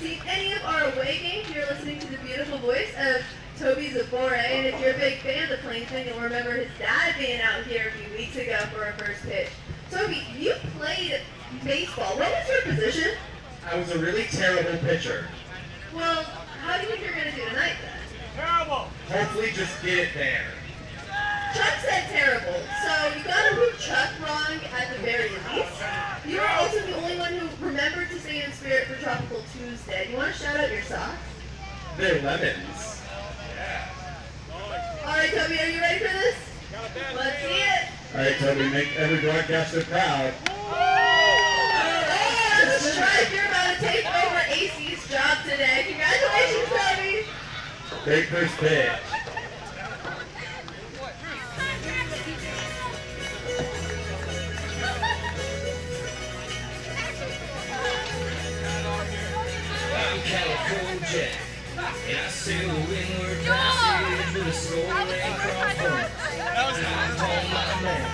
seen any of our away games, you're listening to the beautiful voice of Toby Zabore, and if you're a big fan of the Plainsmen, you'll remember his dad being out here a few weeks ago for a first pitch. Toby, you played baseball. What was your position? I was a really terrible pitcher. Well, how do you think you're going to do tonight, then? Terrible! Hopefully just get it there. Chuck said terrible, so you got to prove Chuck wrong at the very least. You were also the only one who remembered to stay in spirit for Tropical Tuesday. Do you want to shout out your socks? They're lemons. All right, Toby, are you ready for this? Let's see it. All right, Toby, make every broadcaster proud. Oh, that's a strike. You're about to take over AC's job today. Congratulations, Toby. Great first pitch. I'm Calico Jack, and I sail the windward passage with a skull and crossbones. I'm on my map,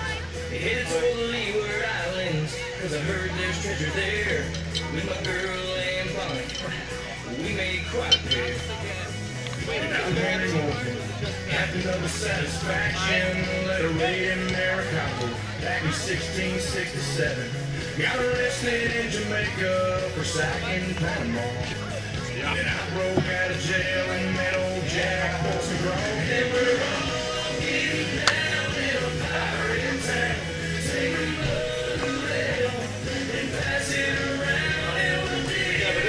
headed toward the Leeward Islands, 'cause I heard there's treasure there. With my girl and Bonnie, we made quite a pair. I'm Henry Morgan, captain of the Satisfaction, led a raid in Maracaibo back in 1667. Got arrested in Jamaica for sacking Panama. Then I broke out of jail and met old Jack Bolson Grove. Then we're all getting down in a pirate town. Taking the rail and pass it around and we'll dig it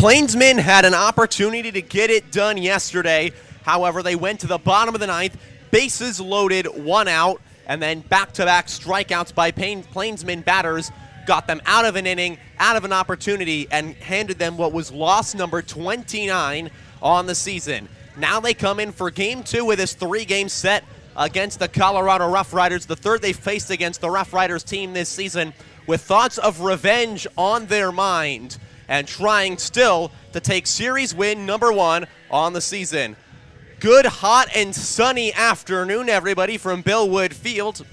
Plainsmen had an opportunity to get it done yesterday. However, they went to the bottom of the ninth, bases loaded, 1 out, and then back-to-back strikeouts by Plainsmen batters got them out of an inning, out of an opportunity, and handed them what was loss number 29 on the season. Now they come in for Game 2 with this 3-game set against the Colorado Roughriders, the third they faced against the Roughriders team this season, with thoughts of revenge on their mind and trying still to take series win number 1 on the season. Good, hot, and sunny afternoon, everybody, from Billwood Field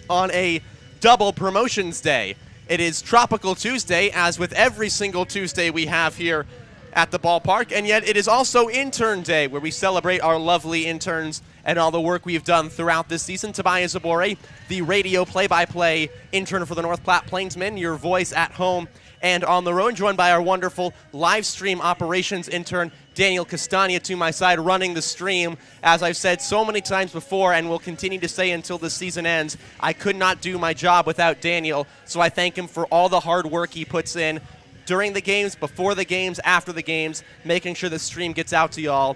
on a double promotions day. It is Tropical Tuesday, as with every single Tuesday we have here at the ballpark, and yet it is also Intern Day, where we celebrate our lovely interns and all the work we've done throughout this season. Tobias Zabore, the radio play-by-play intern for the North Platte Plainsmen, your voice at home and on the road, joined by our wonderful live stream operations intern, Daniel Castagna, to my side, running the stream. As I've said so many times before and will continue to say until the season ends, I could not do my job without Daniel, so I thank him for all the hard work he puts in during the games, before the games, after the games, making sure the stream gets out to y'all.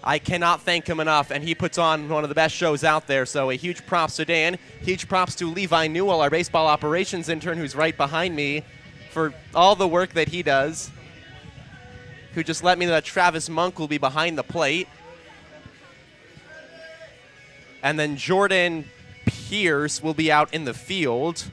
I cannot thank him enough, and he puts on one of the best shows out there, so a huge props to Dan. Huge props to Levi Newell, our baseball operations intern, who's right behind me, for all the work that he does, who just let me know that Travis Monk will be behind the plate. And then Jordan Pierce will be out in the field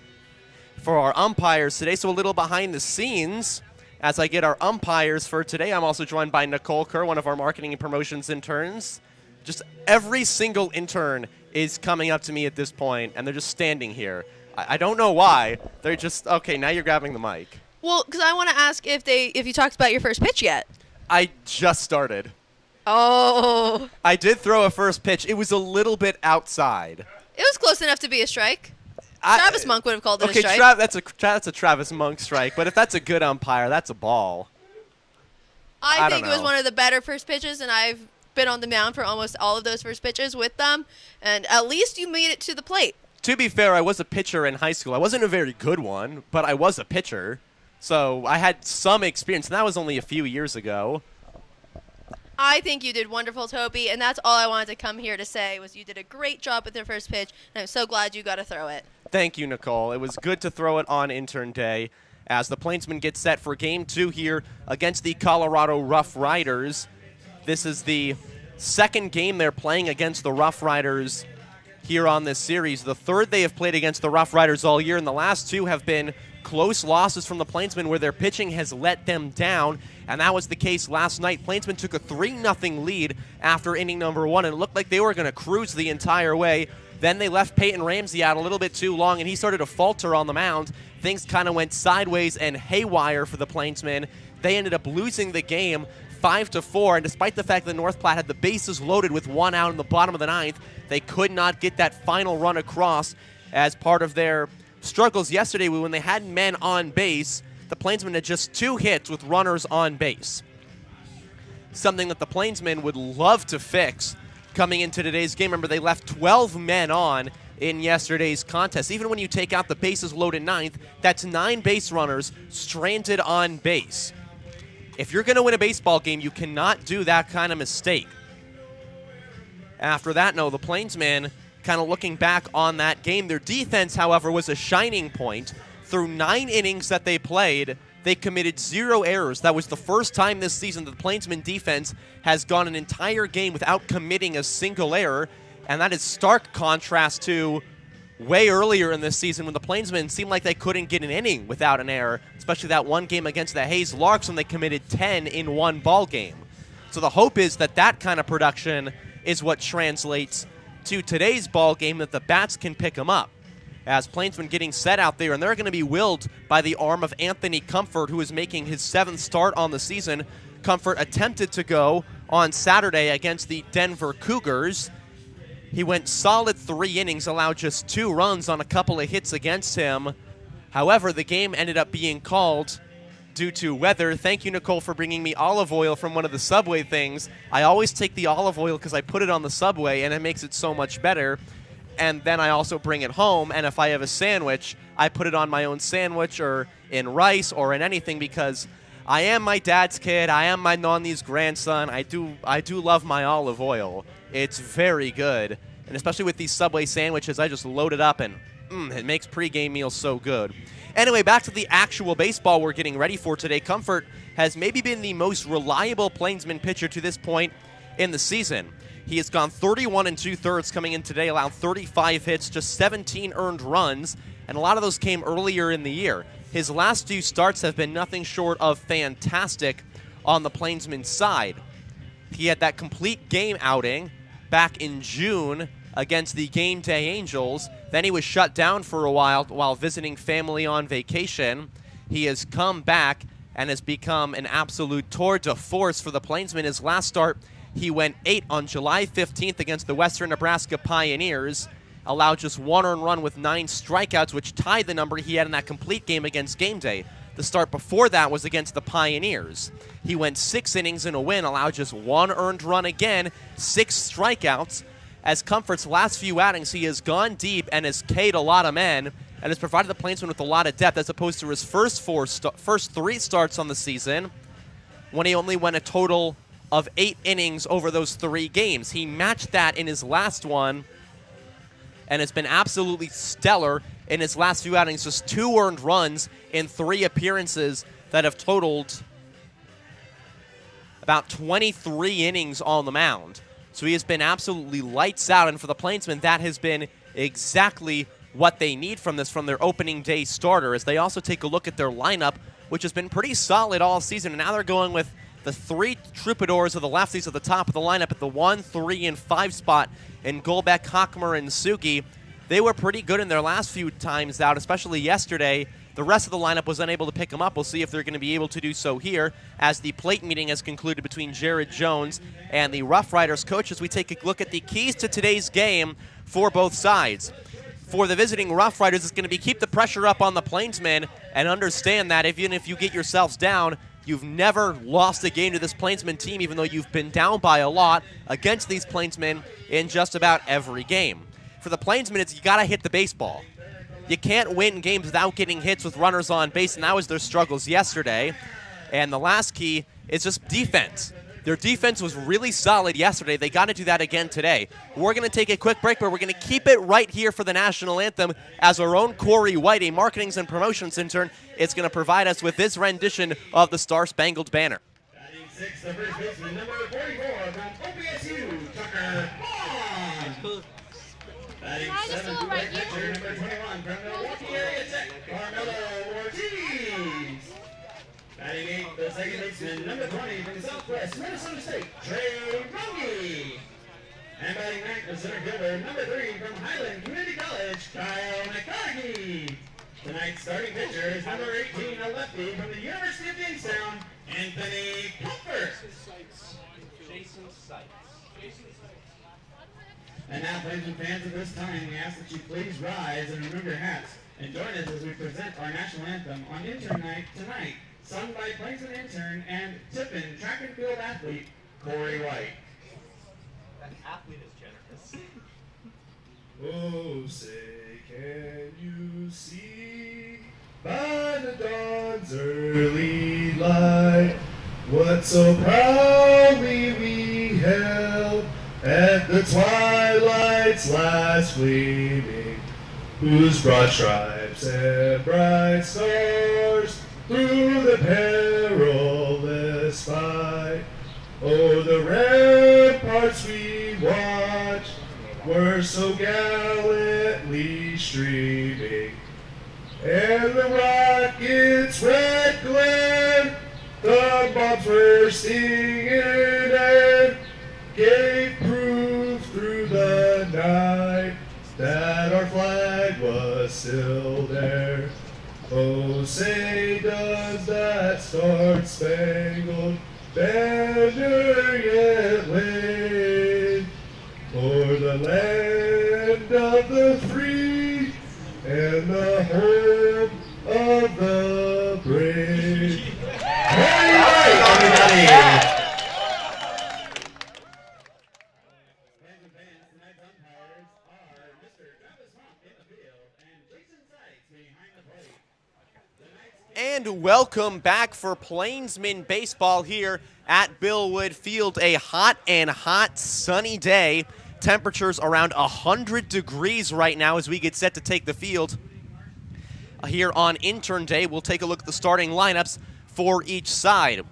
for our umpires today. So a little behind the scenes as I get our umpires for today. I'm also joined by Nicole Kerr, one of our marketing and promotions interns. Just every single intern is coming up to me at this point, and they're just standing here. I don't know why. They're just, okay, now you're grabbing the mic. Well, because I want to ask if you talked about your first pitch yet. I just started. Oh. I did throw a first pitch. It was a little bit outside. It was close enough to be a strike. Travis Monk would have called it a strike. That's a Travis Monk strike. But if that's a good umpire, that's a ball. I think it was one of the better first pitches, and I've been on the mound for almost all of those first pitches with them, and at least you made it to the plate. To be fair, I was a pitcher in high school. I wasn't a very good one, but I was a pitcher. So I had some experience, and that was only a few years ago. I think you did wonderful, Toby, and that's all I wanted to come here to say was you did a great job with your first pitch, and I'm so glad you got to throw it. Thank you, Nicole. It was good to throw it on intern day as the Plainsmen get set for Game 2 here against the Colorado Roughriders. This is the second game they're playing against the Roughriders here on this series. The third they have played against the Roughriders all year, and the last two have been close losses from the Plainsmen where their pitching has let them down, and that was the case last night. Plainsmen took a 3-0 lead after inning number 1, and it looked like they were going to cruise the entire way. Then they left Peyton Ramsey out a little bit too long, and he started to falter on the mound. Things kind of went sideways and haywire for the Plainsmen. They ended up losing the game 5-4, and despite the fact that North Platte had the bases loaded with 1 out in the bottom of the 9th, they could not get that final run across as part of their struggles yesterday when they had men on base. The Plainsmen had just 2 hits with runners on base. Something that the Plainsmen would love to fix coming into today's game. Remember, they left 12 men on in yesterday's contest. Even when you take out the bases loaded 9th, that's 9 base runners stranded on base. If you're going to win a baseball game, you cannot do that kind of mistake. After that, no, the Plainsmen kind of looking back on that game. Their defense, however, was a shining point. Through 9 innings that they played, they committed 0 errors. That was the first time this season that the Plainsmen defense has gone an entire game without committing a single error, and that is stark contrast to way earlier in this season when the Plainsmen seemed like they couldn't get an inning without an error, especially that one game against the Hayes Larks when they committed 10 in one ball game. So the hope is that that kind of production is what translates to today's ball game, that the bats can pick them up. As Plainsmen getting set out there, and they're going to be willed by the arm of Anthony Comfort, who is making his 7th start on the season. Comfort attempted to go on Saturday against the Denver Cougars. He went solid 3 innings, allowed just 2 runs on a couple of hits against him. However, the game ended up being called due to weather. Thank you, Nicole, for bringing me olive oil from one of the Subway things. I always take the olive oil because I put it on the Subway, and it makes it so much better. And then I also bring it home, and if I have a sandwich, I put it on my own sandwich or in rice or in anything because I am my dad's kid. I am my Nonny's grandson. I do love my olive oil. It's very good. And especially with these Subway sandwiches, I just load it up, and it makes pregame meals so good. Anyway, back to the actual baseball we're getting ready for today. Comfort has maybe been the most reliable Plainsman pitcher to this point in the season. He has gone 31 2/3 coming in today, allowed 35 hits, just 17 earned runs, and a lot of those came earlier in the year. His last 2 starts have been nothing short of fantastic on the Plainsman side. He had that complete game outing back in June against the Game Day Angels. Then he was shut down for a while visiting family on vacation. He has come back and has become an absolute tour de force for the Plainsmen. His last start, he went 8 on July 15th against the Western Nebraska Pioneers, allowed just 1 earned run with 9 strikeouts, which tied the number he had in that complete game against Game Day. The start before that was against the Pioneers. He went 6 innings in a win, allowed just 1 earned run again, 6 strikeouts. As Comfort's last few outings, he has gone deep and has K'd a lot of men and has provided the Plainsmen with a lot of depth as opposed to his first 3 starts on the season when he only went a total of 8 innings over those 3 games. He matched that in his last one and has been absolutely stellar in his last few outings. Just 2 earned runs in 3 appearances that have totaled about 23 innings on the mound. So he has been absolutely lights out, and for the Plainsmen, that has been exactly what they need from their opening day starter, as they also take a look at their lineup, which has been pretty solid all season, and now they're going with the 3 troubadours of the lefties at the top of the lineup at the 1, 3, and 5 spot in Golbeck, Hockmer, and Sugi. They were pretty good in their last few times out, especially yesterday. The rest of the lineup was unable to pick them up. We'll see if they're going to be able to do so here as the plate meeting has concluded between Jared Jones and the Roughriders coach as we take a look at the keys to today's game for both sides. for the visiting Roughriders is going to be keep the pressure up on the Plainsmen and understand that even if you get yourselves down, you've never lost a game to this Plainsmen team, even though you've been down by a lot against these Plainsmen in just about every game. For the Plainsmen, it's you got to hit the baseball. You can't win games without getting hits with runners on base, and that was their struggles yesterday. And the last key is just defense. Their defense was really solid yesterday. They got to do that again today. We're going to take a quick break, but we're going to keep it right here for the national anthem as our own Corey White, a marketing and promotions intern, is going to provide us with this rendition of the Star Spangled Banner. Batting 6, the first baseman, number 44 from OPSU, Tucker Vaughn. Batting 7, the right pitcher, number 21 from Milwaukee Area Tech, Carmelo Ortiz. Batting 8, the second baseman, number 20 from Southwest Minnesota State, Trey Runge. And batting 9th, the center fielder, number 3 from Highland Community College, Kyle McCarthy. Tonight's starting pitcher is number 18, a lefty from the University of Jamestown, Anthony Comfort. Jason Sykes. And now, Plainsmen fans, at this time, we ask that you please rise and remove your hats and join us as we present our national anthem on Intern Night tonight, sung by Plainsmen intern and Tiffin track and field athlete, Corey White. That athlete is generous. Oh, say, can you see by the dawn's early light what so proudly we held at the twilight's last gleaming, whose broad stripes and bright stars through the perilous fight o'er the ramparts we watched were so gallantly streaming, and the rocket's red glare, the bombs were stinging and gave proof through the night that our flag was still there. Oh, say does that star-spangled banner yet wave o'er the land of the free and the home of the brave. Hey, everybody! And welcome back for Plainsmen baseball here at Billwood Field. A hot sunny day. Temperatures around 100 degrees right now as we get set to take the field. Here on Intern Day, we'll take a look at the starting lineups for each side.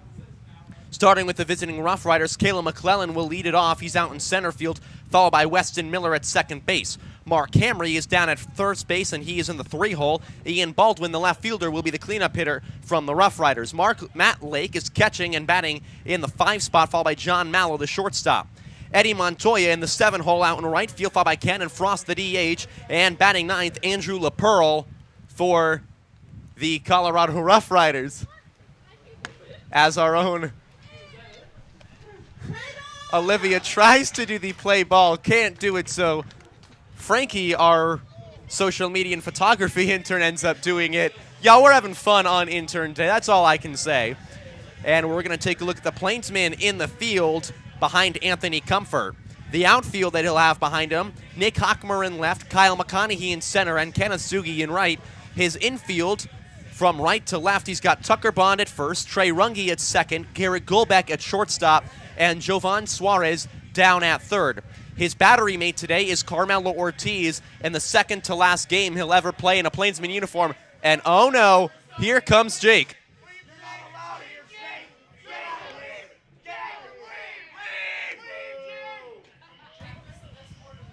Starting with the visiting Roughriders, Caleb McClellan will lead it off. He's out in center field, followed by Weston Miller at second base. Mark Hamry is down at first base, and he is in the 3-hole. Ian Baldwin, the left fielder, will be the cleanup hitter from the Roughriders. Matt Lake is catching and batting in the 5 spot, followed by John Mallow, the shortstop. Eddie Montoya in the 7-hole out in right field, followed by Cannon Frost, the DH, and batting 9th, Andrew LaPearl for the Colorado Roughriders. As our own Olivia tries to do the play ball, can't do it, so Frankie, our social media and photography intern, ends up doing it. Y'all, we're having fun on Intern Day. That's all I can say. And we're going to take a look at the Plainsmen in the field behind Anthony Comfort. The outfield that he'll have behind him, Nick Hockmer in left, Kyle McConaughey in center, and Kenneth Sugi in right. His infield, from right to left, he's got Tucker Bond at first, Trey Runge at second, Garrett Golbeck at shortstop, and Jovan Suarez down at third. His battery mate today is Carmelo Ortiz in the second to last game he'll ever play in a Plainsman uniform. And oh no, here comes Jake.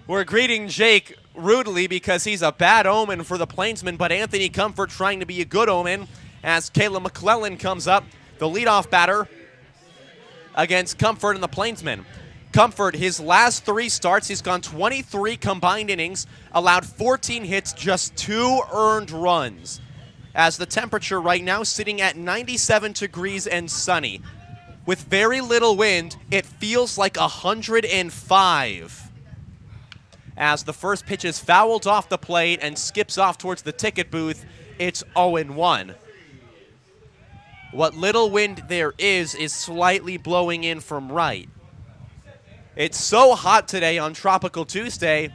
We're greeting Jake rudely because he's a bad omen for the Plainsmen, but Anthony Comfort trying to be a good omen as Caleb McClellan comes up, the leadoff batter against Comfort and the Plainsmen. Comfort, his last 3 starts, he's gone 23 combined innings, allowed 14 hits, just 2 earned runs. As the temperature right now sitting at 97 degrees and sunny. With very little wind, it feels like 105. As the first pitch is fouled off the plate and skips off towards the ticket booth, it's 0-1. What little wind there is slightly blowing in from right. It's so hot today on Tropical Tuesday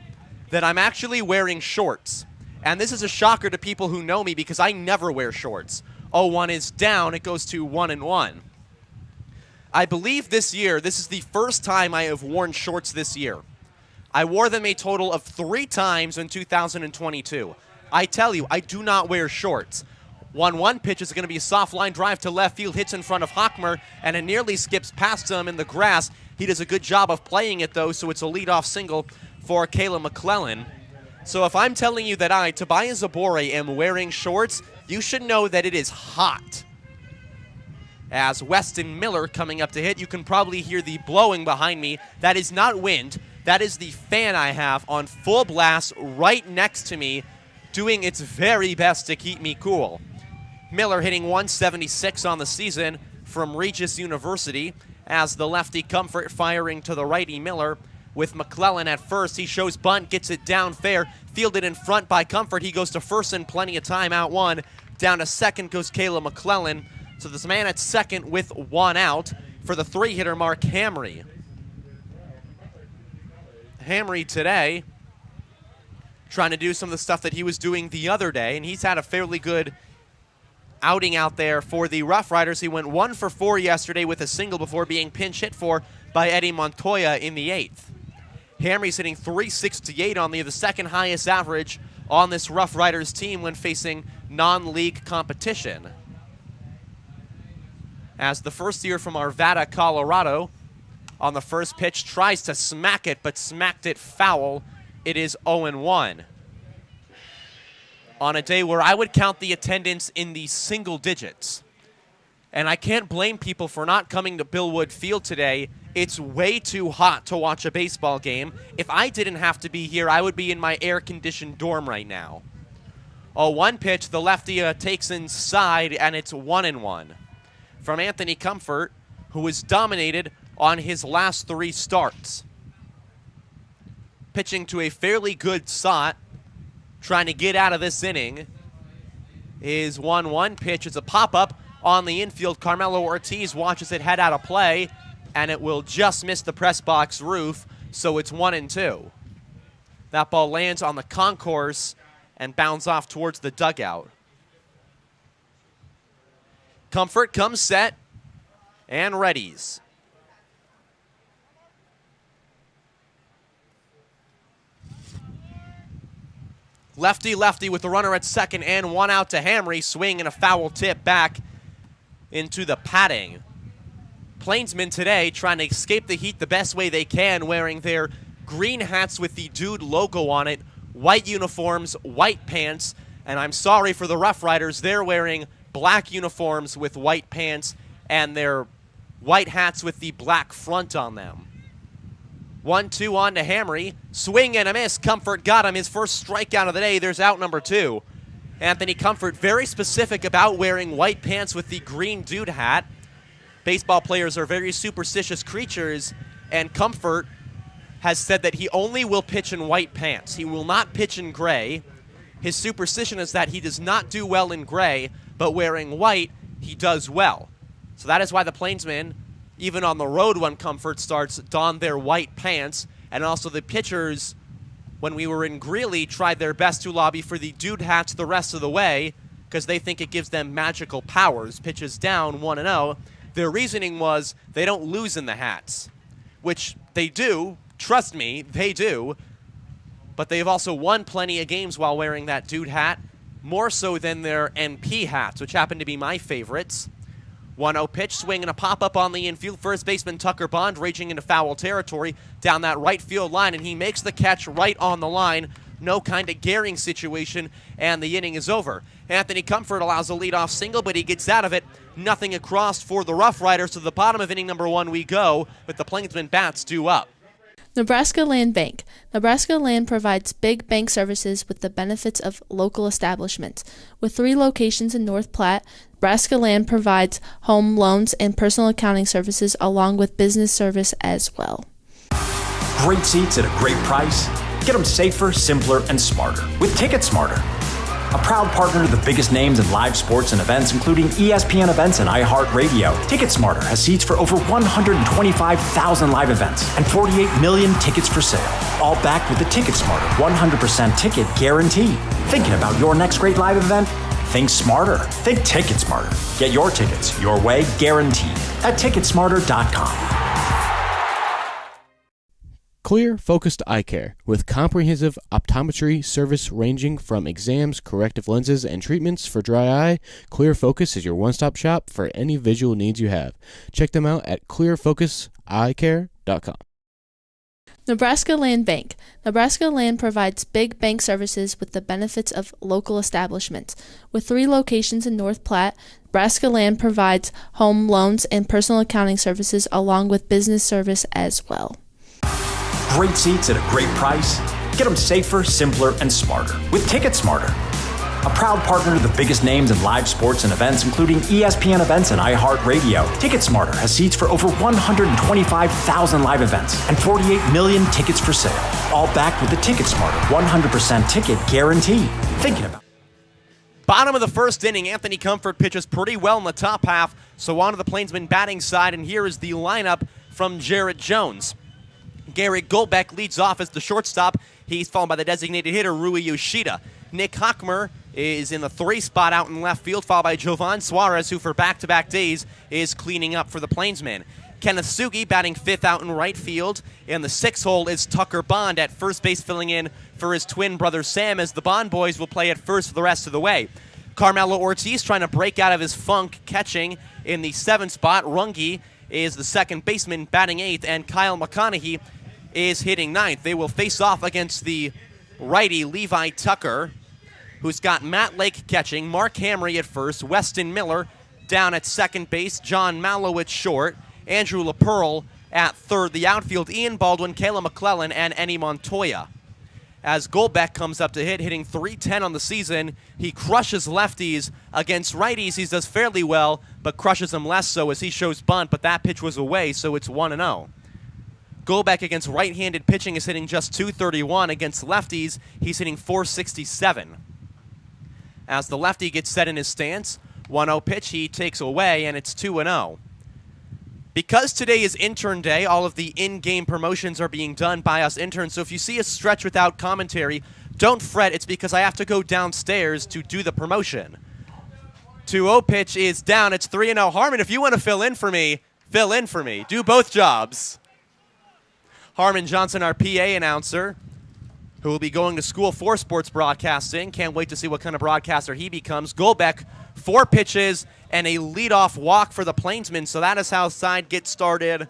that I'm actually wearing shorts. And this is a shocker to people who know me because I never wear shorts. 0-1 is down, it goes to 1-1. I believe this year, this is the first time I have worn shorts this year. I wore them a total of 3 times in 2022. I tell you, I do not wear shorts. 1-1 pitch is going to be a soft line drive to left field, hits in front of Hockmer, and it nearly skips past him in the grass. He does a good job of playing it, though, so it's a leadoff single for Caleb McClellan. So if I'm telling you that I, Tobias Zabore, am wearing shorts, you should know that it is hot. As Weston Miller coming up to hit, you can probably hear the blowing behind me. That is not wind. That is the fan I have on full blast right next to me, doing its very best to keep me cool. Miller hitting 176 on the season from Regis University, as the lefty Comfort firing to the righty Miller. With McClellan at first, he shows bunt, gets it down fair, fielded in front by Comfort. He goes to first in plenty of time, out 1. Down to second goes Caleb McClellan. So this man at second with 1 out for the 3-hitter Mark Hamry. Hamry today trying to do some of the stuff that he was doing the other day, and he's had a fairly good outing out there for the Roughriders. He went 1 for 4 yesterday with a single before being pinch hit for by Eddie Montoya in the 8th. Hamry's hitting .368 on the second highest average on this Roughriders team when facing non-league competition. As the first year from Arvada, Colorado, on the first pitch, tries to smack it, but smacked it foul. It is 0-1. On a day where I would count the attendance in the single digits. And I can't blame people for not coming to Billwood Field today. It's way too hot to watch a baseball game. If I didn't have to be here, I would be in my air-conditioned dorm right now. 0-1 pitch, the lefty takes inside, and it's 1-1. From Anthony Comfort, who was dominated on his last 3 starts. Pitching to a fairly good Sott, trying to get out of this inning. His 1-1 pitch is a pop-up on the infield. Carmelo Ortiz watches it head out of play, and it will just miss the press box roof, so it's 1-2. That ball lands on the concourse and bounds off towards the dugout. Comfort comes set and readies. Lefty with the runner at second and 1 out to Hamry. Swing and a foul tip back into the padding. Plainsmen today trying to escape the heat the best way they can, wearing their green hats with the Dude logo on it, white uniforms, white pants, and I'm sorry for the Roughriders, they're wearing black uniforms with white pants and their white hats with the black front on them. 1-2 on to Hamry. Swing and a miss. Comfort got him. His first strikeout of the day. There's out number 2. Anthony Comfort very specific about wearing white pants with the green Dude hat. Baseball players are very superstitious creatures, and Comfort has said that he only will pitch in white pants. He will not pitch in gray. His superstition is that he does not do well in gray, but wearing white, he does well. So that is why the Plainsmen, even on the road when Comfort starts, don their white pants. And also the pitchers, when we were in Greeley, tried their best to lobby for the Dude hats the rest of the way because they think it gives them magical powers. Pitches down 1-0. Their reasoning was they don't lose in the hats, which they do. Trust me, they do. But they've also won plenty of games while wearing that Dude hat, more so than their NP hats, which happen to be my favorites. 1-0 pitch, swing and a pop-up on the infield. First baseman Tucker Bond raging into foul territory down that right field line, and he makes the catch right on the line. No kind of Gehring situation, and the inning is over. Anthony Comfort allows a leadoff single, but he gets out of it. Nothing across for the Roughriders. To the bottom of inning number 1 we go, with the Plainsmen bats due up. Nebraska Land Bank. Nebraska Land provides big bank services with the benefits of local establishments. With 3 locations in North Platte, Nebraska Land provides home loans and personal accounting services along with business service as well. Great seats at a great price. Get them safer, simpler, and smarter with Ticket Smarter. A proud partner to the biggest names in live sports and events, including ESPN events and iHeartRadio. TicketSmarter has seats for over 125,000 live events and 48 million tickets for sale. All backed with the TicketSmarter 100% ticket guarantee. Thinking about your next great live event? Think smarter. Think TicketSmarter. Get your tickets your way, guaranteed, at TicketSmarter.com. Clear Focused Eye Care, with comprehensive optometry service ranging from exams, corrective lenses, and treatments for dry eye. Clear Focus is your one-stop shop for any visual needs you have. Check them out at clearfocuseyecare.com. Nebraska Land Bank. Nebraska Land provides big bank services with the benefits of local establishments. With 3 locations in North Platte, Nebraska Land provides home loans and personal accounting services along with business service as well. Great seats at a great price. Get them safer, simpler, and smarter with Ticket Smarter. A proud partner to the biggest names in live sports and events, including ESPN events and iHeartRadio. Ticket Smarter has seats for over 125,000 live events and 48 million tickets for sale. All backed with the Ticket Smarter 100% ticket guarantee. Thinking about Bottom of the first inning, Anthony Comfort pitches pretty well in the top half, so on to the Plainsmen batting side, and here is the lineup from Jarrett Jones. Garrett Golbeck leads off as the shortstop. He's followed by the designated hitter, Rui Yoshida. Nick Hochmer is in the 3 spot out in left field, followed by Jovan Suarez, who for back-to-back days is cleaning up for the Plainsmen. Kenneth Sugi batting 5th out in right field. In the 6th hole is Tucker Bond at first base, filling in for his twin brother Sam, as the Bond boys will play at first for the rest of the way. Carmelo Ortiz trying to break out of his funk, catching in the 7th spot. Runge is the second baseman batting 8th, and Kyle McConaughey is hitting 9th. They will face off against the righty Levi Tucker, who's got Matt Lake catching, Mark Hamry at first, Weston Miller down at second base, John Mallow at short, Andrew LaPearl at third, the outfield, Ian Baldwin, Kayla McClellan, and Eddie Montoya. As Golbeck comes up to hit, hitting .310 on the season, he crushes lefties. Against righties, he does fairly well, but crushes them less so as he shows bunt, but that pitch was away, so it's 1-0. Golbeck against right-handed pitching is hitting just .231. Against lefties, he's hitting .467. As the lefty gets set in his stance, 1-0 pitch, he takes away, and it's 2-0. Because today is intern day, all of the in-game promotions are being done by us interns, so if you see a stretch without commentary, don't fret, it's because I have to go downstairs to do the promotion. 2-0 pitch is down, it's 3-0. Harmon, if you want to fill in for me, do both jobs. Harmon Johnson, our PA announcer, who will be going to school for sports broadcasting. Can't wait to see what kind of broadcaster he becomes. Golbeck, 4 pitches and a leadoff walk for the Plainsmen, so that is how side gets started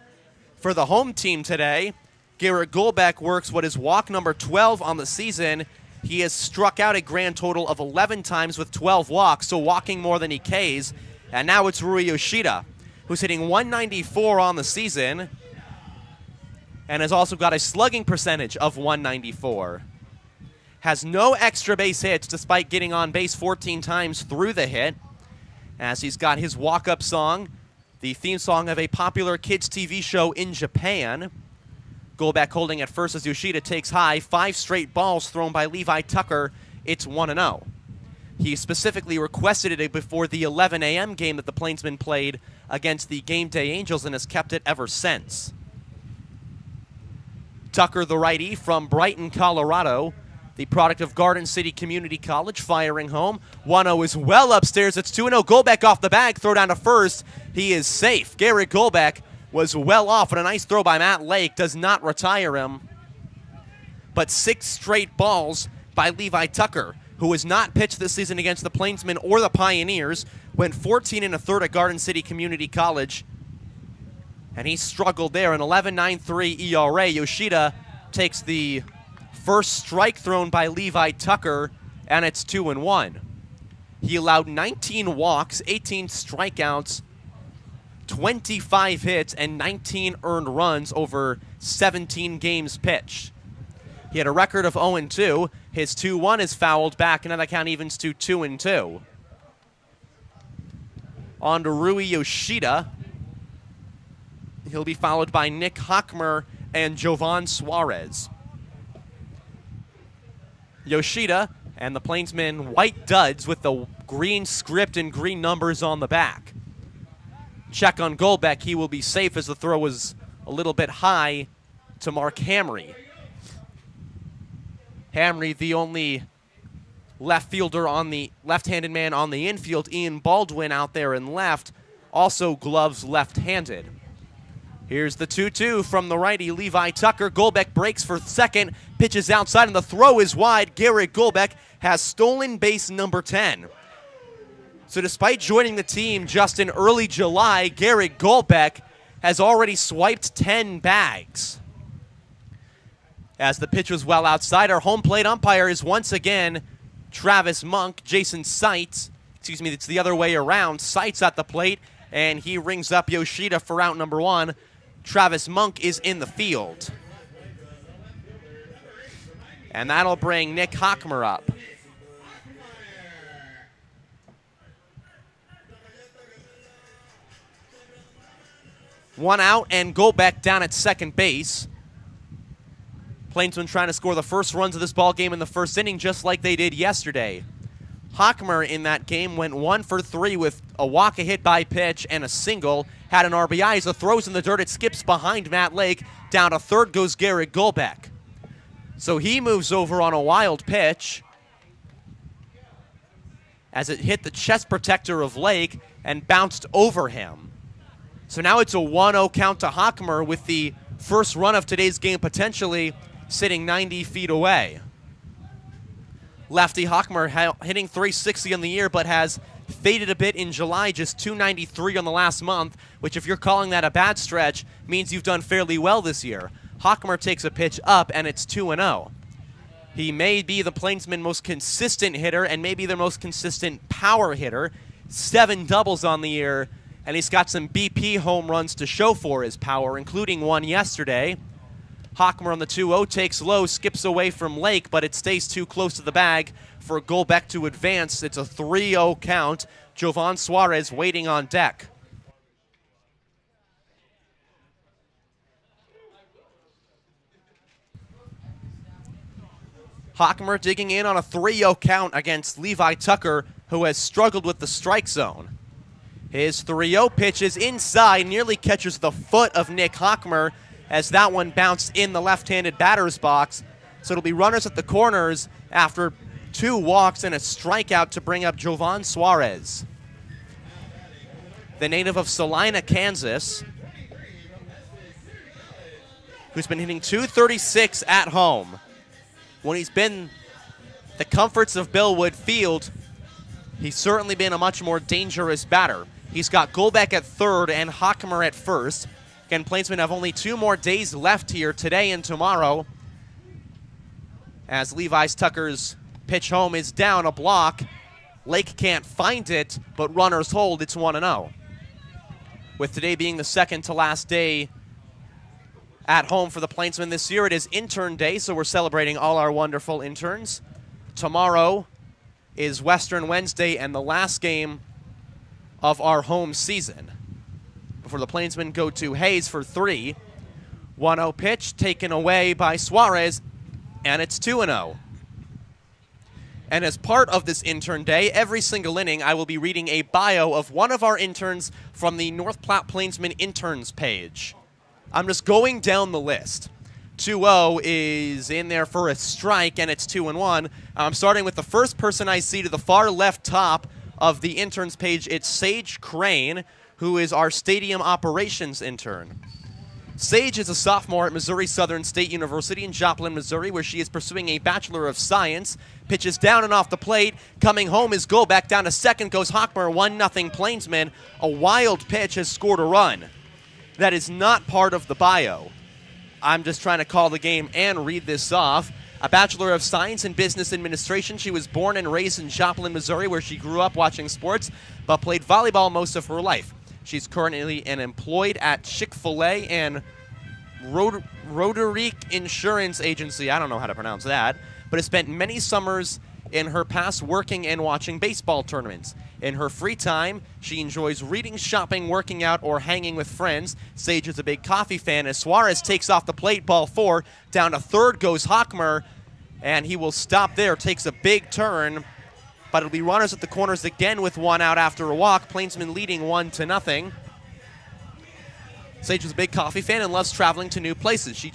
for the home team today. Garrett Golbeck works what is walk number 12 on the season. He has struck out a grand total of 11 times with 12 walks, so walking more than he Ks. And now it's Rui Yoshida, who's hitting .194 on the season, and has also got a slugging percentage of .194. Has no extra base hits despite getting on base 14 times through the hit, as he's got his walk-up song, the theme song of a popular kids' TV show in Japan. Golbeck holding at first as Yoshida takes high. 5 straight balls thrown by Levi Tucker. It's 1-0. He specifically requested it before the 11 a.m. game that the Plainsmen played against the Game Day Angels and has kept it ever since. Tucker, the righty from Brighton, Colorado, the product of Garden City Community College, firing home. 1-0 is well upstairs. It's 2-0. Golbeck off the bag. Throw down to first. He is safe. Garrett Golbeck was well off, and a nice throw by Matt Lake does not retire him. But 6 straight balls by Levi Tucker, who has not pitched this season against the Plainsmen or the Pioneers, went 14 1/3 at Garden City Community College, and he struggled there. An 11.93 ERA. Yoshida takes the first strike thrown by Levi Tucker, and it's 2-1. He allowed 19 walks, 18 strikeouts, 25 hits, and 19 earned runs over 17 games pitched. He had a record of 0-2. His 2-1 is fouled back, and that count evens to 2-2. On to Rui Yoshida. He'll be followed by Nick Hochmer and Jovan Suarez. Yoshida and the Plainsmen white duds with the green script and green numbers on the back. Check on Golbeck. He will be safe as the throw was a little bit high to Mark Hamry. Hamry, the only left fielder on the left-handed man on the infield. Ian Baldwin out there in left, also gloves left-handed. Here's the 2-2 from the righty, Levi Tucker. Golbeck breaks for second, pitches outside, and the throw is wide. Garrett Golbeck has stolen base number 10. So despite joining the team just in early July, Garrett Golbeck has already swiped 10 bags. As the pitch was well outside, our home plate umpire is once again Travis Monk. Jason Seitz, it's the other way around. Seitz at the plate, and he rings up Yoshida for out number 1. Travis Monk is in the field. And that'll bring Nick Hockmer up. One out and Golbeck down at second base. Plainsmen trying to score the first runs of this ball game in the first inning just like they did yesterday. Hockmer in that game went 1 for 3 with a walk, a hit by pitch, and a single. Had an RBI as the throw's in the dirt. It skips behind Matt Lake. Down to third goes Garrett Golbeck. So he moves over on a wild pitch as it hit the chest protector of Lake and bounced over him. So now it's a 1-0 count to Hockmer with the first run of today's game potentially sitting 90 feet away. Lefty Hockmer hitting .360 on the year, but has faded a bit in July, just .293 on the last month, which if you're calling that a bad stretch, means you've done fairly well this year. Hockmer takes a pitch up, and it's 2-0. He may be the Plainsmen' most consistent hitter and maybe their most consistent power hitter. 7 doubles on the year, and he's got some BP home runs to show for his power, including one yesterday. Hockmer on the 2-0 takes low, skips away from Lake, but it stays too close to the bag for Golbeck to advance. It's a 3-0 count. Jovan Suarez waiting on deck. Hockmer digging in on a 3-0 count against Levi Tucker, who has struggled with the strike zone. His 3-0 pitch is inside, nearly catches the foot of Nick Hockmer as that one bounced in the left-handed batter's box. So it'll be runners at the corners after 2 walks and a strikeout to bring up Jovan Suarez. The native of Salina, Kansas, who's been hitting .236 at home. When he's been the comforts of Bellwood Field, he's certainly been a much more dangerous batter. He's got Golbeck at third and Hockmer at first. Again, Plainsmen have only 2 more days left here, today and tomorrow, as Levi Tucker's pitch home is down a block. Lake can't find it, but runners hold. It's 1-0. With today being the second to last day at home for the Plainsmen this year, it is intern day, so we're celebrating all our wonderful interns. Tomorrow is Western Wednesday and the last game of our home season before the Plainsmen go to Hayes for 3. 1-0 pitch taken away by Suarez, and it's 2-0. And as part of this intern day, every single inning I will be reading a bio of one of our interns from the North Platte Plainsmen interns page. I'm just going down the list. 2-0 is in there for a strike, and it's 2-1. I'm starting with the first person I see to the far left top of the interns page. It's Sage Crane, who is our stadium operations intern. Sage is a sophomore at Missouri Southern State University in Joplin, Missouri, where she is pursuing a Bachelor of Science. Pitches down and off the plate. Coming home is Golbeck. Down to second goes Hockmer. 1-0 Plainsmen. A wild pitch has scored a run. That is not part of the bio. I'm just trying to call the game and read this off. A Bachelor of Science in Business Administration. She was born and raised in Joplin, Missouri, where she grew up watching sports, but played volleyball most of her life. She's currently employed at Chick-fil-A and Roderick Insurance Agency. I don't know how to pronounce that, but has spent many summers in her past working and watching baseball tournaments. In her free time, she enjoys reading, shopping, working out, or hanging with friends. Sage is a big coffee fan as Suarez takes off the plate, ball 4. Down to third goes Hockmer, and he will stop there, takes a big turn, but it'll be runners at the corners again with 1 out after a walk. Plainsmen leading 1-0. Sage was a big coffee fan and loves traveling to new places. She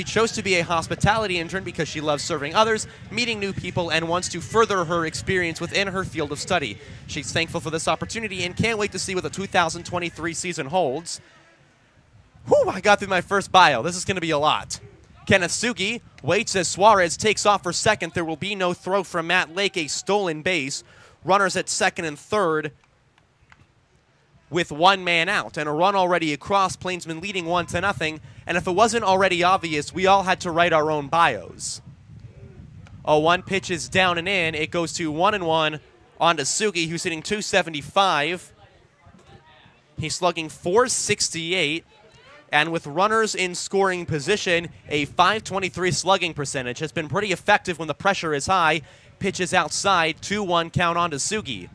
chose to be a hospitality intern because she loves serving others, meeting new people, and wants to further her experience within her field of study. She's thankful for this opportunity and can't wait to see what the 2023 season holds. Whew, I got through my first bio. This is going to be a lot. Kenneth Sugi waits as Suarez takes off for second. There will be no throw from Matt Lake, a stolen base. Runners at second and third with 1 man out, and a run already across, Plainsmen leading 1-0. And if it wasn't already obvious, we all had to write our own bios. 1 pitch is down and in. It goes to 1-1 on to Sugi, who's hitting .275. He's slugging .468. And with runners in scoring position, a .523 slugging percentage has been pretty effective when the pressure is high. Pitches outside, 2-1 count on to Sugi.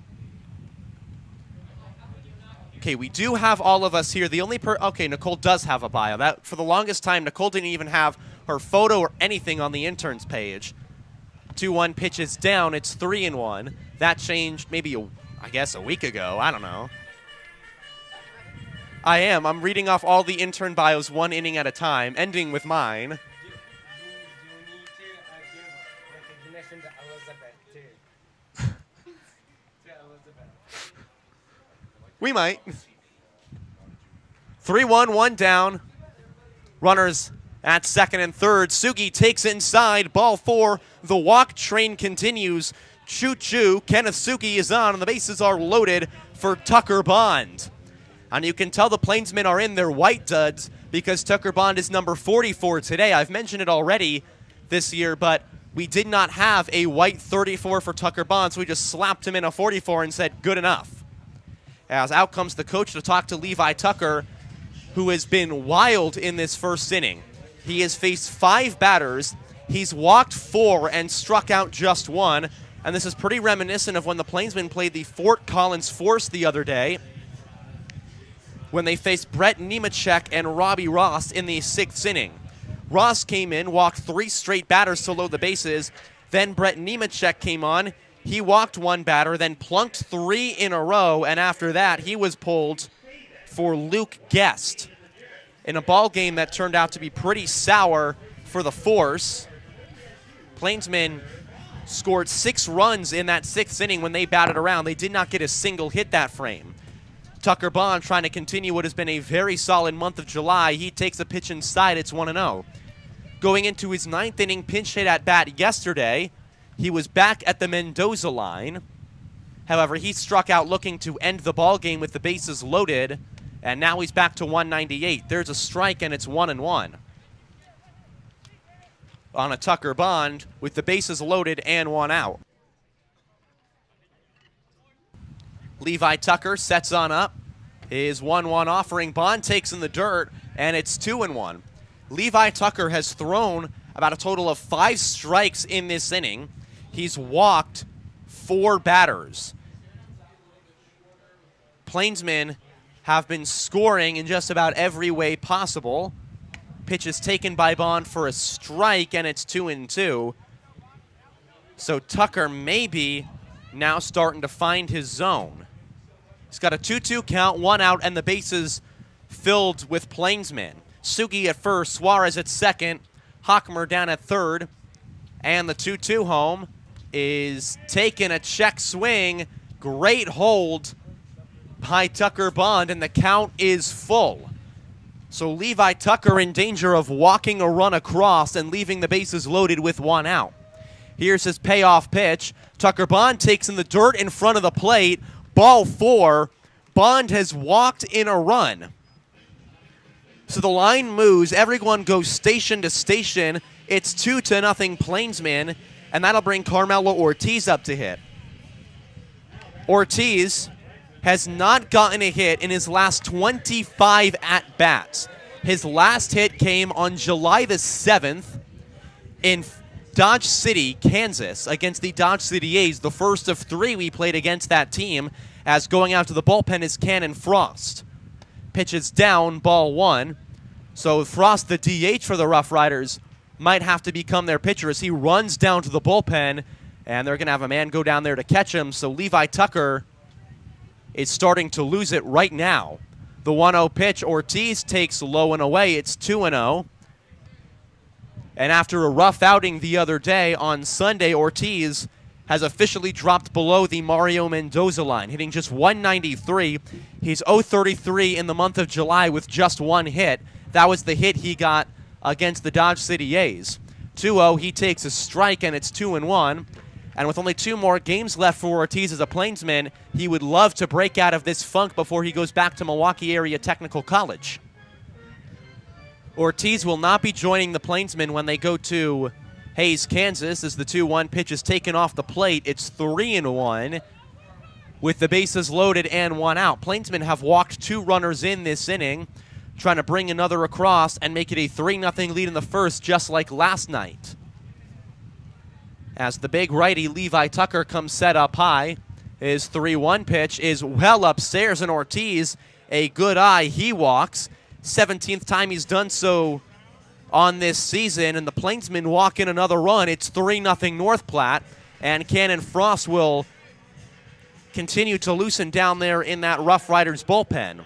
Okay, we do have all of us here. The only okay, Nicole does have a bio. That for the longest time, Nicole didn't even have her photo or anything on the interns page. 2-1 pitches down. It's 3-1. That changed maybe, I guess, a week ago. I don't know. I am. I'm reading off all the intern bios 1 inning at a time, ending with mine. You need to give recognition to Elizabeth, too. To Elizabeth. We might. 3-1, 1 down. Runners at second and third. Sugi takes inside. Ball 4. The walk train continues. Choo-choo. Kenneth Sugi is on, and the bases are loaded for Tucker Bond. And you can tell the Plainsmen are in their white duds because Tucker Bond is number 44 today. I've mentioned it already this year, but we did not have a white 34 for Tucker Bond, so we just slapped him in a 44 and said, good enough. As out comes the coach to talk to Levi Tucker, who has been wild in this first inning. He has faced 5 batters. He's walked 4 and struck out just 1. And this is pretty reminiscent of when the Plainsmen played the Fort Collins Force the other day, when they faced Brett Nemechek and Robbie Ross in the 6th inning. Ross came in, walked 3 straight batters to load the bases. Then Brett Nemechek came on. He walked 1 batter, then plunked 3 in a row, and after that, he was pulled for Luke Guest in a ball game that turned out to be pretty sour for the Force. Plainsmen scored 6 runs in that 6th inning when they batted around. They did not get a single hit that frame. Tucker Bond trying to continue what has been a very solid month of July. He takes a pitch inside. It's 1-0. Going into his 9th inning pinch hit at bat yesterday, he was back at the Mendoza line. However, he struck out looking to end the ball game with the bases loaded, and now he's back to 198. There's a strike, and it's 1-1 on a Tucker Bond with the bases loaded and 1 out. Levi Tucker sets on up. His 1-1 offering. Bond takes in the dirt, and it's 2-1. Levi Tucker has thrown about a total of 5 strikes in this inning. He's walked 4 batters. Plainsmen have been scoring in just about every way possible. Pitch is taken by Bond for a strike, and it's 2-2. So Tucker may be now starting to find his zone. He's got a 2-2 count, 1 out, and the bases filled with Plainsmen. Sugi at first, Suarez at second, Hockmer down at third, and the 2-2 home is taking a check swing. Great hold by Tucker Bond, and the count is full. So Levi Tucker in danger of walking a run across and leaving the bases loaded with 1 out. Here's his payoff pitch. Tucker Bond takes in the dirt in front of the plate. Ball 4. Bond has walked in a run. So the line moves. Everyone goes station to station. It's 2-0 Plainsmen, and that'll bring Carmelo Ortiz up to hit. Ortiz has not gotten a hit in his last 25 at-bats. His last hit came on July the 7th in Dodge City, Kansas, against the Dodge City A's, the first of 3 we played against that team, as going out to the bullpen is Cannon Frost. Pitches down, ball 1. So Frost, the DH for the Roughriders, might have to become their pitcher as he runs down to the bullpen, and they're going to have a man go down there to catch him. So Levi Tucker is starting to lose it right now. The 1-0 pitch, Ortiz takes low and away. It's 2-0. And after a rough outing the other day, on Sunday, Ortiz has officially dropped below the Mario Mendoza line, hitting just 193. He's 0-33 in the month of July with just one hit. That was the hit he got against the Dodge City A's. 2-0, he takes a strike, and it's 2-1. And with only 2 more games left for Ortiz as a Plainsman, he would love to break out of this funk before he goes back to Milwaukee Area Technical College. Ortiz will not be joining the Plainsmen when they go to Hays, Kansas, as the 2-1 pitch is taken off the plate. It's 3-1 with the bases loaded and 1 out. Plainsmen have walked 2 runners in this inning, trying to bring another across and make it a 3-0 lead in the first, just like last night. As the big righty Levi Tucker comes set up high, his 3-1 pitch is well upstairs, and Ortiz, a good eye, he walks. 17th time he's done so on this season, and the Plainsmen walk in another run. It's 3-0 North Platte, and Cannon Frost will continue to loosen down there in that Roughriders bullpen.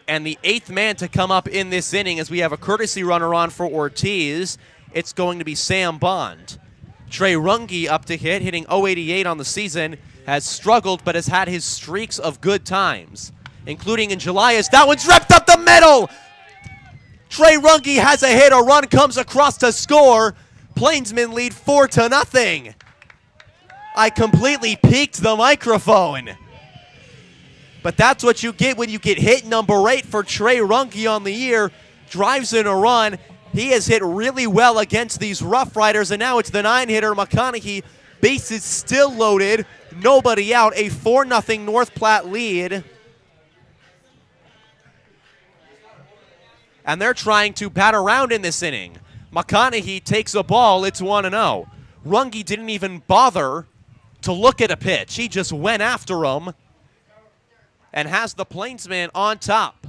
And the 8th man to come up in this inning, as we have a courtesy runner on for Ortiz, it's going to be Sam Bond. Trey Runge up to hit, hitting .088 on the season, has struggled but has had his streaks of good times, including in July, as that one's ripped up the middle. Trey Runge has a hit, a run comes across to score. Plainsmen lead 4-0. I completely peaked the microphone. But that's what you get when you get hit number 8 for Trey Runge on the year. Drives in a run. He has hit really well against these Roughriders, and now it's the 9-hitter, McConaughey. Bases still loaded, nobody out, a 4-0 North Platte lead. And they're trying to bat around in this inning. McConaughey takes a ball, it's 1-0. Runge didn't even bother to look at a pitch. He just went after him and has the Plainsman on top.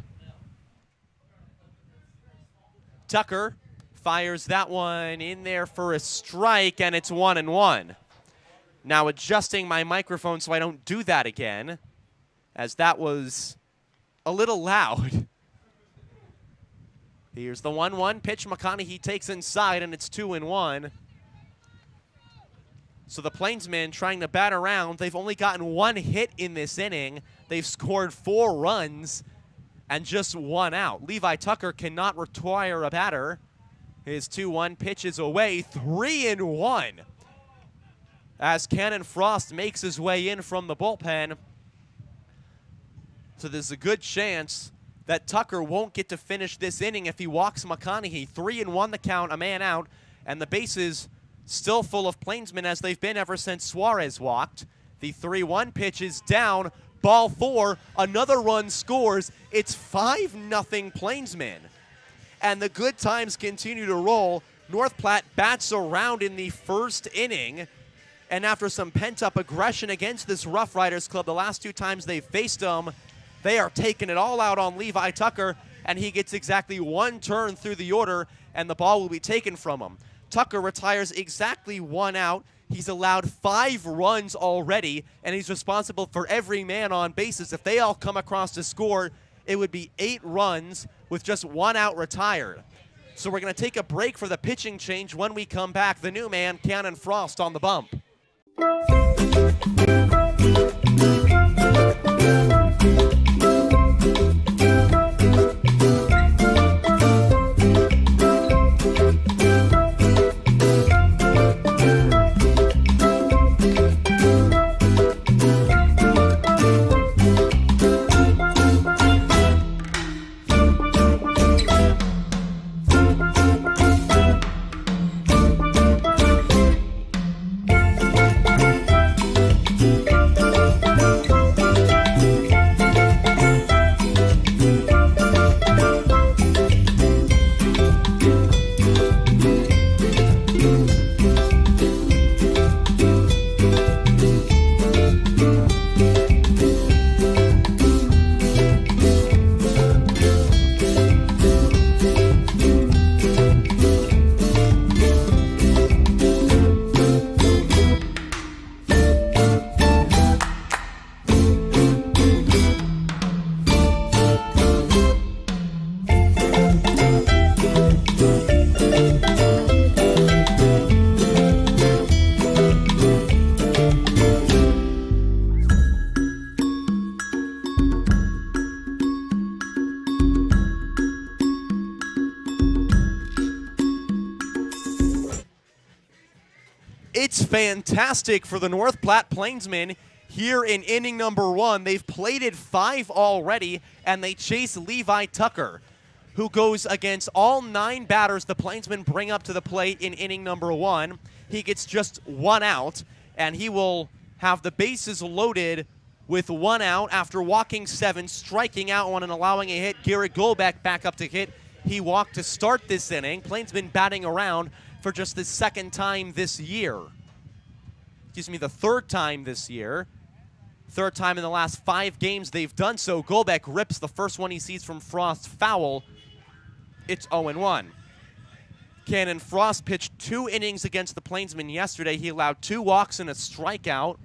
Tucker fires that one in there for a strike, and it's 1-1. Now adjusting my microphone so I don't do that again, as that was a little loud. Here's the 1-1 pitch. McConaughey takes inside, and it's 2-1. So the Plainsmen trying to bat around. They've only gotten 1 hit in this inning. They've scored 4 runs and just 1 out. Levi Tucker cannot retire a batter. His 2-1 pitch is away, 3-1. As Cannon Frost makes his way in from the bullpen. So there's a good chance that Tucker won't get to finish this inning if he walks McConaughey. 3-1 the count, a man out, and the bases still full of Plainsmen as they've been ever since Suarez walked. The 3-1 pitch is down. Ball 4, another run scores. It's 5-0 Plainsmen. And the good times continue to roll. North Platte bats around in the first inning. And after some pent-up aggression against this Roughriders club, the last 2 times they've faced them, they are taking it all out on Levi Tucker, and he gets exactly 1 turn through the order, and the ball will be taken from him. Tucker retires exactly 1 out. He's allowed 5 runs already, and he's responsible for every man on bases. If they all come across to score, it would be 8 runs with just 1 out retired. So we're going to take a break for the pitching change. When we come back, the new man, Cannon Frost, on the bump. It's fantastic for the North Platte Plainsmen here in inning number 1. They've plated 5 already, and they chase Levi Tucker, who goes against all 9 batters the Plainsmen bring up to the plate in inning number 1. He gets just 1 out, and he will have the bases loaded with 1 out after walking 7, striking out 1, and allowing a hit. Garrett Golbeck back up to hit. He walked to start this inning. Plainsmen batting around for just the 2nd time this year. Excuse me, the 3rd time this year. 3rd time in the last 5 games they've done so. Golbeck rips the first one he sees from Frost foul. It's 0-1. Cannon Frost pitched 2 innings against the Plainsmen yesterday. He allowed 2 walks and a strikeout.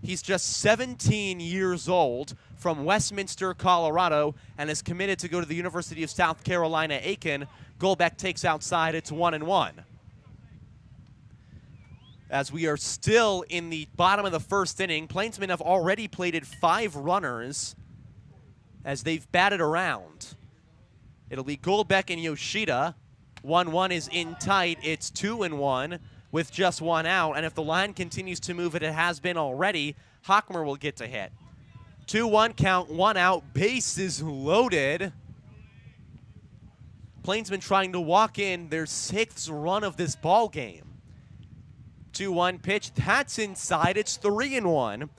He's just 17 years old, from Westminster, Colorado, and is committed to go to the University of South Carolina, Aiken. Golbeck takes outside. It's 1-1. As we are still in the bottom of the 1st inning, Plainsmen have already plated 5 runners as they've batted around. It'll be Golbeck and Yoshida. 1-1 is in tight. It's 2-1 with just 1 out. And if the line continues to move, it has been already, Hockmer will get to hit. 2-1 count, 1 out, bases loaded. Plainsmen trying to walk in their 6th run of this ball game. 2-1 pitch, that's inside. It's 3-1.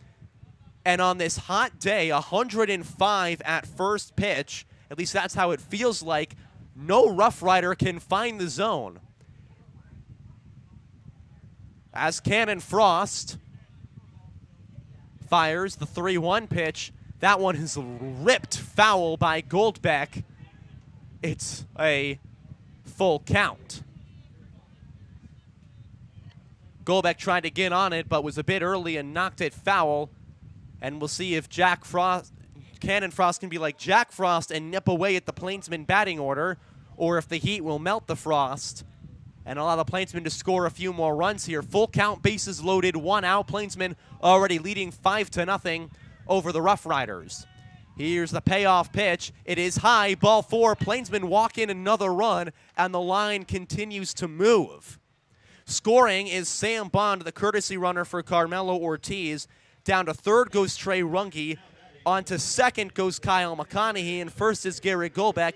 And on this hot day, 105 at first pitch, at least that's how it feels like, no Rough Rider can find the zone. As Cannon Frost fires the 3-1 pitch, that one is ripped foul by Goldbeck. It's a full count. Golbeck tried to get on it, but was a bit early and knocked it foul. And we'll see if Cannon Frost can be like Jack Frost and nip away at the Plainsmen batting order, or if the heat will melt the Frost and allow the Plainsmen to score a few more runs here. Full count, bases loaded, 1 out. Plainsmen already leading 5-0 over the Rough Riders. Here's the payoff pitch. It is high, ball 4. Plainsmen walk in another run, and the line continues to move. Scoring is Sam Bond, the courtesy runner for Carmelo Ortiz. Down to 3rd goes Trey Runge. On to 2nd goes Kyle McConaughey, and 1st is Garrett Golbeck.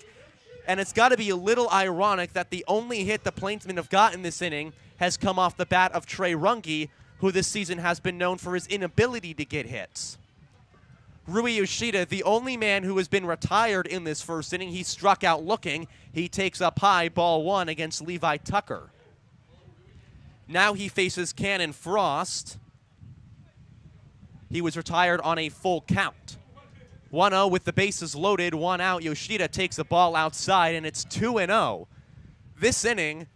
And it's got to be a little ironic that the only hit the Plainsmen have gotten this inning has come off the bat of Trey Runge, who this season has been known for his inability to get hits. Rui Yoshida, the only man who has been retired in this 1st inning, he struck out looking. He takes up high, ball 1 against Levi Tucker. Now he faces Cannon Frost. He was retired on a full count. 1-0 with the bases loaded, 1 out. Yoshida takes the ball outside, and it's 2-0. This inning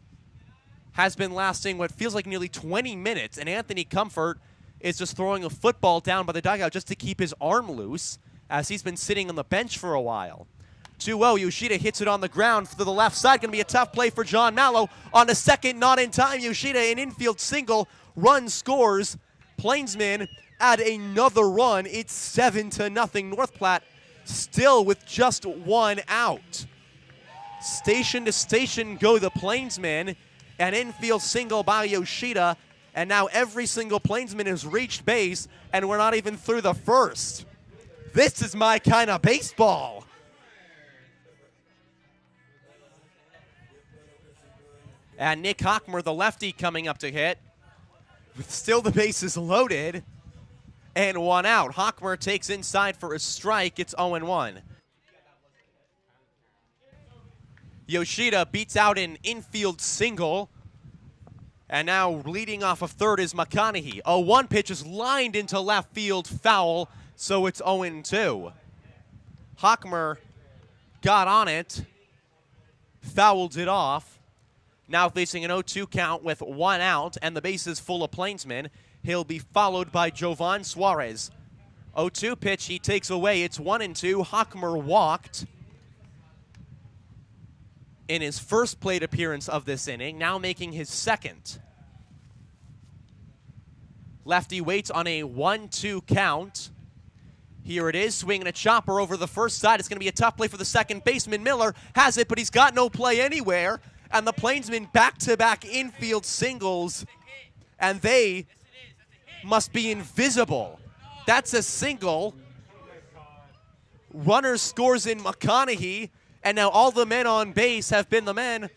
has been lasting what feels like nearly 20 minutes, and Anthony Comfort is just throwing a football down by the dugout just to keep his arm loose, as he's been sitting on the bench for a while. 2-0, Yoshida hits it on the ground to the left side. Going to be a tough play for John Mallow. On the 2nd, not in time. Yoshida, an infield single. Run scores. Plainsmen add another run. It's 7-0. North Platte still with just 1 out. Station to station go the Plainsmen. An infield single by Yoshida. And now every single Plainsman has reached base, and we're not even through the 1st. This is my kind of baseball. And Nick Hockmer, the lefty, coming up to hit. With still the bases loaded. And 1 out. Hockmer takes inside for a strike. It's 0-1. Yoshida beats out an infield single. And now leading off of 3rd is McConaughey. A 1 pitch is lined into left field, foul. So it's 0-2. Hockmer got on it. Fouled it off. Now facing an 0-2 count with 1 out and the bases full of Plainsmen. He'll be followed by Jovan Suarez. 0-2 pitch he takes away. It's 1-2. Hockmer walked in his first plate appearance of this inning, now making his 2nd. Lefty waits on a 1-2 count. Here it is, swinging a chopper over the first side. It's going to be a tough play for the 2nd baseman. Miller has it, but he's got no play anywhere. And the Plainsmen back-to-back infield singles and they must be invisible. That's a single. Runner scores in McConaughey, and now all the men on base have been the men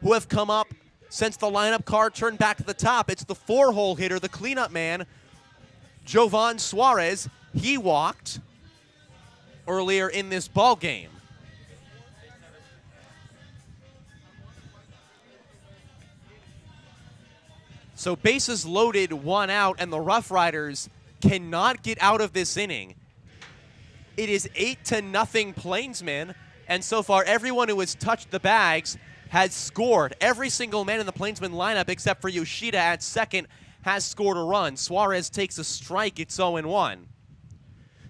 who have come up since the lineup card turned back to the top. It's the 4-hole hitter, the cleanup man, Jovan Suarez. He walked earlier in this ball game. So bases loaded, 1 out, and the Roughriders cannot get out of this inning. It is 8-0 Plainsmen, and so far everyone who has touched the bags has scored. Every single man in the Plainsmen lineup except for Yoshida at second has scored a run. Suarez takes a strike. It's 0-1.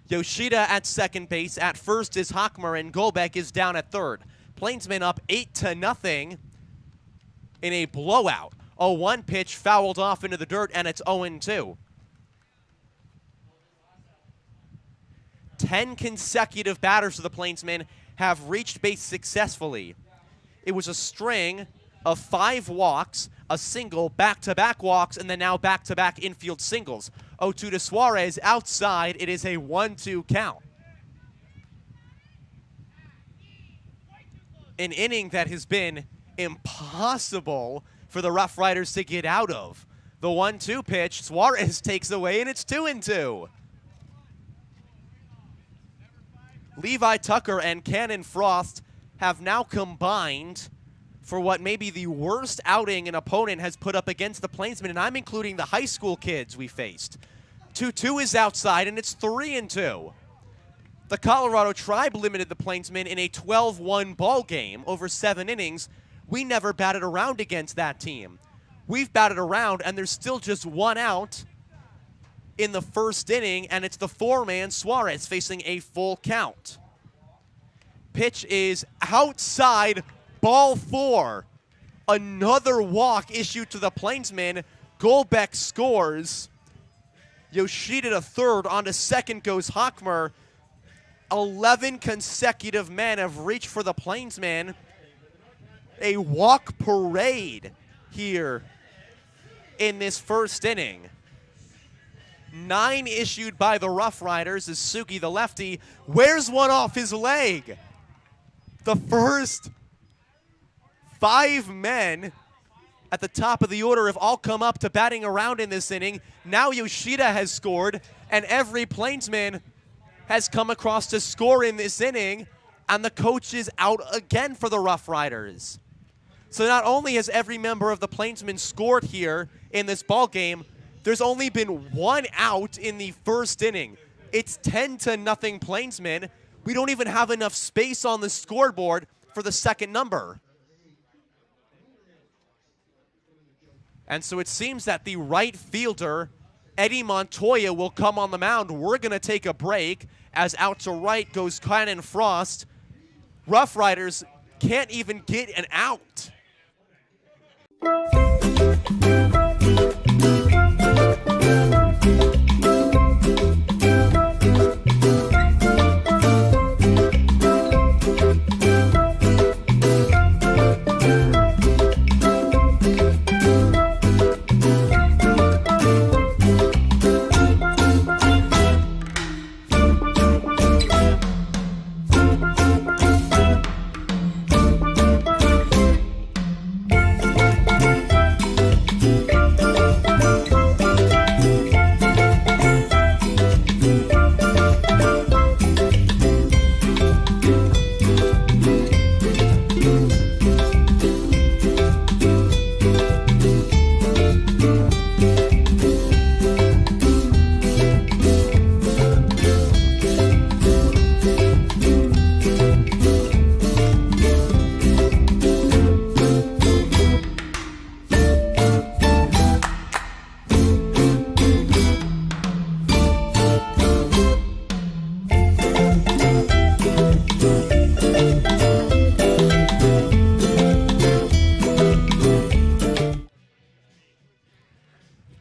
Yoshida at second base. At first is Hochmer, and Golbeck is down at third. Plainsmen up 8-0 in a blowout. A 1 pitch fouled off into the dirt, and it's 0-2. 10 consecutive batters for the Plainsmen have reached base successfully. It was a string of 5 walks, a single, back-to-back walks, and then now back-to-back infield singles. 0-2 to Suarez outside. It is a 1-2 count. An inning that has been impossible for the Roughriders to get out of. The 1-2 pitch, Suarez takes away, and it's 2-2. Levi Tucker and Cannon Frost have now combined for what may be the worst outing an opponent has put up against the Plainsmen, and I'm including the high school kids we faced. 2-2 is outside, and it's 3-2. The Colorado Tribe limited the Plainsmen in a 12-1 ball game over 7 innings. We never batted around against that team. We've batted around, and there's still just 1 out in the first inning, and it's the 4-man Suarez facing a full count. Pitch is outside, ball 4. Another walk issued to the Plainsmen. Golbeck scores. Yoshida to third. On to second goes Hochmer. 11 consecutive men have reached for the Plainsmen. A walk parade here in this first inning. 9 issued by the Roughriders as Suki, the lefty, wears one off his leg. The first 5 men at the top of the order have all come up to batting around in this inning. Now Yoshida has scored, and every Plainsman has come across to score in this inning, and the coach is out again for the Roughriders. So not only has every member of the Plainsmen scored here in this ball game, there's only been 1 out in the first inning. It's 10-0 Plainsmen. We don't even have enough space on the scoreboard for the second number. And so it seems that the right fielder, Eddie Montoya, will come on the mound. We're going to take a break as out to right goes Cannon Frost. Roughriders can't even get an out.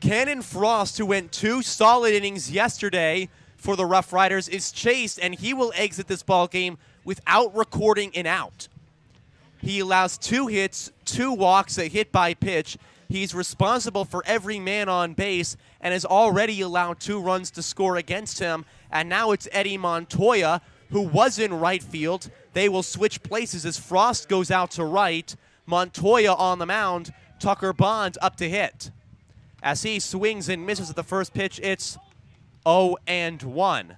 Cannon Frost, who went 2 solid innings yesterday for the Roughriders, is chased, and he will exit this ball game without recording an out. He allows 2 hits, 2 walks, a hit by pitch, He's responsible for every man on base and has already allowed 2 runs to score against him. And now it's Eddie Montoya, who was in right field. They will switch places as Frost goes out to right. Montoya on the mound. Tucker Bond up to hit. As he swings and misses at the first pitch, it's 0-1.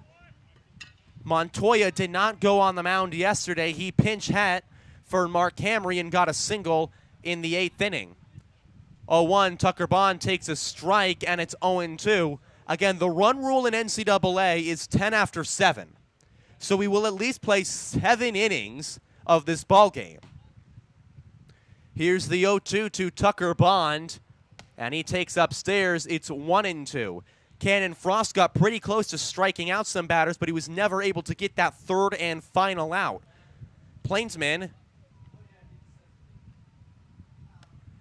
Montoya did not go on the mound yesterday. He pinch hit for Mark Hamry and got a single in the 8th inning. 0-1, Tucker Bond takes a strike, and it's 0-2. Again, the run rule in NCAA is 10 after 7. So we will at least play 7 innings of this ball game. Here's the 0-2 to Tucker Bond, and he takes upstairs. It's 1-2. Cannon Frost got pretty close to striking out some batters, but he was never able to get that 3rd and final out. Plainsmen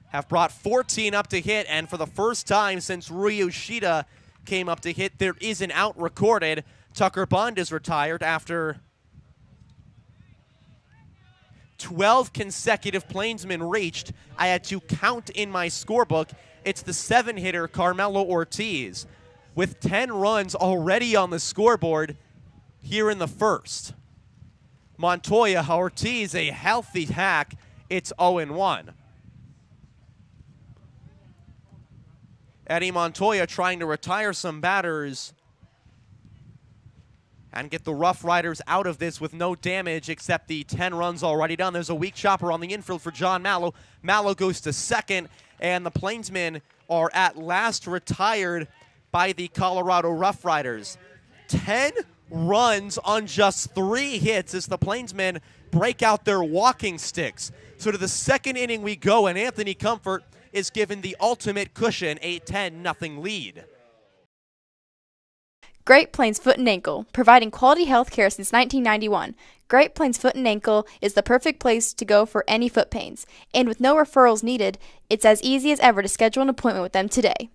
have brought 14 up to hit, and for the first time since Rui Yoshida came up to hit, there is an out recorded. Tucker Bond is retired after 12 consecutive Plainsmen reached. I had to count in my scorebook. It's the 7-hitter Carmelo Ortiz with 10 runs already on the scoreboard here in the first. Montoya, Ortiz, a healthy hack. It's 0-1. Eddie Montoya trying to retire some batters and get the Roughriders out of this with no damage except the 10 runs already done. There's a weak chopper on the infield for John Mallow. Mallow goes to second, and the Plainsmen are at last retired by the Colorado Roughriders. 10 runs on just 3 hits as the Plainsmen break out their walking sticks. So to the 2nd inning we go, and Anthony Comfort is given the ultimate cushion, a 10-0 lead. Great Plains Foot and Ankle, providing quality health care since 1991. Great Plains Foot and Ankle is the perfect place to go for any foot pains. And with no referrals needed, it's as easy as ever to schedule an appointment with them today.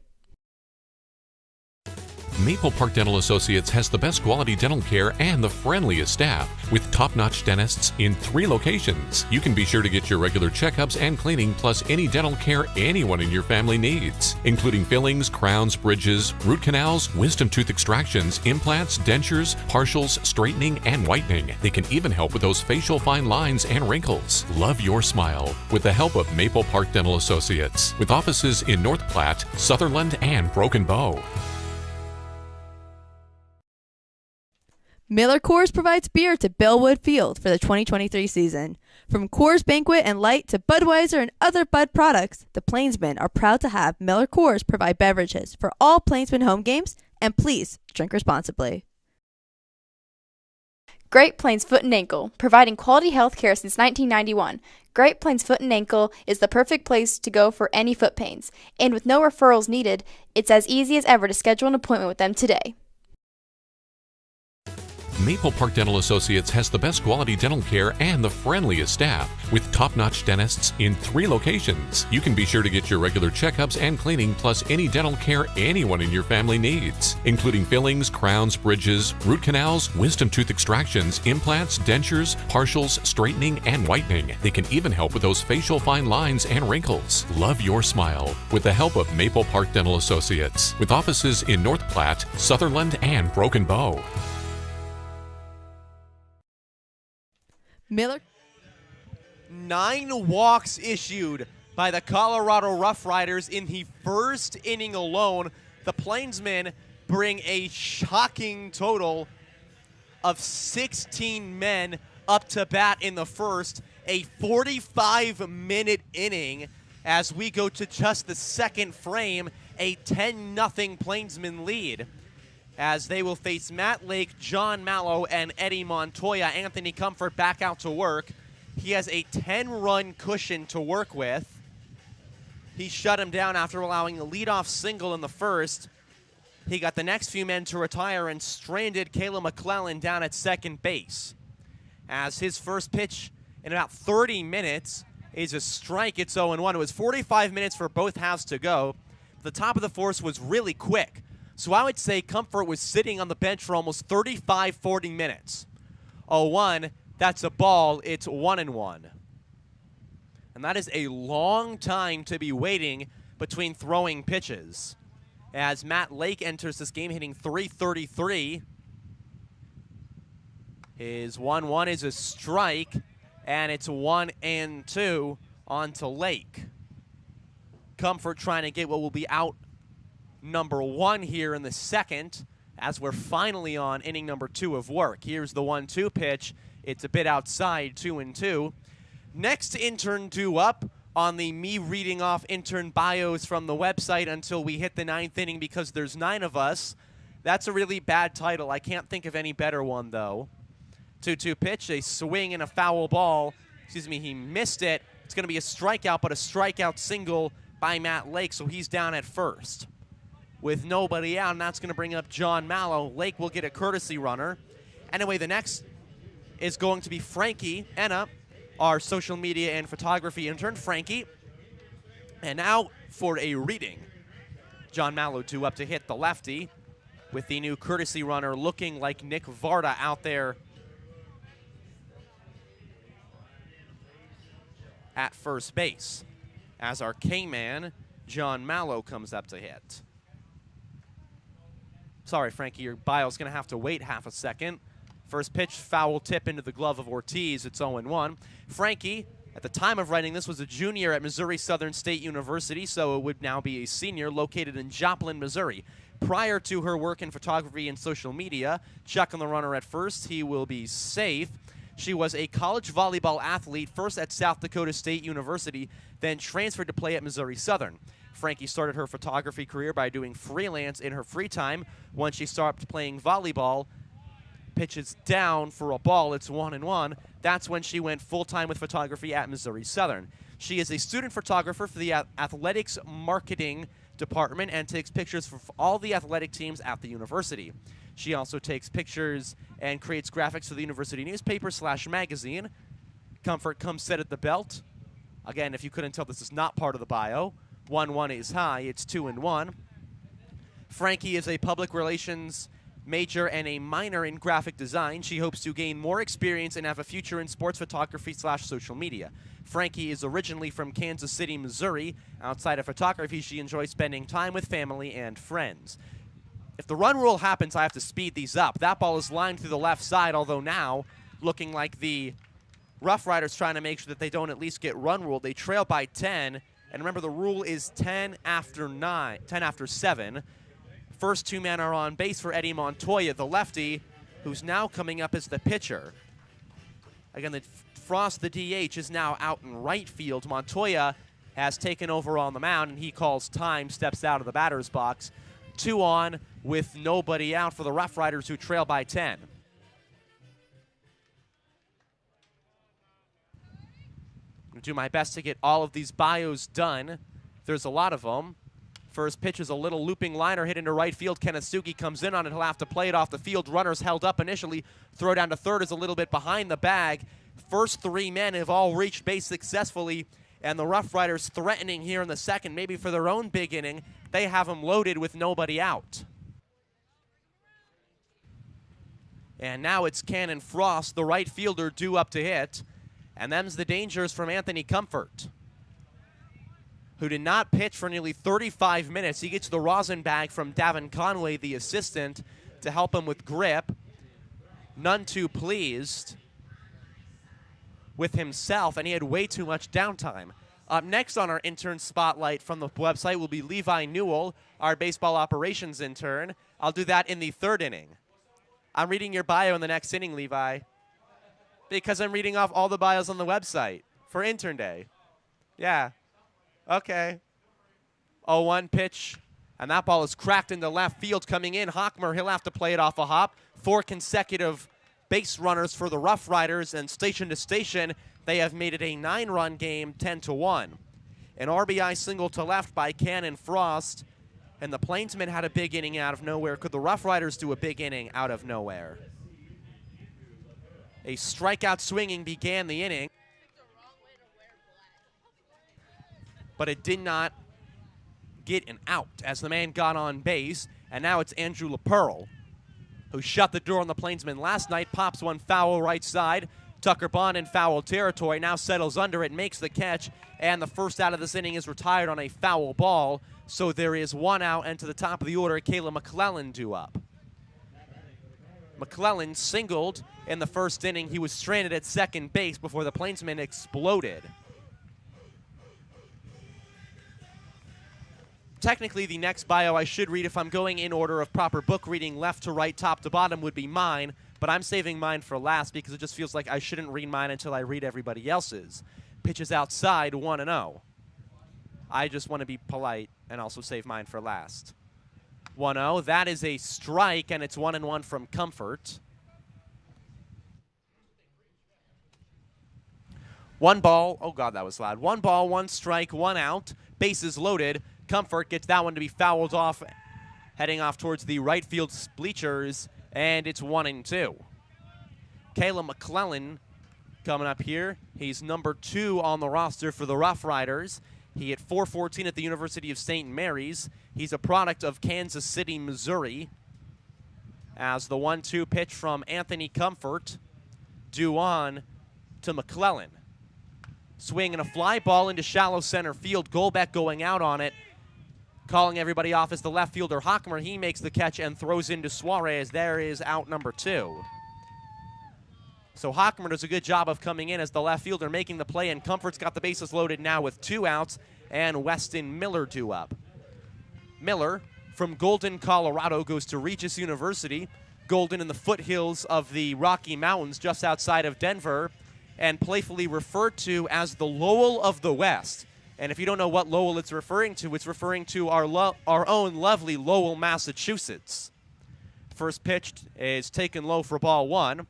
Maple Park Dental Associates has the best quality dental care and the friendliest staff. With top-notch dentists in 3 locations, you can be sure to get your regular checkups and cleaning, plus any dental care anyone in your family needs, including fillings, crowns, bridges, root canals, wisdom tooth extractions, implants, dentures, partials, straightening, and whitening. They can even help with those facial fine lines and wrinkles. Love your smile with the help of Maple Park Dental Associates, with offices in North Platte, Sutherland, and Broken Bow. Miller Coors provides beer to Bellwood Field for the 2023 season. From Coors Banquet and Light to Budweiser and other Bud products, the Plainsmen are proud to have Miller Coors provide beverages for all Plainsmen home games, and please drink responsibly. Great Plains Foot and Ankle, providing quality health care since 1991. Great Plains Foot and Ankle is the perfect place to go for any foot pains. And with no referrals needed, it's as easy as ever to schedule an appointment with them today. Maple Park Dental Associates has the best quality dental care and the friendliest staff. With top-notch dentists in 3 locations, you can be sure to get your regular checkups and cleaning, plus any dental care anyone in your family needs, including fillings, crowns, bridges, root canals, wisdom tooth extractions, implants, dentures, partials, straightening, and whitening. They can even help with those facial fine lines and wrinkles. Love your smile with the help of Maple Park Dental Associates, with offices in North Platte, Sutherland, and Broken Bow. Miller. 9 walks issued by the Colorado Roughriders in the first inning alone. The Plainsmen bring a shocking total of 16 men up to bat in the first, a 45-minute inning as we go to just the 2nd frame, a 10-0 Plainsmen lead. As they will face Matt Lake, John Mallow, and Eddie Montoya. Anthony Comfort back out to work. He has a 10-run cushion to work with. He shut him down after allowing a leadoff single in the first. He got the next few men to retire and stranded Kayla McClellan down at second base. As his first pitch in about 30 minutes is a strike, it's 0-1. It was 45 minutes for both halves to go. The top of the fourth was really quick. So I would say Comfort was sitting on the bench for almost 35, 40 minutes. 0-1, that's a ball, it's 1-1. And that is a long time to be waiting between throwing pitches. As Matt Lake enters this game hitting .333. His 1-1 is a strike, and it's 1-2 onto Lake. Comfort trying to get what will be out number 1 here in the second, as we're finally on inning number 2 of work. Here's the 1-2 pitch. It's a bit outside, 2-2. Next intern due up on the me reading off intern bios from the website until we hit the 9th inning because there's 9 of us. That's a really bad title. I can't think of any better one, though. 2-2 pitch, a swing and a foul ball. Excuse me, he missed it. It's going to be a strikeout, but a strikeout single by Matt Lake, so he's down at first. With nobody out, and that's going to bring up John Mallow. Lake will get a courtesy runner. Anyway, the next is going to be Frankie Enna, our social media and photography intern. Frankie. And now for a reading. John Mallow due up to hit the lefty with the new courtesy runner looking like Nick Varda out there at first base as our K-man, John Mallow, comes up to hit. Sorry, Frankie, your bio's going to have to wait half a second. First pitch, foul tip into the glove of Ortiz. It's 0-1. Frankie, at the time of writing this, was a junior at Missouri Southern State University, so it would now be a senior located in Joplin, Missouri. Prior to her work in photography and social media, checking the runner at first, he will be safe. She was a college volleyball athlete, first at South Dakota State University, then transferred to play at Missouri Southern. Frankie started her photography career by doing freelance in her free time. Once she stopped playing volleyball, pitches down for a ball, it's 1-1. That's when she went full-time with photography at Missouri Southern. She is a student photographer for the athletics marketing department and takes pictures for all the athletic teams at the university. She also takes pictures and creates graphics for the university newspaper / magazine. Comfort comes set at the belt. Again, if you couldn't tell, this is not part of the bio. 1-1 is high. It's 2-1. Frankie is a public relations major and a minor in graphic design. She hopes to gain more experience and have a future in sports photography / social media. Frankie is originally from Kansas City, Missouri. Outside of photography, she enjoys spending time with family and friends. If the run rule happens, I have to speed these up. That ball is lined through the left side, although now looking like the Roughriders trying to make sure that they don't at least get run ruled. They trail by 10, and remember the rule is 10 after 7. First 2 men are on base for Eddie Montoya, the lefty, who's now coming up as the pitcher. Again, the Frost, the DH, is now out in right field. Montoya has taken over on the mound, and he calls time, steps out of the batter's box. 2 on with nobody out for the Roughriders, who trail by 10. I'm going to do my best to get all of these bios done. There's a lot of them. First pitch is a little looping liner hit into right field. Kenisugi comes in on it. He'll have to play it off the field. Runners held up initially. Throw down to third is a little bit behind the bag. First 3 men have all reached base successfully, and the Roughriders threatening here in the second, maybe for their own big inning. They have them loaded with nobody out. And now it's Cannon Frost, the right fielder, due up to hit. And them's the dangers from Anthony Comfort, who did not pitch for nearly 35 minutes. He gets the rosin bag from Davin Conway, the assistant, to help him with grip. None too pleased with himself, and he had way too much downtime. Up next on our intern spotlight from the website will be Levi Newell, our baseball operations intern. I'll do that in the 3rd inning. I'm reading your bio in the next inning, Levi, because I'm reading off all the bios on the website for intern day. Yeah. Okay. 0-1 pitch, and that ball is cracked into left field. Coming in, Hockmer, he'll have to play it off a hop. 4 consecutive base runners for the Roughriders, and station to station, they have made it a 9-run game, 10-1. An RBI single to left by Cannon Frost, and the Plainsmen had a big inning out of nowhere. Could the Roughriders do a big inning out of nowhere? A strikeout swinging began the inning, but it did not get an out as the man got on base, and now it's Andrew LaPearl, who shut the door on the Plainsmen last night, pops one foul right side. Tucker Bond in foul territory, now settles under it, makes the catch, and the first out of this inning is retired on a foul ball. So there is one out, and to the top of the order, Kayla McClellan due up. McClellan singled in the first inning. He was stranded at second base before the Plainsmen exploded. Technically, the next bio I should read, if I'm going in order of proper book reading, left to right, top to bottom, would be mine, but I'm saving mine for last because it just feels like I shouldn't read mine until I read everybody else's. Pitches outside, 1-0. I just want to be polite and also save mine for last. 1-0, that is a strike, and it's 1-1 from Comfort. One ball, oh God, that was loud. 1 ball, 1 strike, 1 out, bases loaded. Comfort gets that one to be fouled off, heading off towards the right field bleachers, and it's 1-2. Kayla McClellan coming up here. He's number 2 on the roster for the Roughriders. He hit .414 at the University of St. Mary's. He's a product of Kansas City, Missouri. As the 1-2 pitch from Anthony Comfort due on to McClellan. Swing and a fly ball into shallow center field. Golbeck going out on it. Calling everybody off as the left fielder, Hockmer. He makes the catch and throws into Suarez. There is out number 2. So Hockmer does a good job of coming in as the left fielder, making the play, and Comfort's got the bases loaded now with 2 outs, and Weston Miller due up. Miller from Golden, Colorado, goes to Regis University. Golden in the foothills of the Rocky Mountains just outside of Denver, and playfully referred to as the Lowell of the West. And if you don't know what Lowell it's referring to our own lovely Lowell, Massachusetts. First pitch is taken low for ball 1.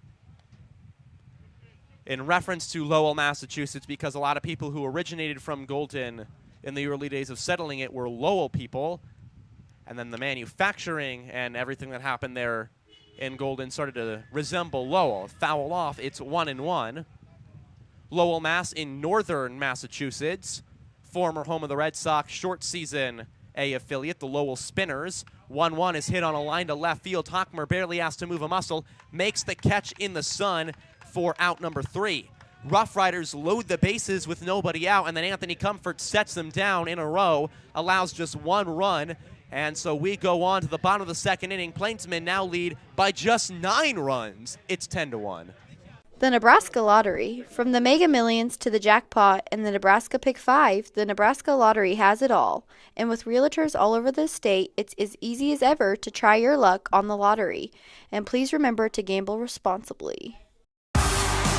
In reference to Lowell, Massachusetts, because a lot of people who originated from Golden in the early days of settling it were Lowell people. And then the manufacturing and everything that happened there in Golden started to resemble Lowell. Foul off, it's 1-1. Lowell, Mass in northern Massachusetts. Former home of the Red Sox, short season A affiliate, the Lowell Spinners. 1-1 is hit on a line to left field. Hockmer barely asked to move a muscle, makes the catch in the sun for out number 3. Roughriders load the bases with nobody out, and then Anthony Comfort sets them down in a row, allows just 1 run, and so we go on to the bottom of the second inning. Plainsmen now lead by just 9 runs. It's 10-1. The Nebraska Lottery. From the Mega Millions to the jackpot and the Nebraska Pick 5, the Nebraska Lottery has it all. And with realtors all over the state, it's as easy as ever to try your luck on the lottery. And please remember to gamble responsibly.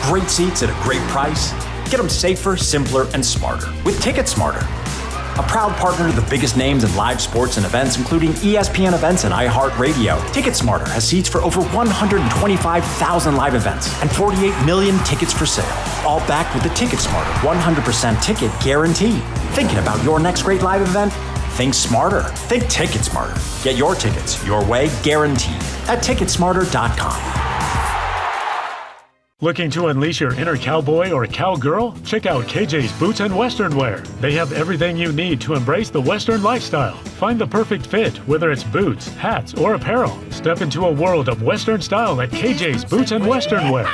Great seats at a great price. Get them safer, simpler, and smarter with Ticket Smarter. A proud partner to the biggest names in live sports and events, including ESPN events and iHeart Radio. Ticket Smarter has seats for over 125,000 live events and 48 million tickets for sale. All backed with the Ticket Smarter 100% ticket guarantee. Thinking about your next great live event? Think smarter. Think Ticket Smarter. Get your tickets your way, guaranteed, at ticketsmarter.com. Looking to unleash your inner cowboy or cowgirl? Check out KJ's Boots and Western Wear. They have everything you need to embrace the Western lifestyle. Find the perfect fit, whether it's boots, hats, or apparel. Step into a world of Western style at KJ's Boots and Western Wear.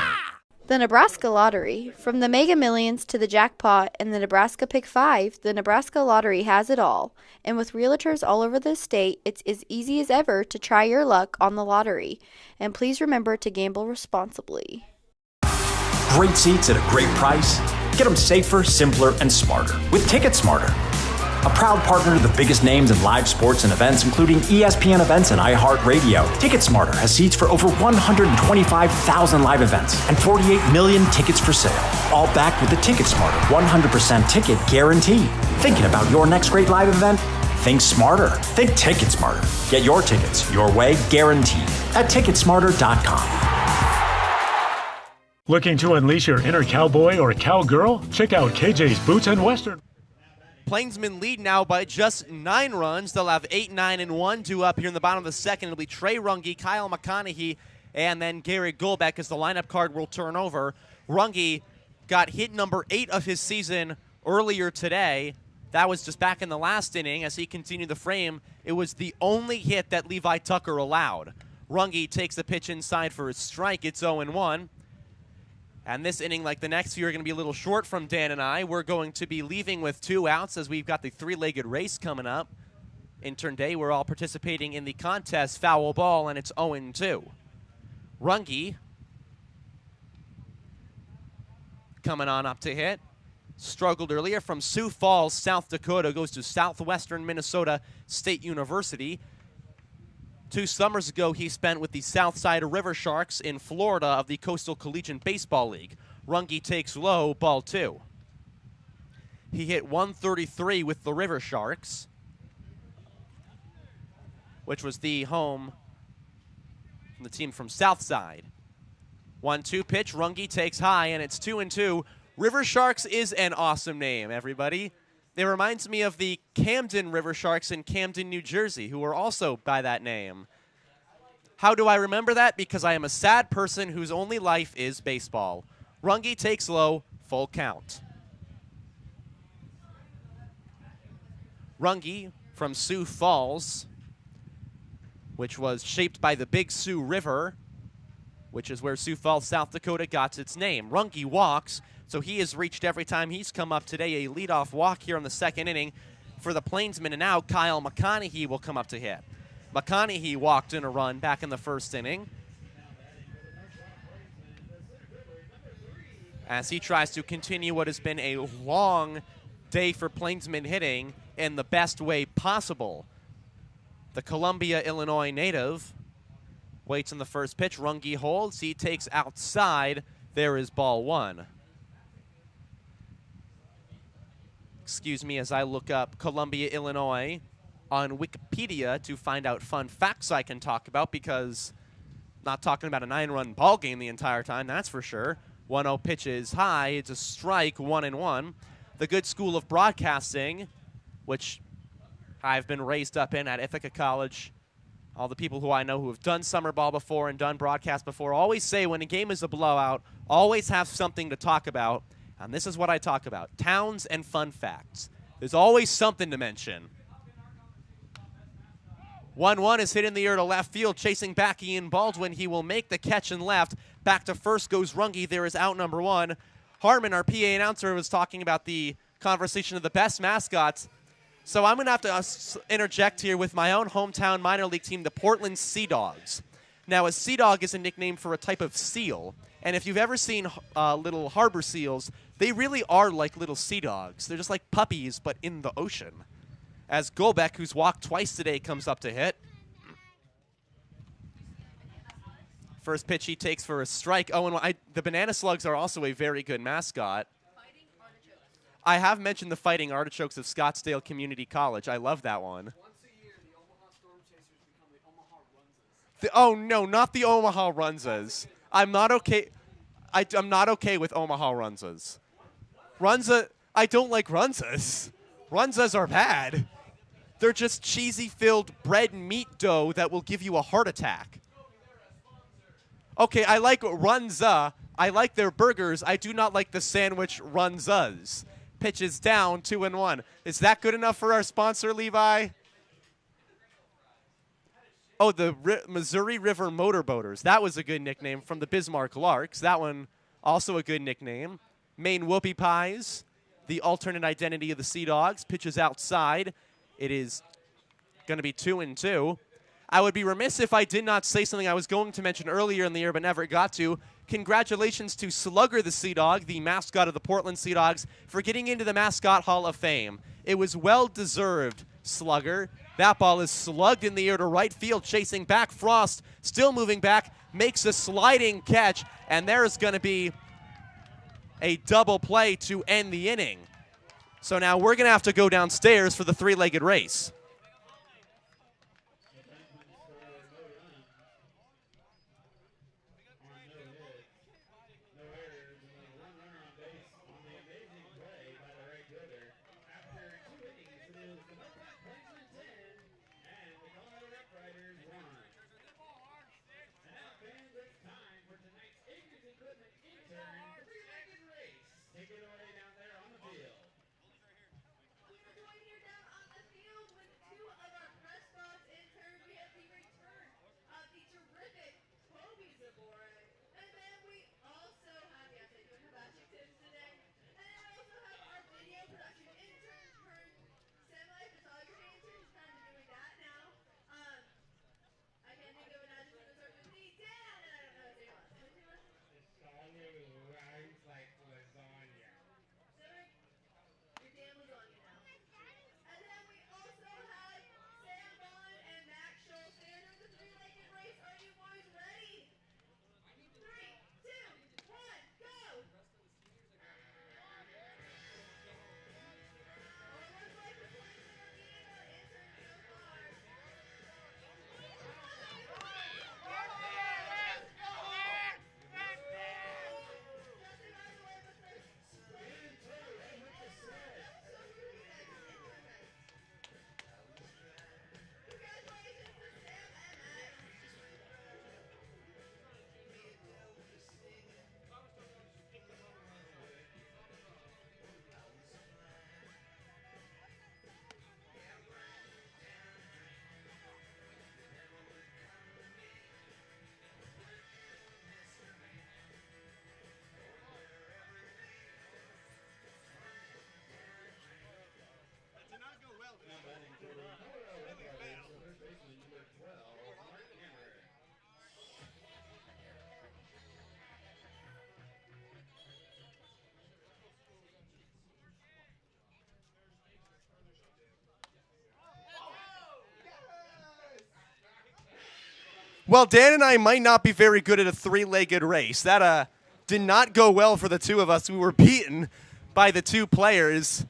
The Nebraska Lottery. From the Mega Millions to the jackpot and the Nebraska Pick 5, the Nebraska Lottery has it all. And with realtors all over the state, it's as easy as ever to try your luck on the lottery. And please remember to gamble responsibly. Great seats at a great price. Get them safer, simpler, and smarter with Ticket Smarter. A proud partner to the biggest names in live sports and events, including ESPN events and iHeart Radio. Ticket Smarter has seats for over 125,000 live events and 48 million tickets for sale. All backed with the Ticket Smarter 100% ticket guarantee. Thinking about your next great live event? Think smarter. Think Ticket Smarter. Get your tickets your way, guaranteed, at ticketsmarter.com. Looking to unleash your inner cowboy or cowgirl? Check out KJ's Boots and Western. Plainsmen lead now by just 9 runs. They'll have 8, 9, and 1 due up here in the bottom of the second. It'll be Trey Runge, Kyle McConaughey, and then Gary Golbeck as the lineup card will turn over. Runge got hit number 8 of his season earlier today. That was just back in the last inning as he continued the frame. It was the only hit that Levi Tucker allowed. Runge takes the pitch inside for a strike. It's 0-1. And this inning, like the next few, are going to be a little short from Dan and I. We're going to be leaving with 2 outs as we've got the three-legged race coming up. Intern Day, we're all participating in the contest. Foul ball, and it's 0-2. Runge coming on up to hit. Struggled earlier from Sioux Falls, South Dakota. Goes to Southwestern Minnesota State University. 2 summers ago, he spent with the Southside River Sharks in Florida of the Coastal Collegiate Baseball League. Runge takes low, ball 2. He hit 133 with the River Sharks, which was the home from the team from Southside. 1-2 pitch, Runge takes high, and it's 2-2. River Sharks is an awesome name, everybody. It reminds me of the Camden River Sharks in Camden, New Jersey, who are also by that name. How do I remember that? Because I am a sad person whose only life is baseball. Runge takes low, full count. Runge from Sioux Falls, which was shaped by the Big Sioux River, which is where Sioux Falls, South Dakota got its name. Runge walks, so he has reached every time he's come up today a leadoff walk here in the second inning for the Plainsmen, and now Kyle McConaughey will come up to hit. McConaughey walked in a run back in the first inning as he tries to continue what has been a long day for Plainsmen hitting in the best way possible. The Columbia, Illinois native waits in the first pitch. Runge holds. He takes outside. There is ball 1. Excuse me as I look up Columbia, Illinois on Wikipedia to find out fun facts I can talk about, because not talking about a 9-run ball game the entire time, that's for sure. 1-0 pitch is high. It's a strike, 1-1. The good school of broadcasting, which I've been raised up in at Ithaca College. All the people who I know who have done summer ball before and done broadcast before always say when a game is a blowout, always have something to talk about. And this is what I talk about: towns and fun facts. There's always something to mention. 1-1 is hit in the air to left field, chasing back Ian Baldwin. He will make the catch and left. Back to first goes Runge. There is out number 1. Harmon, our PA announcer, was talking about the conversation of the best mascots. So I'm going to have to interject here with my own hometown minor league team, the Portland Sea Dogs. Now, a sea dog is a nickname for a type of seal. And if you've ever seen little harbor seals, they really are like little sea dogs. They're just like puppies, but in the ocean. As Golbeck, who's walked twice today, comes up to hit. First pitch he takes for a strike. Oh, and the Banana Slugs are also a very good mascot. I have mentioned the Fighting Artichokes of Scottsdale Community College. I love that one. Once a year, the Omaha Storm Chasers become the Omaha Runzas. Oh, no, not the Omaha Runzas. I'm not okay. I'm not okay with Omaha Runzas. I don't like Runzas. Runzas are bad. They're just cheesy-filled bread and meat dough that will give you a heart attack. Okay, I like Runza. I like their burgers. I do not like the sandwich Runzas. Pitches down, 2-1. Is that good enough for our sponsor, Levi? Oh, the Missouri River Motorboaters. That was a good nickname from the Bismarck Larks. That one, also a good nickname. Maine Whoopie Pies, the alternate identity of the Sea Dogs. Pitches outside. It is going to be 2-2. I would be remiss if I did not say something I was going to mention earlier in the year but never got to. Congratulations to Slugger the Sea Dog, the mascot of the Portland Sea Dogs, for getting into the Mascot Hall of Fame. It was well-deserved, Slugger. That ball is slugged in the air to right field, chasing back. Frost still moving back, makes a sliding catch, and there's going to be a double play to end the inning. So now we're going to have to go downstairs for the three-legged race. Well, Dan and I might not be very good at a three-legged race. That did not go well for the two of us. We were beaten by the two players.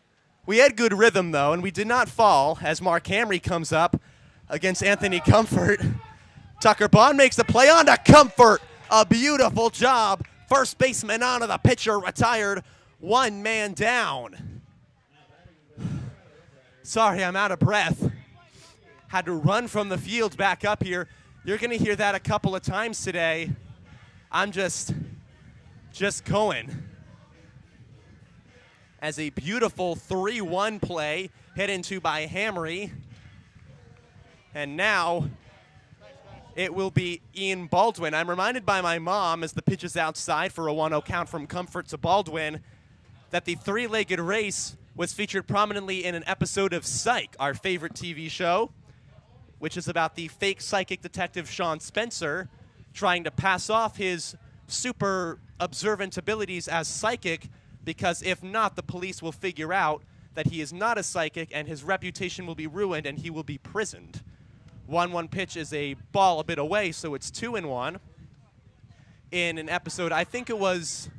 We had good rhythm, though, and we did not fall as Mark Hamry comes up against Anthony Comfort. Tucker Bond makes the play on to Comfort. A beautiful job. First baseman onto the pitcher, retired. One man down. Sorry, I'm out of breath. Had to run from the field back up here. You're going to hear that a couple of times today. I'm just going. As a beautiful 3-1 play hit into by Hamry. And now it will be Ian Baldwin. I'm reminded by my mom as the pitch is outside for a 1-0 count from Comfort to Baldwin that the three-legged race was featured prominently in an episode of Psych, our favorite TV show, which is about the fake psychic detective Sean Spencer trying to pass off his super observant abilities as psychic, because if not, the police will figure out that he is not a psychic and his reputation will be ruined and he will be prisoned. 1-1 pitch is a ball a bit away, so it's 2-1. In an episode, I think it was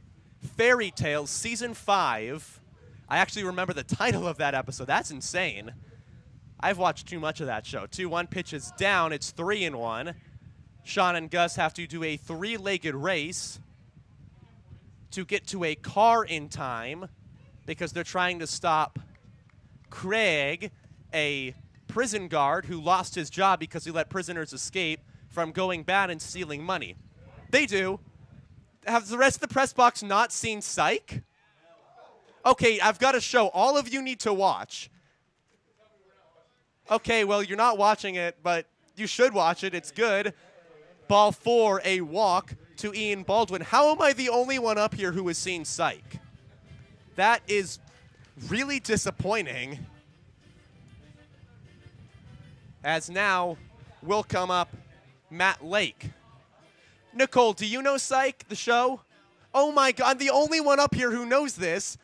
Fairy Tales, Season 5. I actually remember the title of that episode. That's insane. I've watched too much of that show. 2-1 pitch is down. It's 3-1. Sean and Gus have to do a three-legged race to get to a car in time because they're trying to stop Craig, a prison guard who lost his job because he let prisoners escape, from going bad and stealing money. They do. Have the rest of the press box not seen Psych? Okay, I've got a show all of you need to watch. Okay, well, you're not watching it, but you should watch it. It's good. Ball 4, a walk to Ian Baldwin. How am I the only one up here who has seen Psych? That is really disappointing. As now will come up Matt Lake. Nicole, do you know Psych, the show? Oh my God, I'm the only one up here who knows this.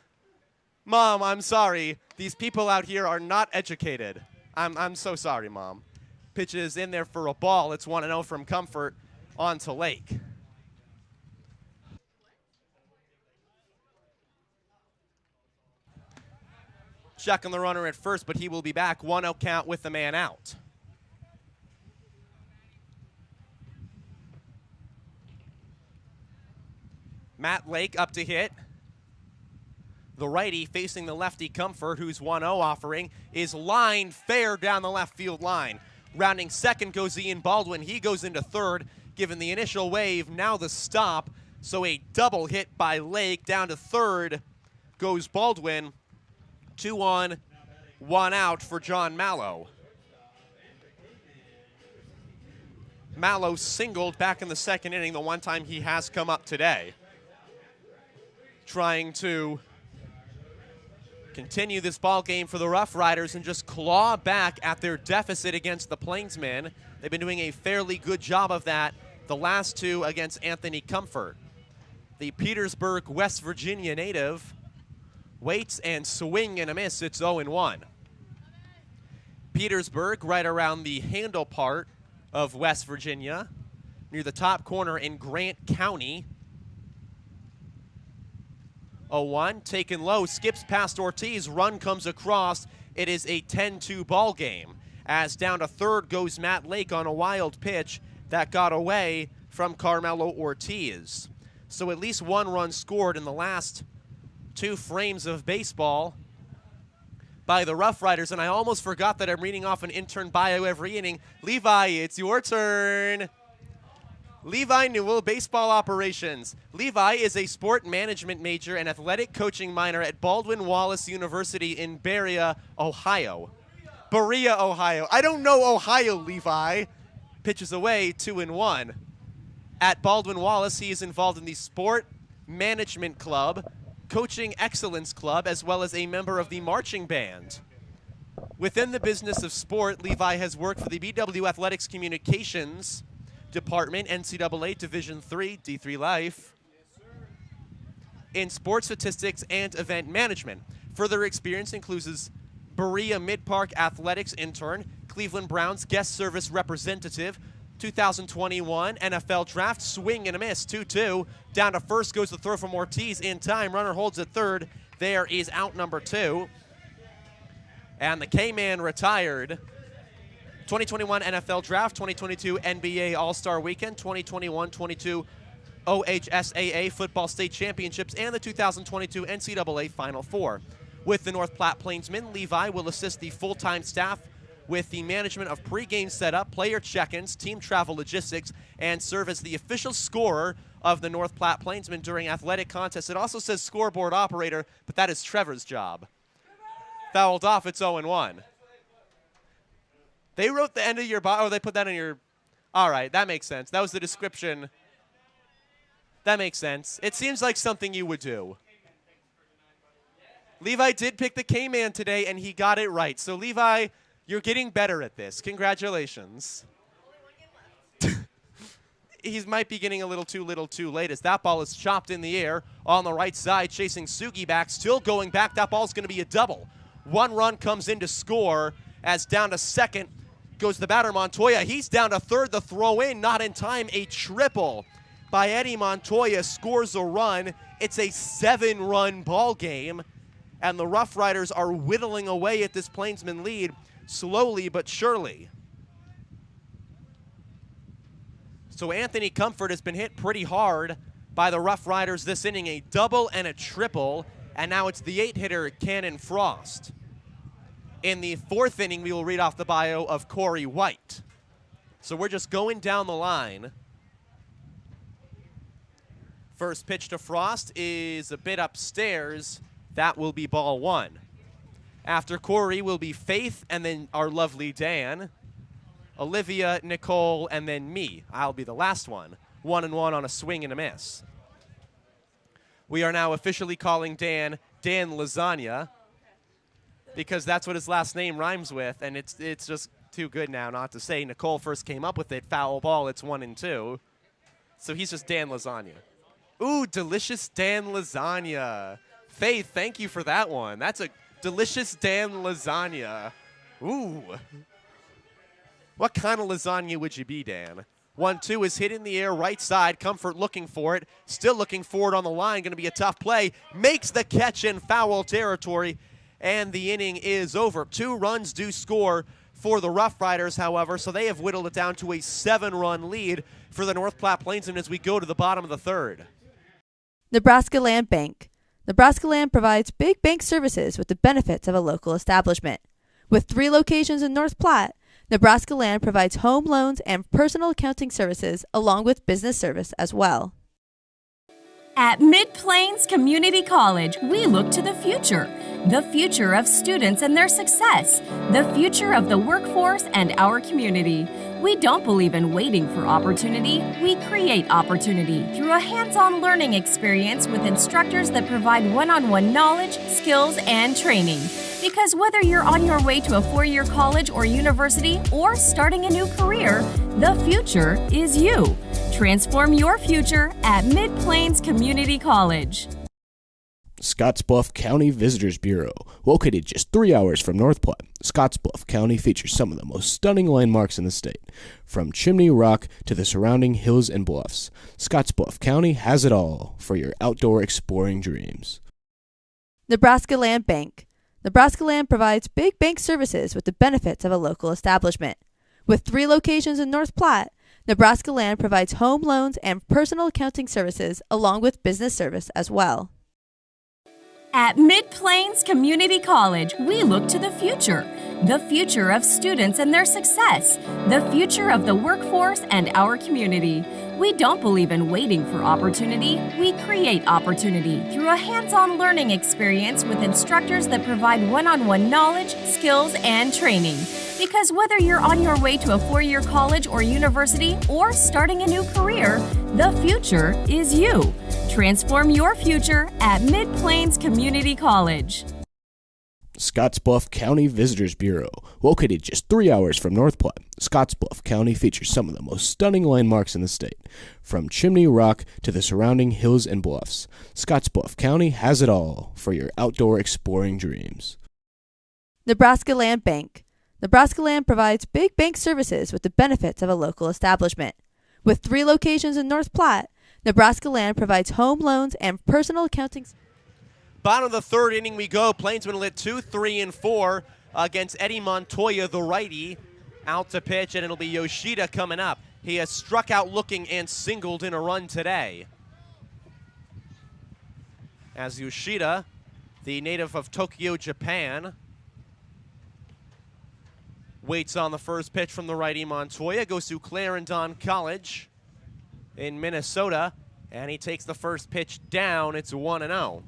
Mom, I'm sorry. These people out here are not educated. I'm so sorry, Mom. Pitch is in there for a ball. It's 1-0 from Comfort on to Lake. Checking the runner at first, but he will be back. 1-0 count with the man out. Matt Lake up to hit. The righty facing the lefty Comfort, whose 1-0 offering is lined fair down the left field line. Rounding second goes Ian Baldwin. He goes into third, given the initial wave, now the stop. So a double hit by Lake. Down to third goes Baldwin. 2 on, 1 out for John Mallow. Mallow singled back in the second inning, the one time he has come up today. Trying to continue this ball game for the Roughriders and just claw back at their deficit against the Plainsmen. They've been doing a fairly good job of that the last two against Anthony Comfort. The Petersburg, West Virginia native waits and swing and a miss. It's 0-1. Petersburg, right around the handle part of West Virginia, near the top corner in Grant County. 0-1, taken low, skips past Ortiz, run comes across. It is a 10-2 ball game. As down to third goes Matt Lake on a wild pitch that got away from Carmelo Ortiz. So at least one run scored in the last 2 frames of baseball by the Roughriders, and I almost forgot that I'm reading off an intern bio every inning. Levi, it's your turn. Levi Newell, baseball operations. Levi is a sport management major and athletic coaching minor at Baldwin Wallace University in Berea, Ohio. Berea, Ohio. I don't know Ohio, Levi. Pitches away, 2-1. At Baldwin Wallace, he is involved in the Sport Management Club, Coaching Excellence Club, as well as a member of the marching band. Within the business of sport, Levi has worked for the BW Athletics Communications Department, NCAA Division III, D3 Life, in sports statistics and event management. Further experience includes Berea Mid-Park Athletics intern, Cleveland Browns guest service representative, 2021 NFL Draft, swing and a miss, 2-2. Down to first goes the throw from Ortiz in time. Runner holds at third. There is out number 2. And the K-Man retired. 2021 NFL Draft, 2022 NBA All-Star Weekend, 2021-22 OHSAA Football State Championships, and the 2022 NCAA Final Four. With the North Platte Plainsmen, Levi will assist the full-time staff with the management of pregame setup, player check-ins, team travel logistics, and serve as the official scorer of the North Platte Plainsmen during athletic contests. It also says scoreboard operator, but that is Trevor's job. Fouled off, it's 0-1. They wrote the end of your they put that in your, all right, that makes sense. That was the description. That makes sense. It seems like something you would do. Levi did pick the K-Man today, and he got it right. So, Levi, you're getting better at this. Congratulations. He might be getting a little too late as that ball is chopped in the air on the right side, chasing Sugi back, still going back. That ball's going to be a double. One run comes in to score as down to second goes the batter, Montoya. He's down to third. The throw in, not in time. A triple by Eddie Montoya scores a run. It's a 7-run ball game, and the Roughriders are whittling away at this Plainsman lead slowly but surely. So Anthony Comfort has been hit pretty hard by the Roughriders this inning, a double and a triple, and now it's the 8-hitter Cannon Frost. In the 4th inning, we will read off the bio of Corey White. So we're just going down the line. First pitch to Frost is a bit upstairs. That will be ball 1. After Corey will be Faith, and then our lovely Dan, Olivia, Nicole, and then me. I'll be the last one. 1-1 on a swing and a miss. We are now officially calling Dan Lasagna, because that's what his last name rhymes with, and it's just too good now not to say. Nicole first came up with it. Foul ball, it's 1-2. So he's just Dan Lasagna. Ooh, delicious Dan Lasagna. Faith, thank you for that one. That's a delicious Dan Lasagna. Ooh. What kind of lasagna would you be, Dan? 1-2 is hit in the air, right side. Comfort looking for it. Still looking for it on the line. Going to be a tough play. Makes the catch in foul territory, and the inning is over. 2 runs do score for the Roughriders, however, so they have whittled it down to a 7-run lead for the North Platte Plainsmen as we go to the bottom of the 3rd. Nebraska Land Bank. Nebraska Land provides big bank services with the benefits of a local establishment. With 3 locations in North Platte, Nebraska Land provides home loans and personal accounting services along with business service as well. At Mid-Plains Community College, we look to the future of students and their success, the future of the workforce and our community. We don't believe in waiting for opportunity. We create opportunity through a hands-on learning experience with instructors that provide one-on-one knowledge, skills, and training. Because whether you're on your way to a 4-year college or university or starting a new career, the future is you. Transform your future at Mid-Plains Community College. Scottsbluff County Visitors Bureau. Located just 3 hours from North Platte, Scottsbluff County features some of the most stunning landmarks in the state. From Chimney Rock to the surrounding hills and bluffs, Scottsbluff County has it all for your outdoor exploring dreams. Nebraska Land Bank. Nebraska Land provides big bank services with the benefits of a local establishment. With 3 locations in North Platte, Nebraska Land provides home loans and personal accounting services along with business service as well. At Mid-Plains Community College, we look to the future of students and their success, the future of the workforce and our community. We don't believe in waiting for opportunity. We create opportunity through a hands-on learning experience with instructors that provide one-on-one knowledge, skills, and training. Because whether you're on your way to a 4-year college or university or starting a new career, the future is you. Transform your future at Mid-Plains Community College. Scottsbluff County Visitors Bureau. Located just 3 hours from North Platte, Scottsbluff County features some of the most stunning landmarks in the state. From Chimney Rock to the surrounding hills and bluffs, Scottsbluff County has it all for your outdoor exploring dreams. Nebraska Land Bank. Nebraska Land provides big bank services with the benefits of a local establishment. With 3 locations in North Platte, Nebraska Land provides home loans and personal accounting. Bottom of the third inning we go. Plainsmen lit 2, 3, and 4 against Eddie Montoya, the righty, out to pitch, and it'll be Yoshida coming up. He has struck out looking and singled in a run today. As Yoshida, the native of Tokyo, Japan, waits on the first pitch from the righty Montoya, goes to Clarendon College in Minnesota, and he takes the first pitch down. It's 1-0.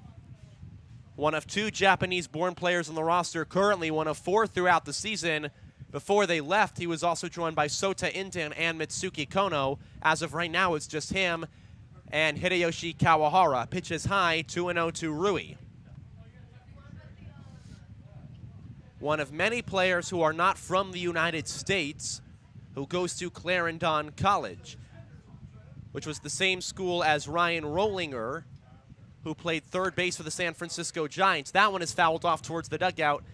One of 2 Japanese-born players on the roster, currently one of 4 throughout the season. Before they left, he was also joined by Sota Intan and Mitsuki Kono. As of right now, it's just him and Hideyoshi Kawahara. Pitches high, 2-0 to Rui. One of many players who are not from the United States who goes to Clarendon College, which was the same school as Ryan Rollinger, who played third base for the San Francisco Giants. That one is fouled off towards the dugout,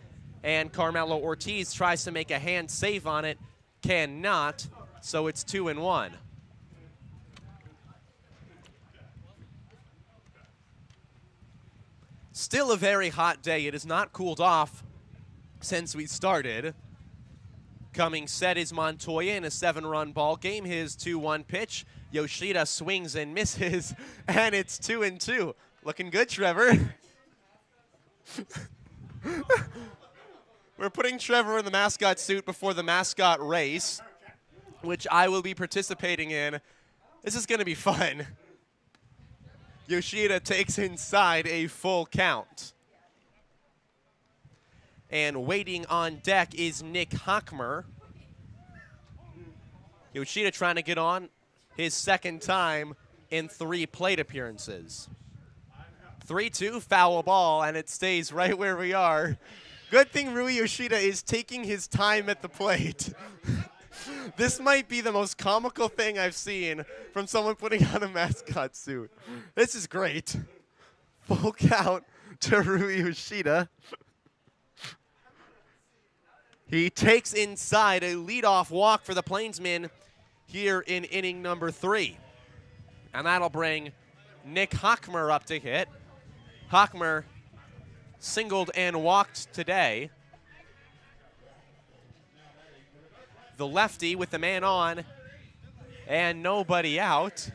and Carmelo Ortiz tries to make a hand save on it, cannot, so it's 2-1. Still a very hot day. It has not cooled off since we started. Coming set is Montoya in a 7-run ball game. His 2-1 pitch. Yoshida swings and misses, and it's 2-2. Looking good, Trevor. We're putting Trevor in the mascot suit before the mascot race, which I will be participating in. This is going to be fun. Yoshida takes inside a full count. And waiting on deck is Nick Hockmer. Yoshida trying to get on his second time in 3 plate appearances. 3-2, foul ball, and it stays right where we are. Good thing Rui Yoshida is taking his time at the plate. This might be the most comical thing I've seen from someone putting on a mascot suit. This is great. Full count to Rui Yoshida. He takes inside a leadoff walk for the Plainsmen here in inning number 3. And that'll bring Nick Hockmer up to hit. Hockmer singled and walked today. The lefty with the man on and nobody out.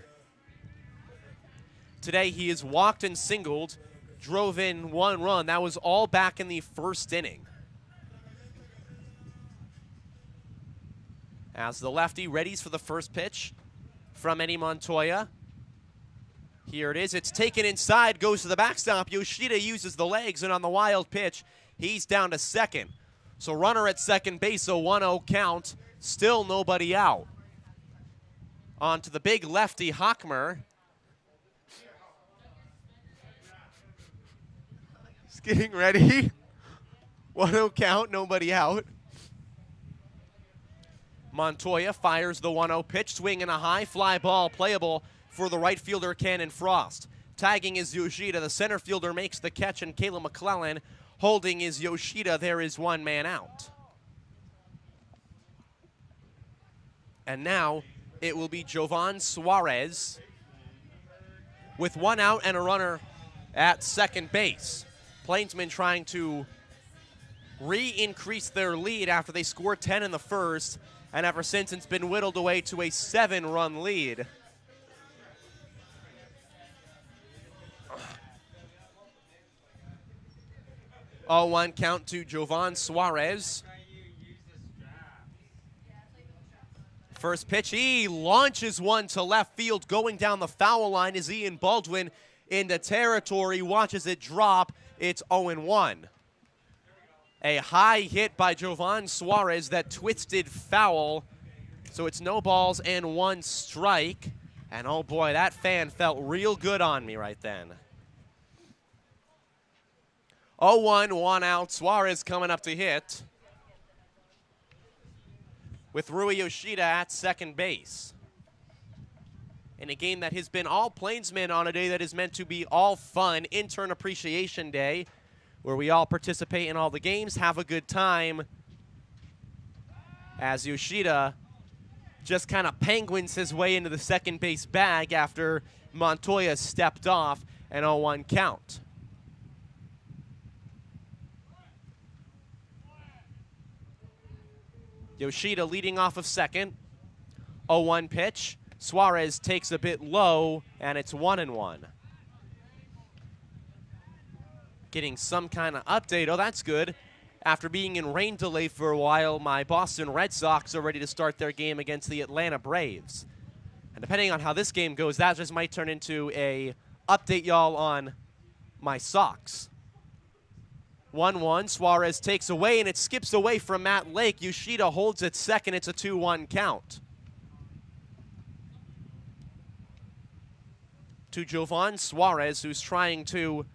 Today he has walked and singled, drove in 1 run. That was all back in the first inning. As the lefty readies for the first pitch from Eddie Montoya. Here it is. It's taken inside, goes to the backstop. Yoshida uses the legs, and on the wild pitch, he's down to second. So runner at second base, a 1-0 count. Still nobody out. On to the big lefty, Hockmer. He's getting ready. 1-0 count, nobody out. Montoya fires the 1-0 pitch, swing and a high fly ball, playable for the right fielder, Cannon Frost. Tagging is Yoshida. The center fielder makes the catch, and Kayla McClellan. Holding is Yoshida. There is 1 man out. And now it will be Jovan Suarez with 1 out and a runner at second base. Plainsmen trying to re-increase their lead after they scored 10 in the first, and ever since it's been whittled away to a 7-run lead. Oh, 1 count to Jovan Suarez. First pitch, he launches one to left field. Going down the foul line is Ian Baldwin into territory. Watches it drop. It's 0-1. A high hit by Jovan Suarez that twisted foul. So it's no balls and 1 strike. And oh boy, that fan felt real good on me right then. 0-1, 1 out. Suarez coming up to hit, with Rui Yoshida at second base. In a game that has been all Plainsmen on a day that is meant to be all fun, Intern Appreciation Day, where we all participate in all the games, have a good time, as Yoshida just kind of penguins his way into the second base bag after Montoya stepped off, an 0-1 count. Yoshida leading off of second. 0-1 pitch. Suarez takes a bit low, and it's 1-1. Getting some kind of update. Oh, that's good. After being in rain delay for a while, my Boston Red Sox are ready to start their game against the Atlanta Braves. And depending on how this game goes, that just might turn into a update y'all on my Sox. 1-1, Suarez takes away, and it skips away from Matt Lake. Yoshida holds it second. It's a 2-1 count. To Jovan Suarez, who's trying to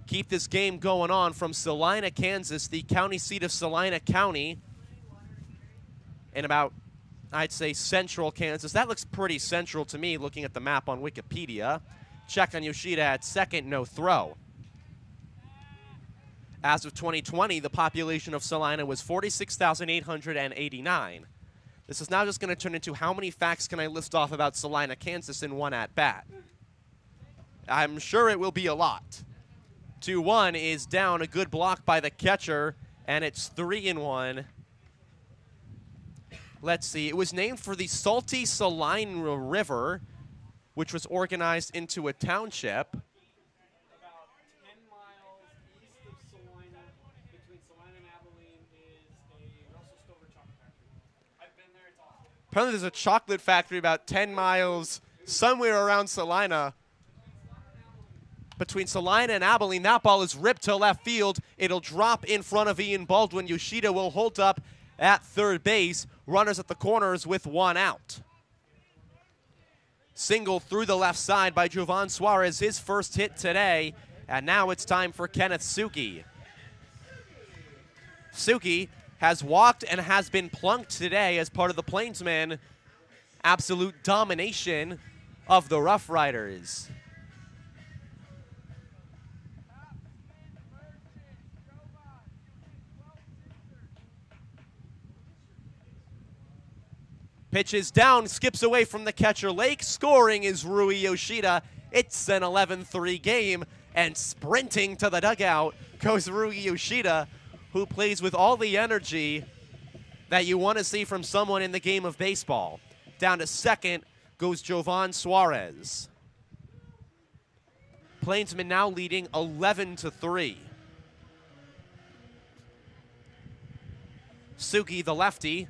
keep this game going on from Salina, Kansas, the county seat of Salina County, in about, I'd say, central Kansas. That looks pretty central to me, looking at the map on Wikipedia. Check on Yoshida at second, no throw. As of 2020, the population of Salina was 46,889. This is now just going to turn into how many facts can I list off about Salina, Kansas in one at-bat. I'm sure it will be a lot. 2-1 is down, a good block by the catcher, and it's 3-1. Let's see. It was named for the Salty Saline River, which was organized into a township. Apparently there's a chocolate factory about 10 miles somewhere around Salina. Between Salina and Abilene, that ball is ripped to left field. It'll drop in front of Ian Baldwin. Yoshida will hold up at third base. Runners at the corners with one out. Single through the left side by Jovan Suarez, his first hit today. And now it's time for Kenneth Suki. Suki has walked and has been plunked today as part of the Plainsmen' absolute domination of the Roughriders. Pitch is down, skips away from the catcher Lake. Scoring is Rui Yoshida. It's an 11-3 game, and sprinting to the dugout goes Rui Yoshida, who plays with all the energy that you want to see from someone in the game of baseball. Down to second goes Jovan Suarez. Plainsmen now leading 11-3. Suki, the lefty,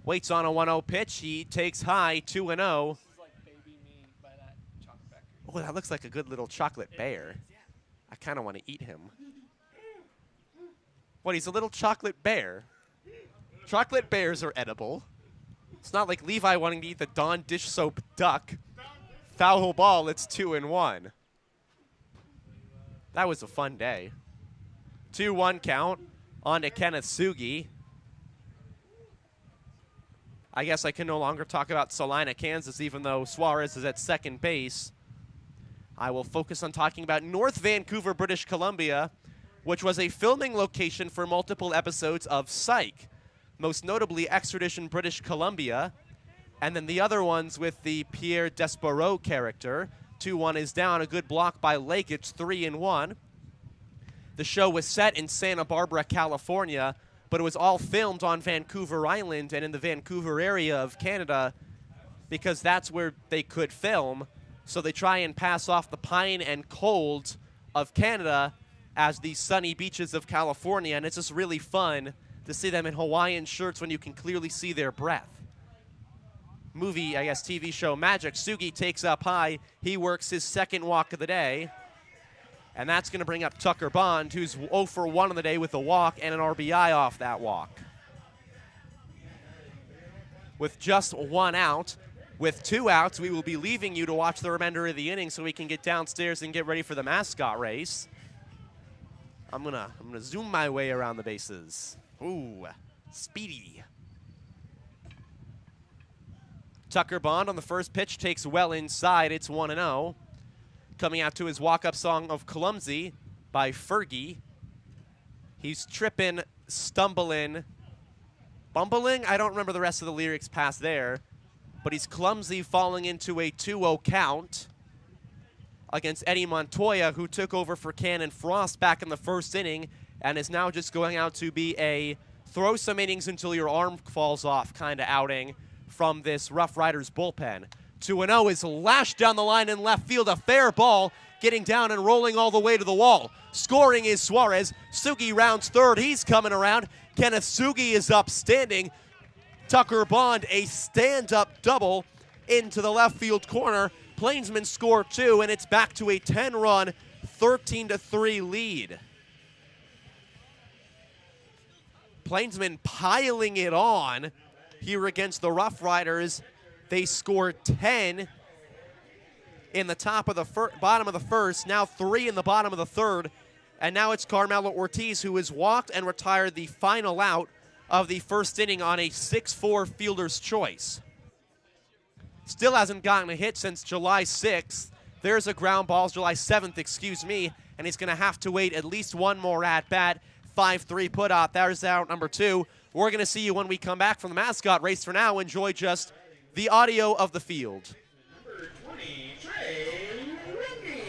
waits on a 1-0 pitch. He takes high, 2-0. Oh, that looks like a good little chocolate bear. I kind of want to eat him. What, he's a little chocolate bear? Chocolate bears are edible. It's not like Levi wanting to eat the Dawn dish soap duck. Foul ball, it's 2-1. That was a fun day. 2-1 count on to Kenneth Sugi. I guess I can no longer talk about Salina, Kansas, even though Suarez is at second base. I will focus on talking about North Vancouver, British Columbia, which was a filming location for multiple episodes of Psych, most notably Extradition British Columbia, and then the other ones with the Pierre Despereaux character. 2-1 is down, a good block by Lake. It's 3-1. The show was set in Santa Barbara, California, but it was all filmed on Vancouver Island and in the Vancouver area of Canada because that's where they could film. So they try and pass off the pine and cold of Canada as the sunny beaches of California, and it's just really fun to see them in Hawaiian shirts when you can clearly see their breath. Movie, I guess, TV show magic. Sugi takes up high. He works his second walk of the day. And that's going to bring up Tucker Bond, who's 0 for 1 on the day with a walk and an RBI off that walk. With just one out, with 2 outs, we will be leaving you to watch the remainder of the inning so we can get downstairs and get ready for the mascot race. I'm gonna zoom my way around the bases. Ooh, speedy. Tucker Bond on the first pitch takes well inside. It's 1-0. Coming out to his walk-up song of Clumsy by Fergie. He's tripping, stumbling, fumbling. I don't remember the rest of the lyrics past there. But he's clumsy, falling into a 2-0 count against Eddie Montoya, who took over for Cannon Frost back in the first inning and is now just going out to be a throw some innings until your arm falls off kind of outing from this Roughriders bullpen. 2-0 is lashed down the line in left field, a fair ball, getting down and rolling all the way to the wall. Scoring is Suarez. Sugi rounds third. He's coming around. Kenneth Sugi is upstanding. Tucker Bond, a stand-up double into the left field corner. Plainsmen score 2, and it's back to a 10-run, 13-3 lead. Plainsmen piling it on here against the Roughriders. They scored 10 in the top of the bottom of the first, now 3 in the bottom of the third, and now it's Carmelo Ortiz who has walked and retired the final out of the first inning on a 6-4 fielder's choice. Still hasn't gotten a hit since July 6th. There's a ground ball, July 7th, excuse me, and he's going to have to wait at least one more at-bat. 5-3 put out. There's out number 2. We're going to see you when we come back from the mascot race. For now, enjoy just the audio of the field. Number 20, Trey Rookie.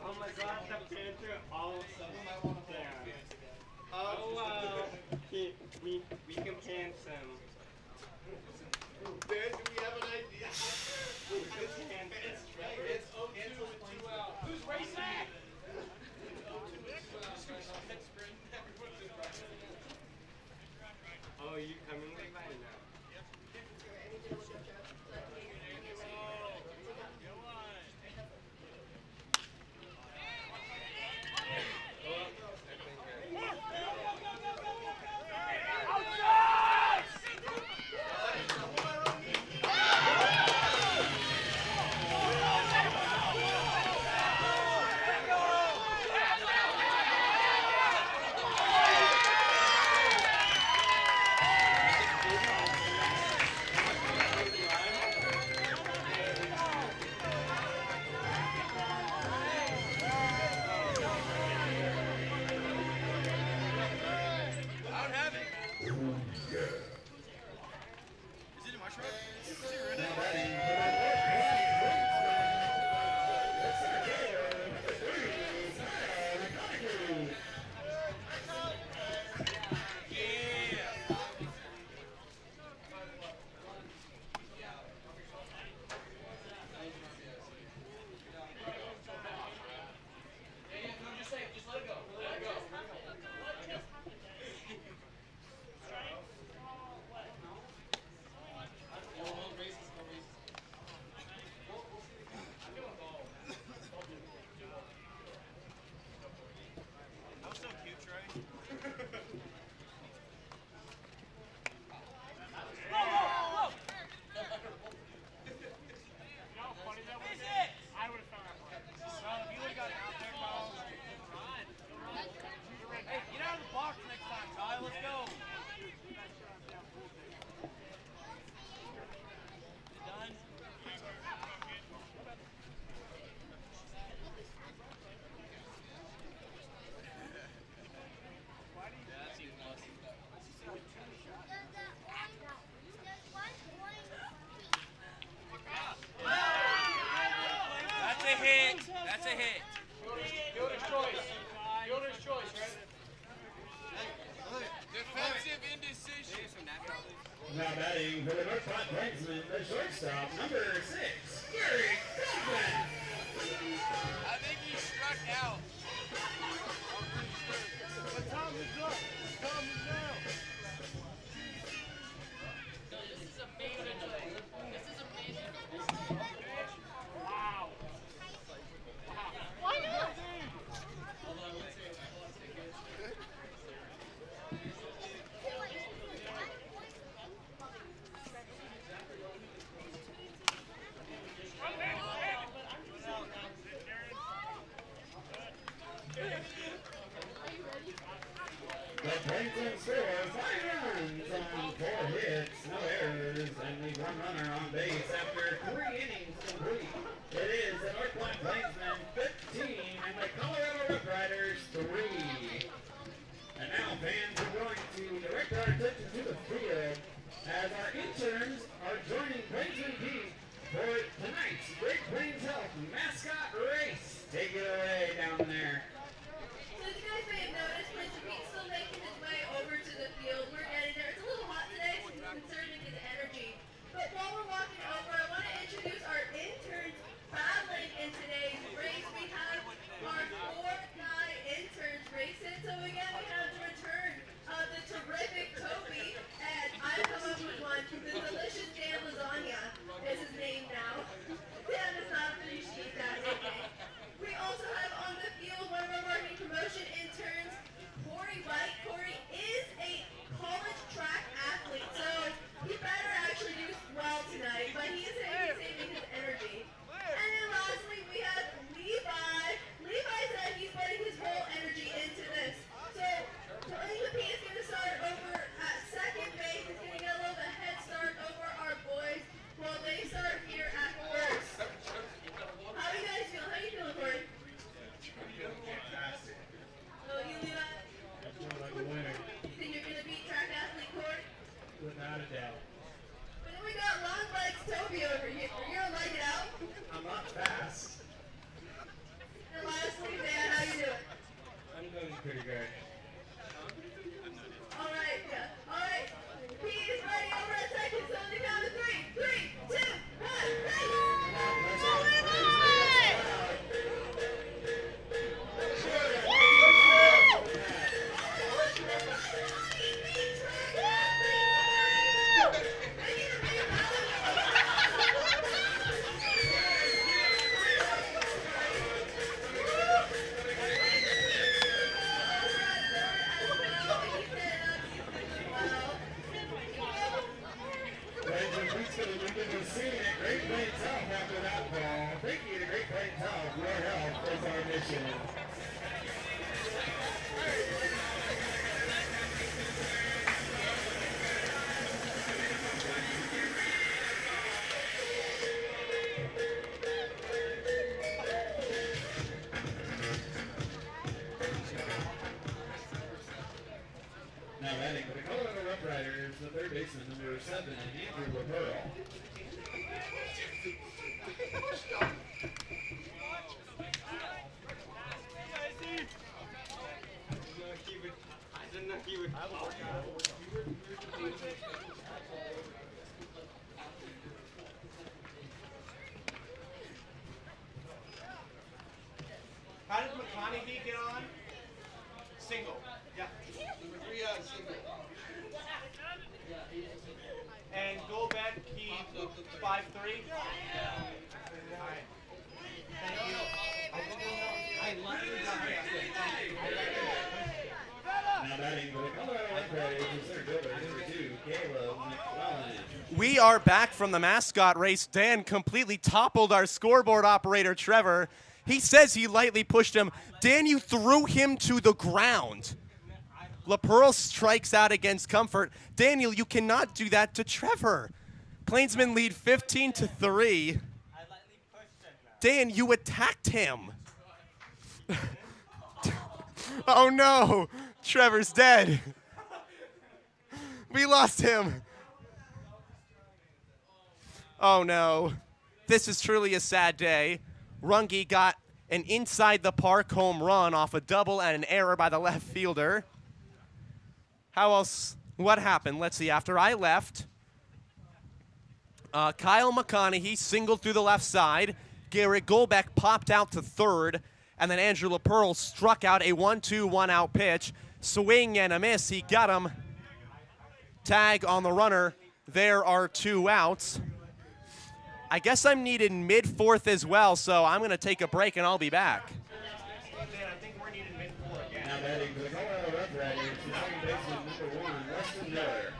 Oh my God, the panther all of a sudden I want to dance. Oh wow, we can pants him. Ben, do we have an idea? It's 0-2 with 2 out. Who's racing? Oh, you coming with right now? That's a hit. Fielder's choice. Fielder's choice, right? Defensive indecision. Now batting for the North Platte Plainsmen, the shortstop, number 6, Gary Feldman. I think he struck out. But Tom is up. Tom is down. This is amazing. This is amazing. Wow. Why not? The Plainsmen score 5 runs on 4 hits, no errors, and leave 1 runner on base after 3 innings complete. It is the North Platte Plainsmen 15 and the Colorado Roughriders 3. And now fans are going to direct our attention to the field as our interns are joining Plainsman Pete for tonight's Great Plains Health mascot race. Take it away down there. So as you guys may have noticed, Plainsman Pete's still making his way over to the field. We're getting there. It's a little hot today, so he's conserving his energy. But while we're walking over, I want to introduce our interns battling in today's race. We have our 4-guy interns racing. So again, we have the return of the terrific Toby, and I've come up with one. The delicious Dan Lasagna is his name now. Dan does not appreciate that nickname. We also have on the field one of our marketing promotion interns, Corey White. Corey is a college track athlete, so he better actually do well tonight, but he is saving his energy. And then lastly, we have Levi. Levi said he's putting his whole energy into this. So Plainsman Pete is going to start over at second base. He's going to get a little bit head start over our boys while they start here at first. How are you guys feeling? How are you feeling, Corey? I'm feeling fantastic. Oh, you, Levi? I feel like a winner. You think you're going to beat track athlete Corey? Without a doubt. And then we got long legs Toby over here. Are you going to like it out? I'm not fast. And lastly, Dan, how you doing? I'm doing pretty good. All right, yeah. All right. Pete is ready over at second, so on the count of 3, 2, 1, Plainsman Pete's going to begin the scene at Great Plains Health after that ball. Thank you to Great Plains Health. Your health is our mission. Now batting for the Colorado Roughriders, the third baseman, number 7, Andrew LaPearl. How did McConaughey get on? Single. Yeah. Number 3 single. And Goldbeck, he 5'3". Alright. Thank you. I love you. Now batting for the Colorado Roughriders is their fielder, number 2, Caleb McClellan. We are back from the mascot race. Dan completely toppled our scoreboard operator, Trevor. He says he lightly pushed him. Dan, you threw him to the ground. LaPearl strikes out against Comfort. Daniel, you cannot do that to Trevor. Plainsmen lead 15-3. Dan, you attacked him. Oh no, Trevor's dead. We lost him. Oh no, this is truly a sad day. Runge got an inside the park home run off a double and an error by the left fielder. How else? What happened? Let's see. After I left, Kyle McConaughey singled through the left side. Garrett Goldbeck popped out to third. And then Andrew LaPearl struck out a 1-2 1-out pitch. Swing and a miss. He got him. Tag on the runner. There are 2 outs. I guess I'm needed mid-4th as well, so I'm going to take a break and I'll be back. Now batting for the Colorado Roughriders, the second baseman, number 1, Weston Miller.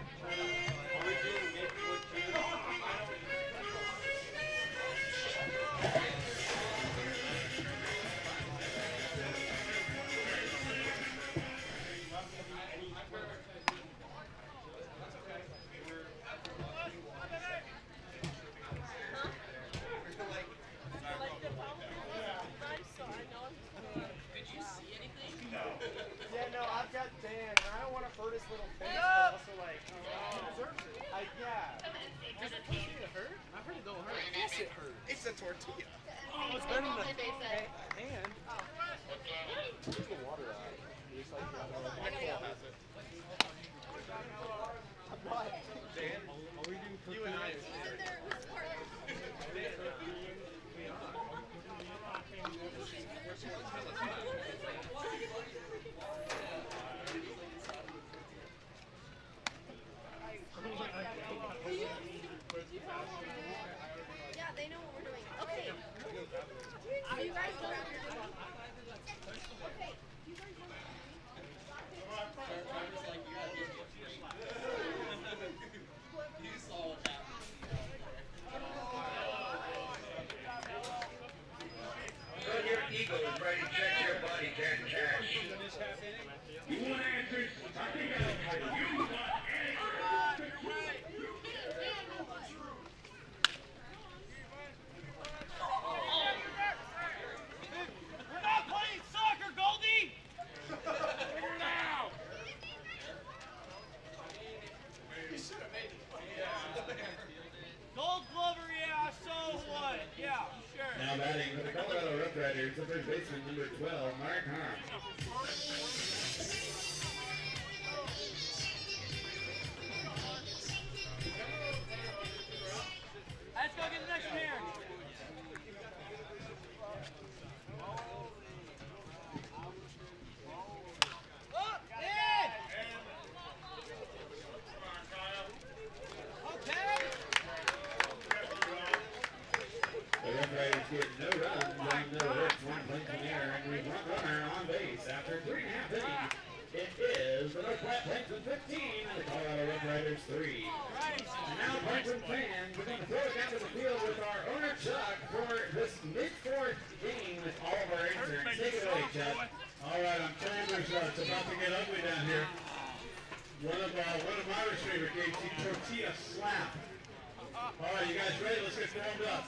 Now batting for the Colorado Roughriders, the first baseman, number 12, Mark Hahn. Let's go get the next one here. The Roughriders get no runs, no hits, one Plainsman error, and we've one runner on base after 3.5 innings. It is the Platte Plainsmen 15 and the Colorado Roughriders 3. And now Plainsmen fans, we're going to throw it down to the field with our owner Chuck for this mid-fourth game with all of our inserts. Take it away, Chuck. All right, I'm Chambers. It's about to get ugly down here. One of my receiver gave the tortilla slap. All right, you guys ready? Let's get warmed up.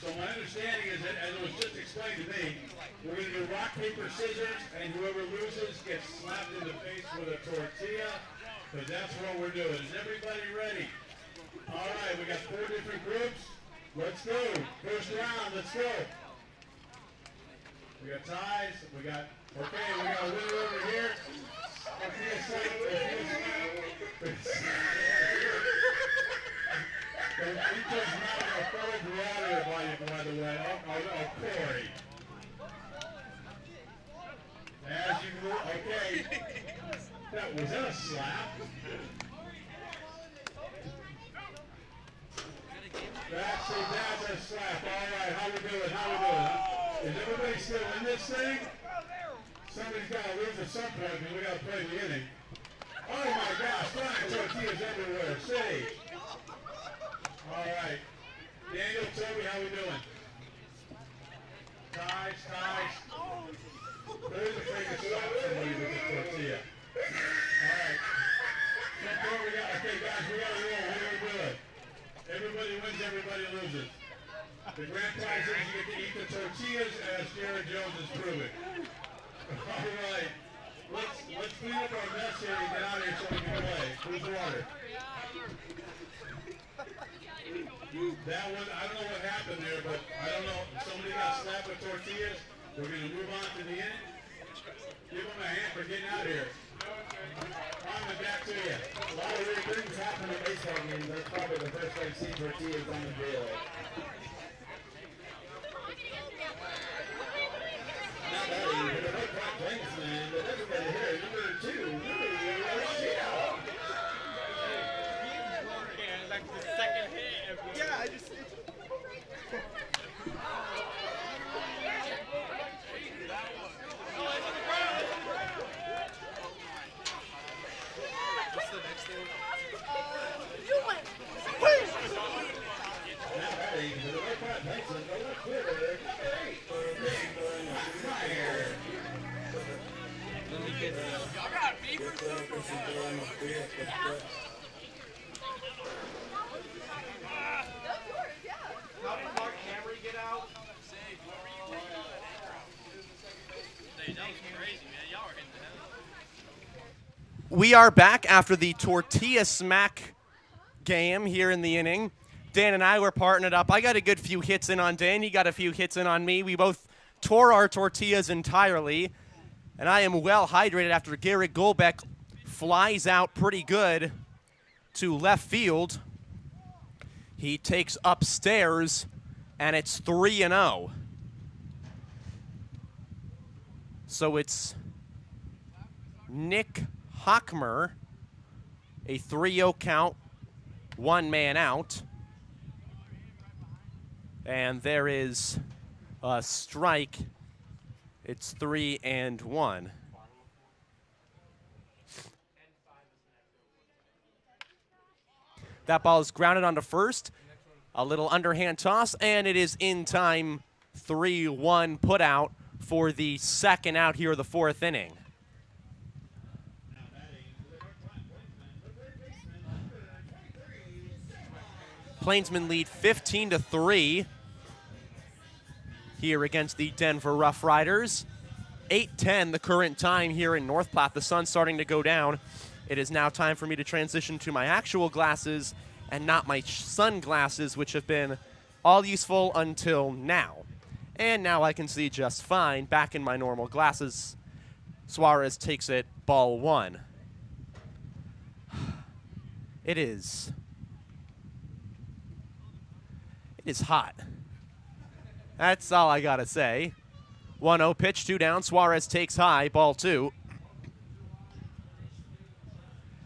So my understanding is that, as it was just explained to me, we're going to do rock, paper, scissors, and whoever loses gets slapped in the face with a tortilla, because that's what we're doing. Is everybody ready? All right, we got 4 different groups. Let's go. First round, let's go. We got ties. We got a winner over here. He just knocked a third water by the way. Corey. As you move, okay. Was that a slap? That's a slap. All right, how we doing? Is everybody still in this thing? Somebody's got to lose at some point, and we got to play the inning. Oh my gosh, flying tortillas everywhere. Sage. All right. Daniel, Toby, how we doing? Ties. Who's afraid to stop somebody with the tortilla? All right. Okay, guys, we got to roll. What are we doing? Everybody wins, everybody loses. The grand prize is you get to eat the tortillas as Jared Jones is proving. All right. Let's clean up our mess here and get out of here so we can play. Who's water? That one, I don't know what happened there, but I don't know. Somebody got slapped with tortillas. We're going to move on to the end. Give them a hand for getting out of here. Coming back to you. A lot of weird things happen in baseball games. That's probably the first I've seen tortillas on the field. Now batting for the Platte Plainsmen, but everybody here, number 2, Like the second hit. Yeah, I just. What's the next thing? Now batting for the Platte Plainsmen, the left fielder, number 8, Fire. Y'all got beef or something? How did Mark Camry get out? We are back after the tortilla smack game here in the inning. Dan and I were partnered up. I got a good few hits in on Dan. He got a few hits in on me. We both tore our tortillas entirely. And I am well hydrated after Garrett Golbeck flies out pretty good to left field. He takes upstairs, and it's 3-0. So it's Nick Hockmer, a 3-0 count, 1 man out. And there is a strike. It's 3-1. That ball is grounded onto first. A little underhand toss, and it is in time. 3-1 put out for the second out here of the 4th inning. Plainsmen lead 15-3 here against the Denver Roughriders. 8:10 the current time here in North Platte. The sun's starting to go down. It is now time for me to transition to my actual glasses and not my sunglasses, which have been all useful until now. And now I can see just fine. Back in my normal glasses. Suarez takes it, ball 1. It is hot. That's all I gotta say. 1-0 pitch, 2 down. Suarez takes high, ball 2.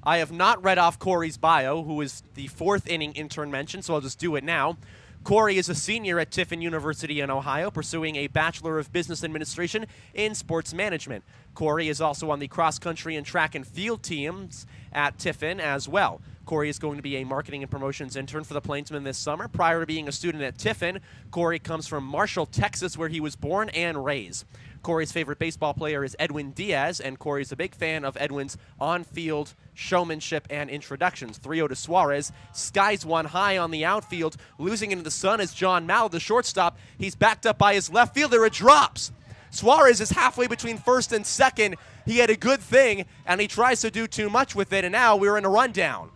I have not read off Corey's bio, who is the 4th inning intern mentioned, so I'll just do it now. Corey is a senior at Tiffin University in Ohio, pursuing a Bachelor of Business Administration in Sports Management. Corey is also on the cross-country and track and field teams at Tiffin as well. Corey is going to be a marketing and promotions intern for the Plainsmen this summer. Prior to being a student at Tiffin, Corey comes from Marshall, Texas, where he was born and raised. Corey's favorite baseball player is Edwin Diaz, and Corey's a big fan of Edwin's on-field showmanship and introductions. 3-0 to Suarez. Skies one high on the outfield. Losing into the sun is John Mallett, the shortstop. He's backed up by his left fielder. It drops. Suarez is halfway between first and second. He had a good thing, and he tries to do too much with it, and now we're in a rundown.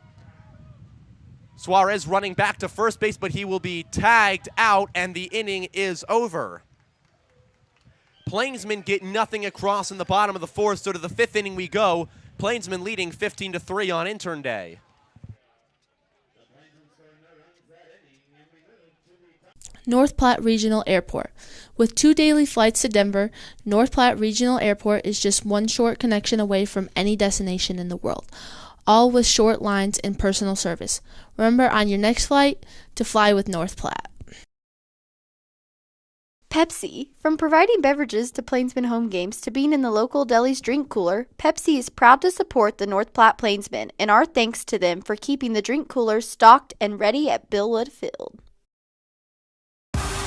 Suarez running back to first base, but he will be tagged out, and the inning is over. Plainsmen get nothing across in the bottom of the 4th, so to the 5th inning we go. Plainsmen leading 15-3 on intern day. North Platte Regional Airport. With 2 daily flights to Denver, North Platte Regional Airport is just 1 short connection away from any destination in the world, all with short lines and personal service. Remember on your next flight to fly with North Platte. Pepsi. From providing beverages to Plainsmen home games to being in the local deli's drink cooler, Pepsi is proud to support the North Platte Plainsmen, and our thanks to them for keeping the drink coolers stocked and ready at Billwood Field.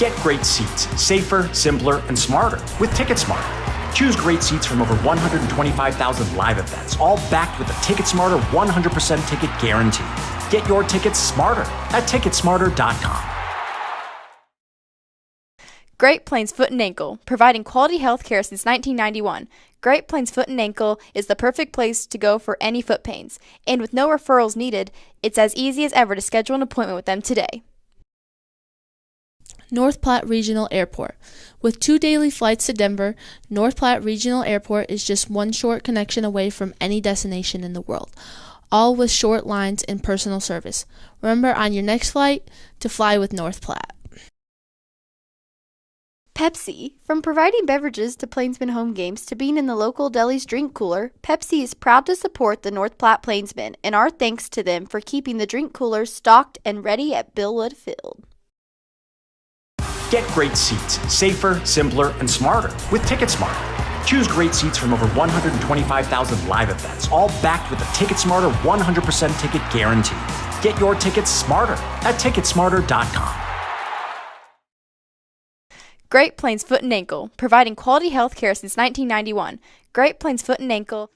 Get great seats, safer, simpler, and smarter with TicketSmarter. Choose great seats from over 125,000 live events, all backed with a TicketSmarter 100% ticket guarantee. Get your tickets smarter at TicketSmarter.com. Great Plains Foot and Ankle, providing quality health care since 1991. Great Plains Foot and Ankle is the perfect place to go for any foot pains. And with no referrals needed, it's as easy as ever to schedule an appointment with them today. North Platte Regional Airport. With 2 daily flights to Denver, North Platte Regional Airport is just 1 short connection away from any destination in the world, all with short lines and personal service. Remember on your next flight to fly with North Platte. Pepsi. From providing beverages to Plainsmen home games to being in the local deli's drink cooler, Pepsi is proud to support the North Platte Plainsmen, and our thanks to them for keeping the drink coolers stocked and ready at Billwood Field. Get great seats, safer, simpler, and smarter with TicketSmarter. Choose great seats from over 125,000 live events, all backed with a TicketSmarter 100% ticket guarantee. Get your tickets smarter at TicketSmarter.com. Great Plains Foot and Ankle, providing quality health care since 1991. Great Plains Foot and Ankle.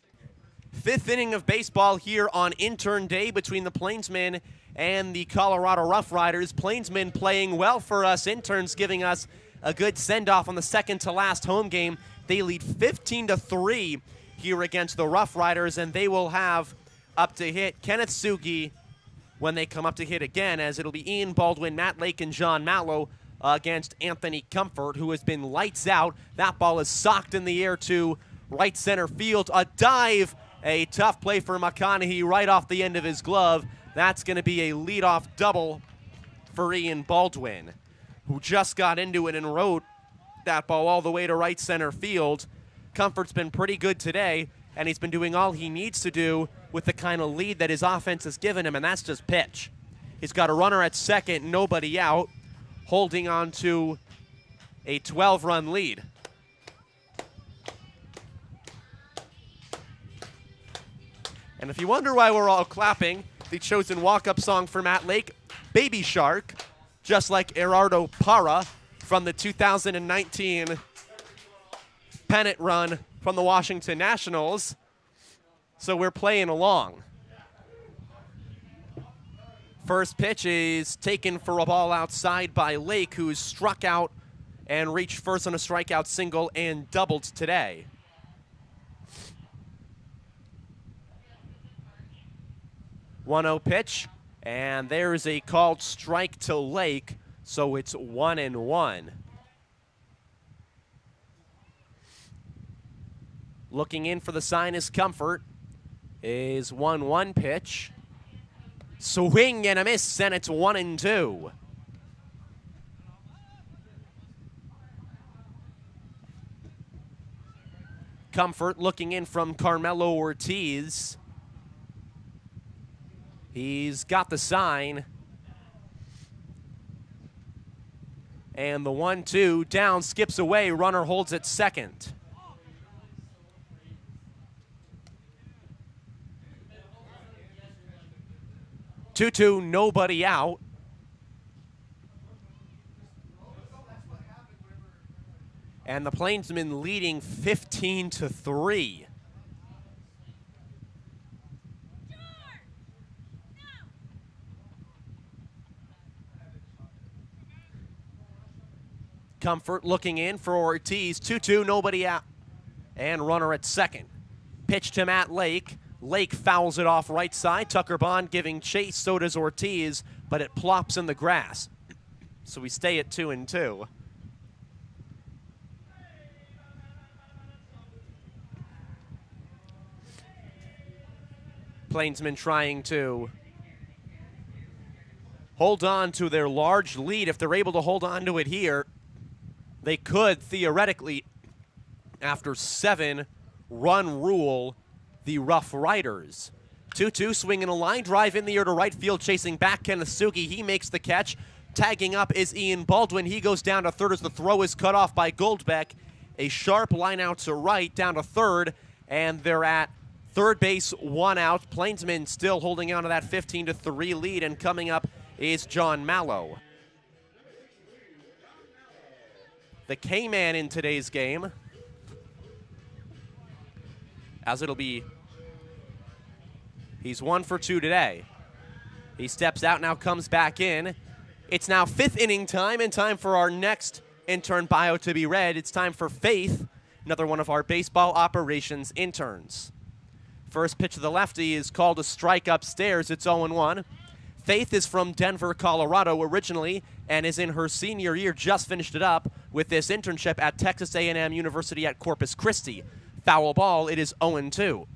5th inning of baseball here on intern day between the Plainsmen and the Colorado Roughriders. Plainsmen playing well for us. Interns giving us a good send-off on the second-to-last home game. They lead 15-3 here against the Roughriders, and they will have up to hit Kenneth Sugi, when they come up to hit again, as it'll be Ian Baldwin, Matt Lake, and John Mallow against Anthony Comfort, who has been lights out. That ball is socked in the air to right center field. A dive, a tough play for McConaughey right off the end of his glove. That's going to be a leadoff double for Ian Baldwin, who just got into it and rode that ball all the way to right center field. Comfort's been pretty good today, and he's been doing all he needs to do with the kind of lead that his offense has given him, and that's just pitch. He's got a runner at second, nobody out, holding on to a 12-run lead. And if you wonder why we're all clapping, the chosen walk-up song for Matt Lake, Baby Shark, just like Gerardo Parra from the 2019 pennant run from the Washington Nationals. So we're playing along. First pitch is taken for a ball outside by Lake, who's struck out and reached first on a strikeout single and doubled today. One-0 pitch, and there's a called strike to Lake, so it's 1-1. Looking in for the sign is Comfort. Is 1-1 pitch. Swing and a miss, and it's 1-2. Comfort looking in from Carmelo Ortiz. He's got the sign. And the 1-2 down, skips away, runner holds at second. Two, nobody out. And the Plainsmen leading 15-3. Comfort looking in for Ortiz. 2-2, nobody out. And runner at second. Pitch to Matt Lake. Lake fouls it off right side. Tucker Bond giving chase, so does Ortiz, but it plops in the grass. So we stay at 2-2. Plainsmen trying to hold on to their large lead. If they're able to hold on to it here, they could theoretically, after 7, run rule the Roughriders. 2-2, swinging a line drive in the air to right field, chasing back Kenneth Sugi. He makes the catch. Tagging up is Ian Baldwin. He goes down to third as the throw is cut off by Goldbeck. A sharp line out to right, down to third, and they're at third base, 1 out. Plainsmen still holding on to that 15-3 lead, and coming up is John Mallow. The K-man in today's game, as it'll be, he's 1 for 2 today. He steps out, now comes back in. It's now 5th inning time, and time for our next intern bio to be read. It's time for Faith, another one of our baseball operations interns. First pitch to the lefty is called a strike upstairs. It's 0-1. Faith is from Denver, Colorado originally, and is in her senior year, just finished it up with this internship at Texas A&M University at Corpus Christi. Foul ball, it is 0-2,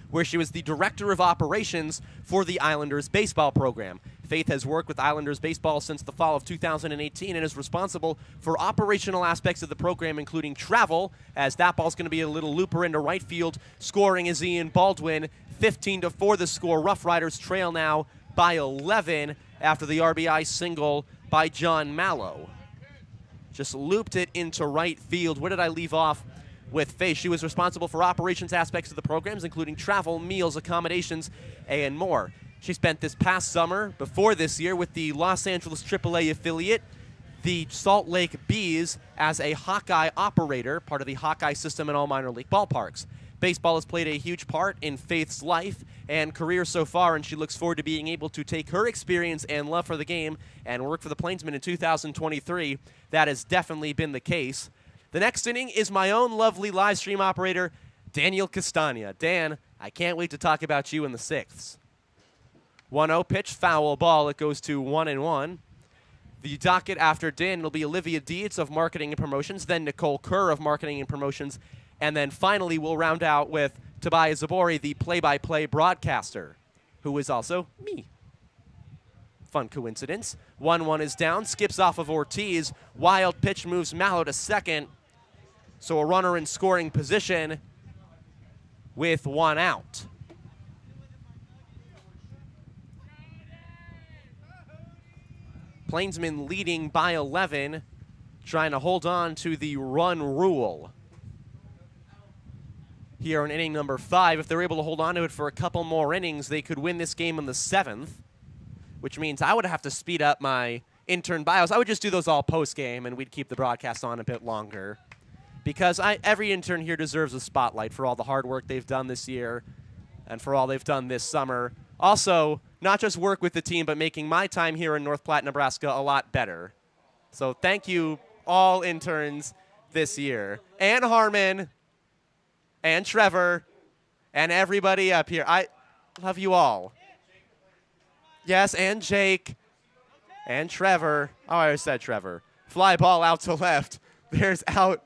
where she was the director of operations for the Islanders baseball program. Faith has worked with Islanders baseball since the fall of 2018 and is responsible for operational aspects of the program, including travel, as that ball's going to be a little looper into right field. Scoring is Ian Baldwin. 15-4 the score. Roughriders trail now by 11 after the RBI single by John Mallow. Just looped it into right field. Where did I leave off with Faith? She was responsible for operations aspects of the programs, including travel, meals, accommodations, and more. She spent this past summer, before this year, with the Los Angeles AAA affiliate, the Salt Lake Bees, as a Hawkeye operator, part of the Hawkeye system in all minor league ballparks. Baseball has played a huge part in Faith's life and career so far, and she looks forward to being able to take her experience and love for the game and work for the Plainsmen in 2023. That has definitely been the case. The next inning is my own lovely live stream operator, Daniel Castagna. Dan, I can't wait to talk about you in the 6th. 1-0 pitch, foul ball. It goes to 1-1. The docket after Dan will be Olivia Dietz of Marketing and Promotions, then Nicole Kerr of Marketing and Promotions, and then finally we'll round out with Tobias Zabori, the play-by-play broadcaster, who is also me. Fun coincidence. 1-1 is down, skips off of Ortiz. Wild pitch moves Mallow to second. So a runner in scoring position with 1 out. Plainsmen leading by 11, trying to hold on to the run rule. Here in inning number 5, if they're able to hold on to it for a couple more innings, they could win this game in the 7th, which means I would have to speed up my intern bios. I would just do those all post-game, and we'd keep the broadcast on a bit longer. Because every intern here deserves a spotlight for all the hard work they've done this year and for all they've done this summer. Also, not just work with the team, but making my time here in North Platte, Nebraska a lot better. So thank you, all interns this year. And Harmon, and Trevor, and everybody up here. I love you all. Yes, and Jake, and Trevor. Oh, I said Trevor. Fly ball out to left. There's out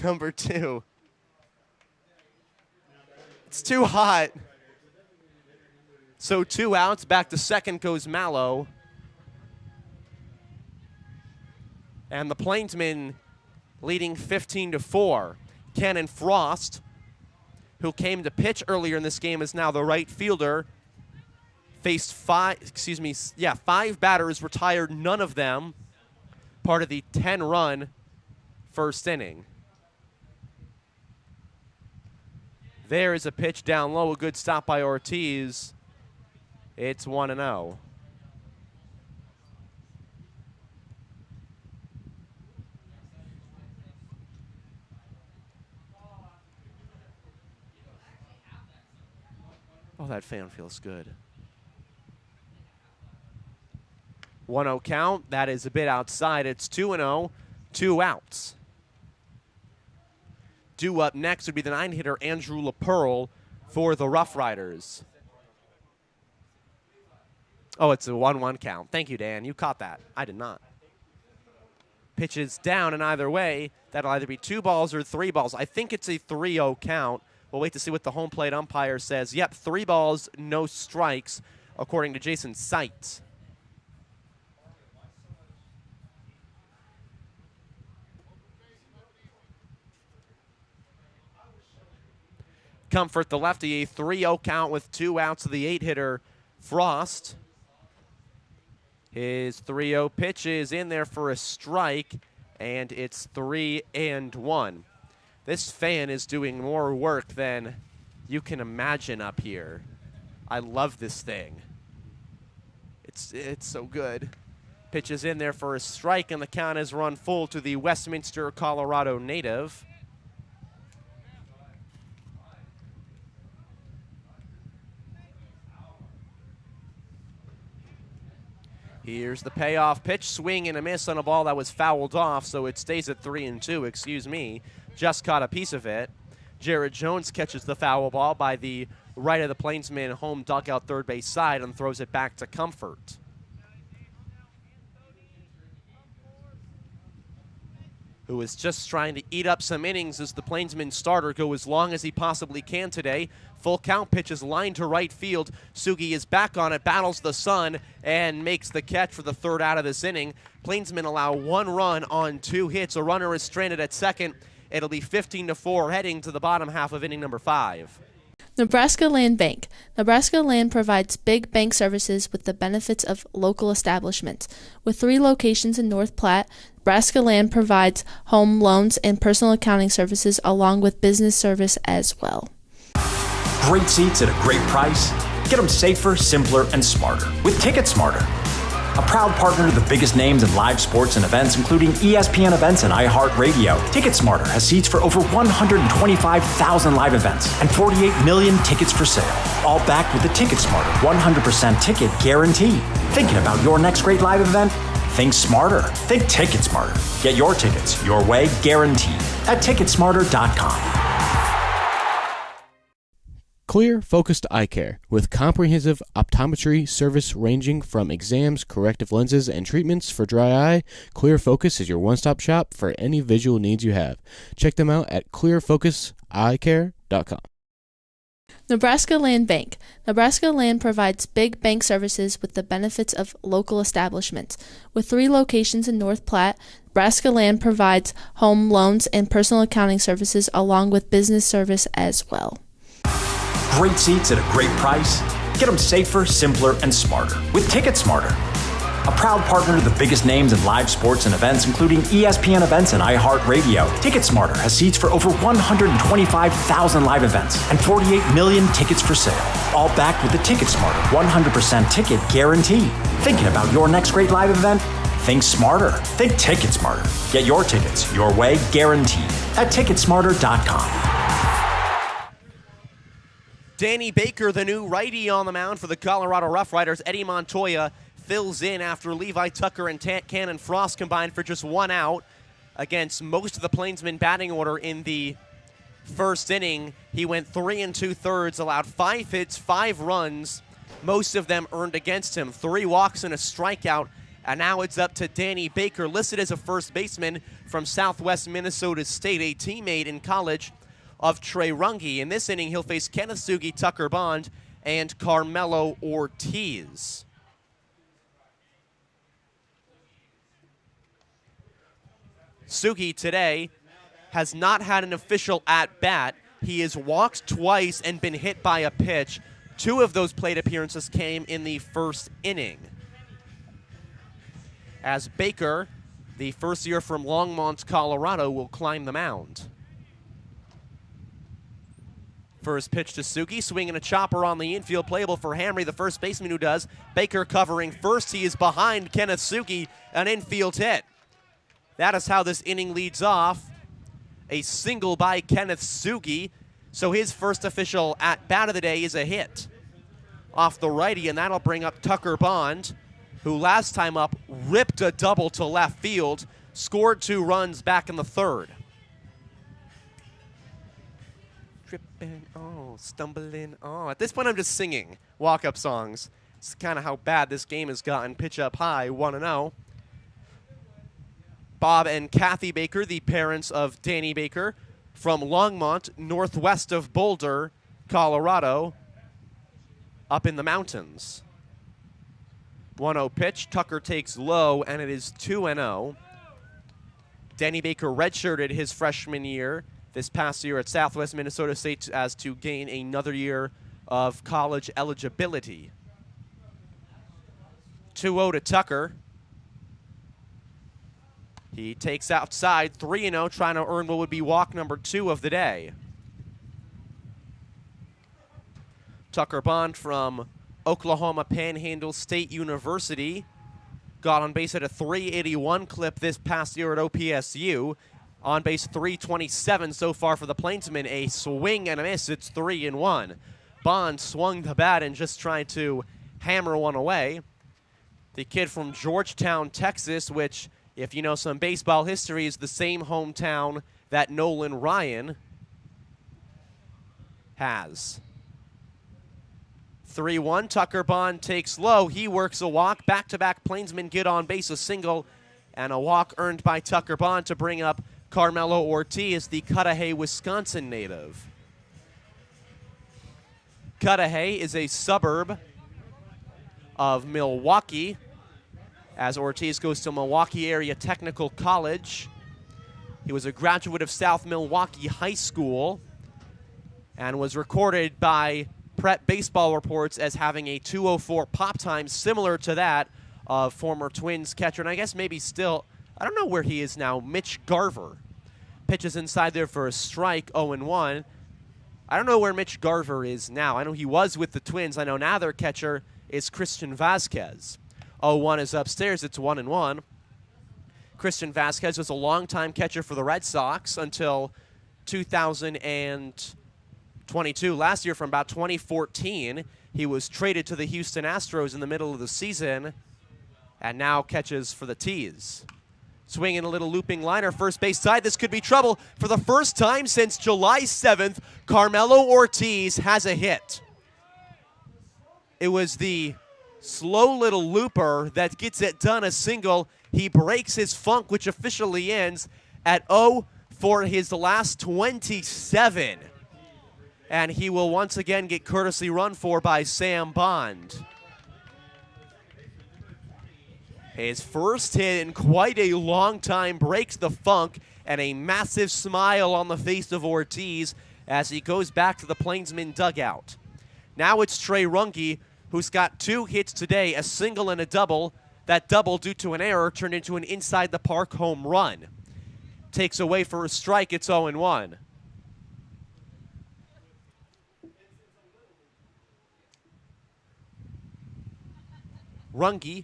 number 2. It's too hot. So 2 outs. Back to second goes Mallow. And the Plainsmen leading 15-4. Cannon Frost, who came to pitch earlier in this game, is now the right fielder. Faced 5 batters, retired none of them. Part of the 10-run first inning. There is a pitch down low, a good stop by Ortiz. It's 1-0. Oh, that fan feels good. 1-0 count. That is a bit outside. It's 2-0, 2 outs. Due up next would be the 9-hitter Andrew LaPearl for the Roughriders. Oh, it's a 1-1 count. Thank you, Dan. You caught that. I did not. Pitches down, and either way, that'll either be 2 balls or 3 balls. I think it's a 3-0 count. We'll wait to see what the home plate umpire says. Yep, 3 balls, no strikes, according to Jason Seitz. Comfort, the lefty, a 3-0 count with 2 outs of the 8-hitter Frost. His 3-0 pitch is in there for a strike, and it's 3-1. This fan is doing more work than you can imagine up here. I love this thing. It's so good. Pitch is in there for a strike, and the count is run full to the Westminster, Colorado native. Here's the payoff pitch, swing and a miss on a ball that was fouled off, so it stays at 3-2, excuse me. Just caught a piece of it. Jared Jones catches the foul ball by the right of the Plainsman home dugout third base side and throws it back to Comfort. Who is just trying to eat up some innings as the Plainsman starter go as long as he possibly can today. Full count pitch is lined to right field. Sugi is back on it, battles the sun, and makes the catch for the 3rd out of this inning. Plainsmen allow 1 run on 2 hits. A runner is stranded at second. It'll be 15-4 heading to the bottom half of inning number 5. Nebraska Land Bank. Nebraska Land provides big bank services with the benefits of local establishments. With 3 locations in North Platte, Nebraska Land provides home loans and personal accounting services along with business service as well. Great seats at a great price. Get them safer, simpler, and smarter with Ticket Smarter. A proud partner to the biggest names in live sports and events, including ESPN events and iHeart Radio. Ticket Smarter has seats for over 125,000 live events and 48 million tickets for sale. All backed with the Ticket Smarter 100% ticket guarantee. Thinking about your next great live event? Think smarter. Think Ticket Smarter. Get your tickets your way, guaranteed, at Ticketsmarter.com. Clear, focused eye care with comprehensive optometry service ranging from exams, corrective lenses, and treatments for dry eye. Clear Focus is your one-stop shop for any visual needs you have. Check them out at clearfocuseyecare.com. Nebraska Land Bank. Nebraska Land provides big bank services with the benefits of local establishments. With 3 locations in North Platte, Nebraska Land provides home loans and personal accounting services along with business service as well. Great seats at a great price? Get them safer, simpler, and smarter with Ticket Smarter. A proud partner to the biggest names in live sports and events, including ESPN events and iHeart Radio. Ticket Smarter has seats for over 125,000 live events and 48 million tickets for sale. All backed with the Ticket Smarter 100% ticket guarantee. Thinking about your next great live event? Think smarter. Think Ticket Smarter. Get your tickets your way, guaranteed, at ticketsmarter.com. Danny Baker, the new righty on the mound for the Colorado Roughriders. Eddie Montoya fills in after Levi Tucker and Cannon Frost combined for just 1 out against most of the Plainsmen batting order in the first inning. He went 3 2/3, allowed 5 hits, 5 runs, most of them earned against him. 3 walks and a strikeout, and now it's up to Danny Baker, listed as a first baseman from Southwest Minnesota State, a teammate in college of Trey Runge. In this inning, he'll face Kenneth Sugi, Tucker Bond, and Carmelo Ortiz. Sugi today has not had an official at-bat. He has walked twice and been hit by a pitch. 2 of those plate appearances came in the first inning. As Baker, the first year from Longmont, Colorado, will climb the mound. First pitch to Sugi, swinging a chopper on the infield, playable for Hamry, the first baseman who does. Baker covering first. He is behind Kenneth Sugi, an infield hit. That is how this inning leads off. A single by Kenneth Sugi, so his first official at-bat of the day is a hit off the righty, and that'll bring up Tucker Bond, who last time up ripped a double to left field, scored 2 runs back in the third. Tripping, oh, stumbling, oh. At this point, I'm just singing walk-up songs. It's kind of how bad this game has gotten. Pitch up high, 1-0. Bob and Kathy Baker, the parents of Danny Baker, from Longmont, northwest of Boulder, Colorado, up in the mountains. 1-0 pitch. Tucker takes low, and it is 2-0. Danny Baker redshirted his freshman year this past year at Southwest Minnesota State as to gain another year of college eligibility. 2-0 to Tucker. He takes outside, 3-0, trying to earn what would be walk number 2 of the day. Tucker Bond from Oklahoma Panhandle State University got on base at a 381 clip this past year at OPSU. On base 327 so far for the Plainsmen. A swing and a miss. It's 3-1. Bond swung the bat and just tried to hammer one away. The kid from Georgetown, Texas, which, if you know some baseball history, is the same hometown that Nolan Ryan has. 3-1. Tucker Bond takes low. He works a walk. Back-to-back Plainsmen get on base, a single and a walk earned by Tucker Bond to bring up Carmelo Ortiz, the Cudahy, Wisconsin native. Cudahy is a suburb of Milwaukee, as Ortiz goes to Milwaukee Area Technical College. He was a graduate of South Milwaukee High School and was recorded by Prep Baseball Reports as having a 204 pop time, similar to that of former Twins catcher, and I guess maybe still, I don't know where he is now, Mitch Garver. Pitches inside there for a strike, 0-1. I don't know where Mitch Garver is now. I know he was with the Twins. I know now their catcher is Christian Vasquez. 0-1 is upstairs. It's 1-1. Christian Vasquez was a longtime catcher for the Red Sox until 2022. Last year, from about 2014, he was traded to the Houston Astros in the middle of the season and now catches for the Tees. Swinging a little looping liner, first base side. This could be trouble. For the first time since July 7th, Carmelo Ortiz has a hit. It was the slow little looper that gets it done, a single. He breaks his funk, which officially ends at 0 for his last 27. And he will once again get courtesy run for by Sam Bond. His first hit in quite a long time breaks the funk, and a massive smile on the face of Ortiz as he goes back to the Plainsmen dugout. Now it's Trey Runge, who's got 2 hits today, a single and a double. That double, due to an error, turned into an inside-the-park home run. Takes away for a strike, it's 0-1. Runge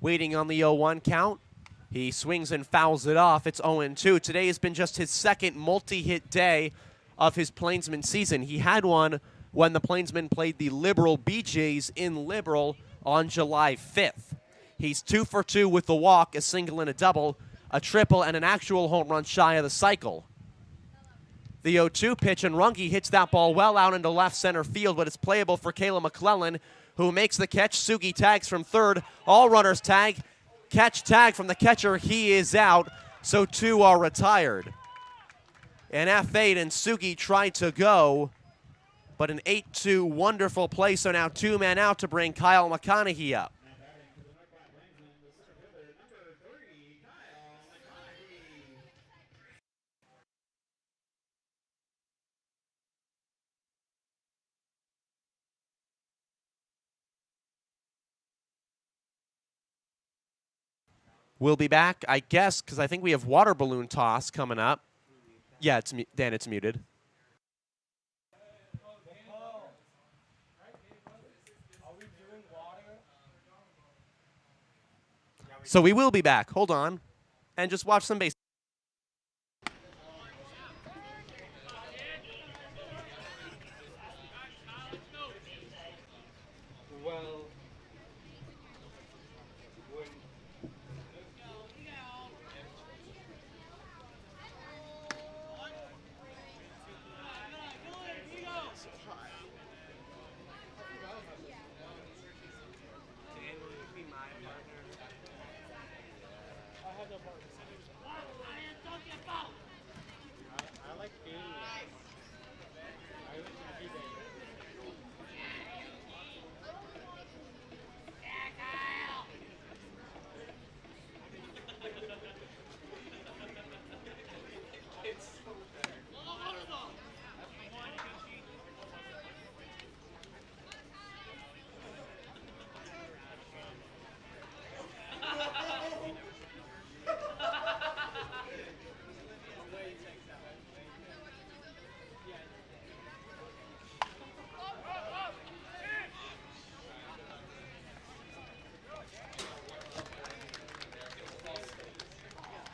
waiting on the 0-1 count. He swings and fouls it off. It's 0-2. Today has been just his second multi-hit day of his Plainsman season. He had one when the Plainsmen played the Liberal BJs in Liberal on July 5th. He's 2 for 2 with the walk, a single and a double, a triple, and an actual home run shy of the cycle. The 0-2 pitch, and Runge hits that ball well out into left center field, but it's playable for Kayla McClellan, who makes the catch. Sugi tags from third. All runners tag. Catch tag from the catcher. He is out, so 2 are retired. An F8, and Sugi tried to go, but an 8-2 wonderful play, so now 2 men out to bring Kyle McConaughey up. We'll be back, I guess, because I think we have water balloon toss coming up. Yeah, Dan, it's muted. So we will be back. Hold on. And just watch some baseball.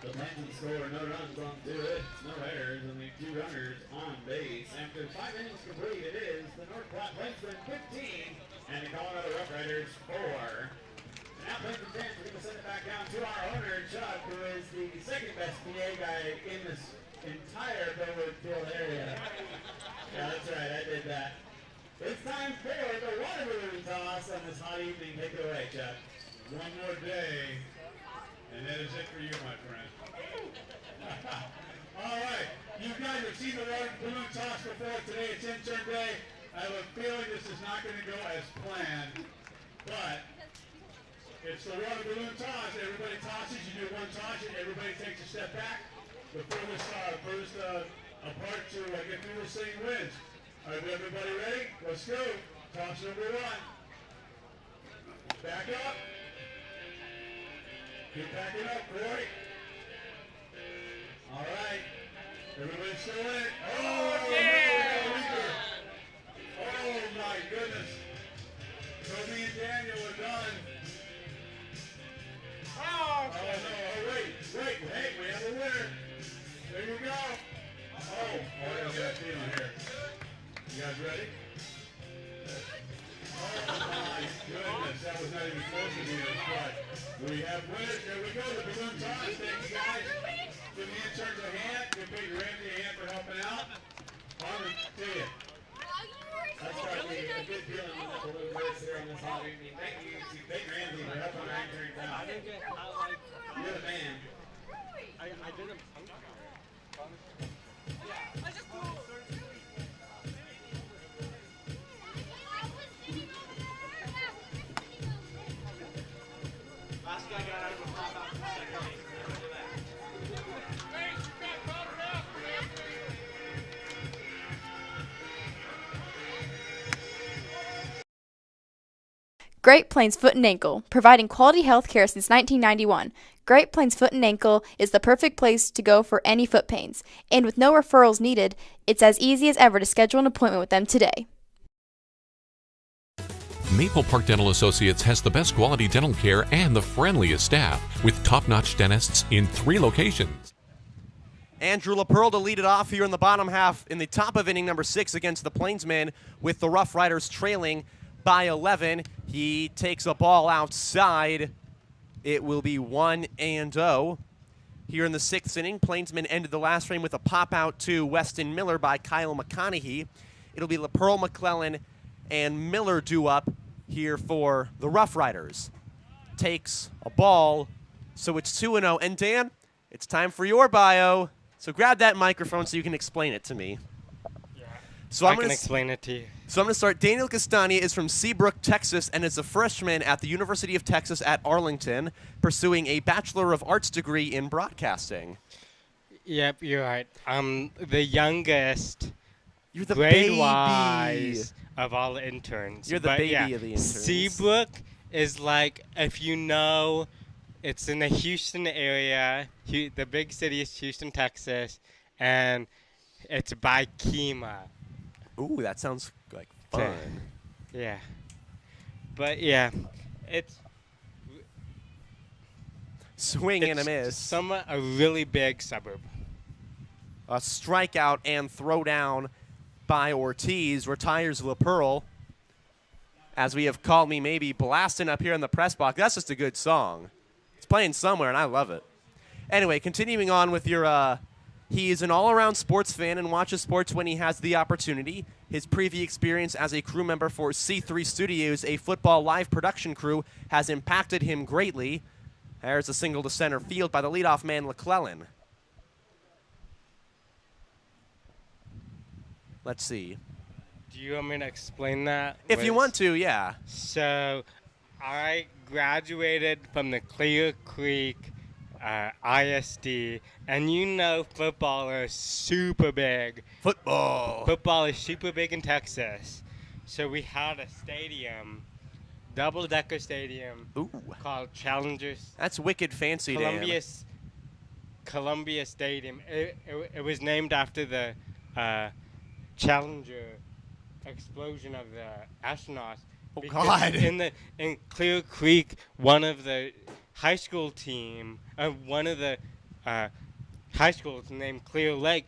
The Plainsmen score no runs on 2 hits, no errors, and the 2 runners on base. After 5 innings complete, it is the North Platte Plainsmen 15 and the Colorado Roughriders 4. Now Plainsmen fans, we're going to send it back down to our owner, Chuck, who is the second best PA guy in this entire Bellwood Field area. Yeah, that's right, I did that. It's time for the water balloon toss on this hot evening. Take it away, Chuck. One more day, and that is it for you, my friend. All right, you guys have seen the water balloon toss before. Today it's intern day. I have a feeling this is not going to go as planned, but it's the water balloon toss. Everybody tosses. You do one toss, and everybody takes a step back. The furthest apart to get through this thing wins. All right, everybody ready? Let's go. Toss number 1. Back up. Keep backing up, Corey. All right. Everybody's still in it. Oh, yeah! No, oh, my goodness. Toby and Daniel are done. Oh, no. Oh, wait. Hey, we have a winner. There you go. Oh, I got that feeling here. You guys ready? Oh, my Goodness, that was not even close to being a spot. We have winners. Here we go. The balloon toss. Thank you guys. Give the interns a hand. Give Big Ramsey a hand for helping out. On to you. That's probably a good feeling when the balloon bursts here on this holiday evening. Thank you to Big Ramsey for helping our interns out. You're the man. I did a punk Last guy got out of a pop out for second base. Look at that. Great Plains Foot and Ankle, providing quality health care since 1991. Great Plains Foot and Ankle is the perfect place to go for any foot pains. And with no referrals needed, it's as easy as ever to schedule an appointment with them today. Maple Park Dental Associates has the best quality dental care and the friendliest staff with top-notch dentists in 3 locations. Andrew LaPearl to lead it off here in the bottom half in the top of inning number 6 against the Plainsmen with the Roughriders trailing by 11. He takes a ball outside. It will be 1-0. Here in the 6th inning, Plainsmen ended the last frame with a pop-out to Weston Miller by Kyle McConaughey. It'll be LaPearl, McClellan, and Miller due up here for the Roughriders. Takes a ball, so it's 2-0. And Dan, it's time for your bio. So grab that microphone so you can explain it to me. Yeah. So I can explain it to you. So I'm going to start. Daniel Castagna is from Seabrook, Texas, and is a freshman at the University of Texas at Arlington, pursuing a Bachelor of Arts degree in broadcasting. Yep, you're right. I'm the youngest. You're the grade-wise of all the interns. You're the baby of the interns. Seabrook is like, if you know, it's in the Houston area. The big city is Houston, Texas, and it's by Kima. Ooh, that sounds like fun. Yeah. But yeah, it's swing and a miss. Somewhat a really big suburb. A strikeout and throw down by Ortiz retires LaPearl. As we have Called Me Maybe blasting up here in the press box. That's just a good song. It's playing somewhere, and I love it. Anyway, continuing on with your, he is an all-around sports fan and watches sports when he has the opportunity. His previous experience as a crew member for C3 Studios, a football live production crew, has impacted him greatly. There's a single to center field by the leadoff man, McClellan. Let's see. Do you want me to explain that? If you want to, yeah. So, I graduated from the Clear Creek ISD, and you know football is super big. Football is super big in Texas. So we had a stadium, double-decker stadium, called Challengers. That's wicked fancy, Columbia Stadium. It was named after the Challenger explosion of the astronauts. Oh, God. In Clear Creek, one of the high school team, one of the high schools named Clear Lake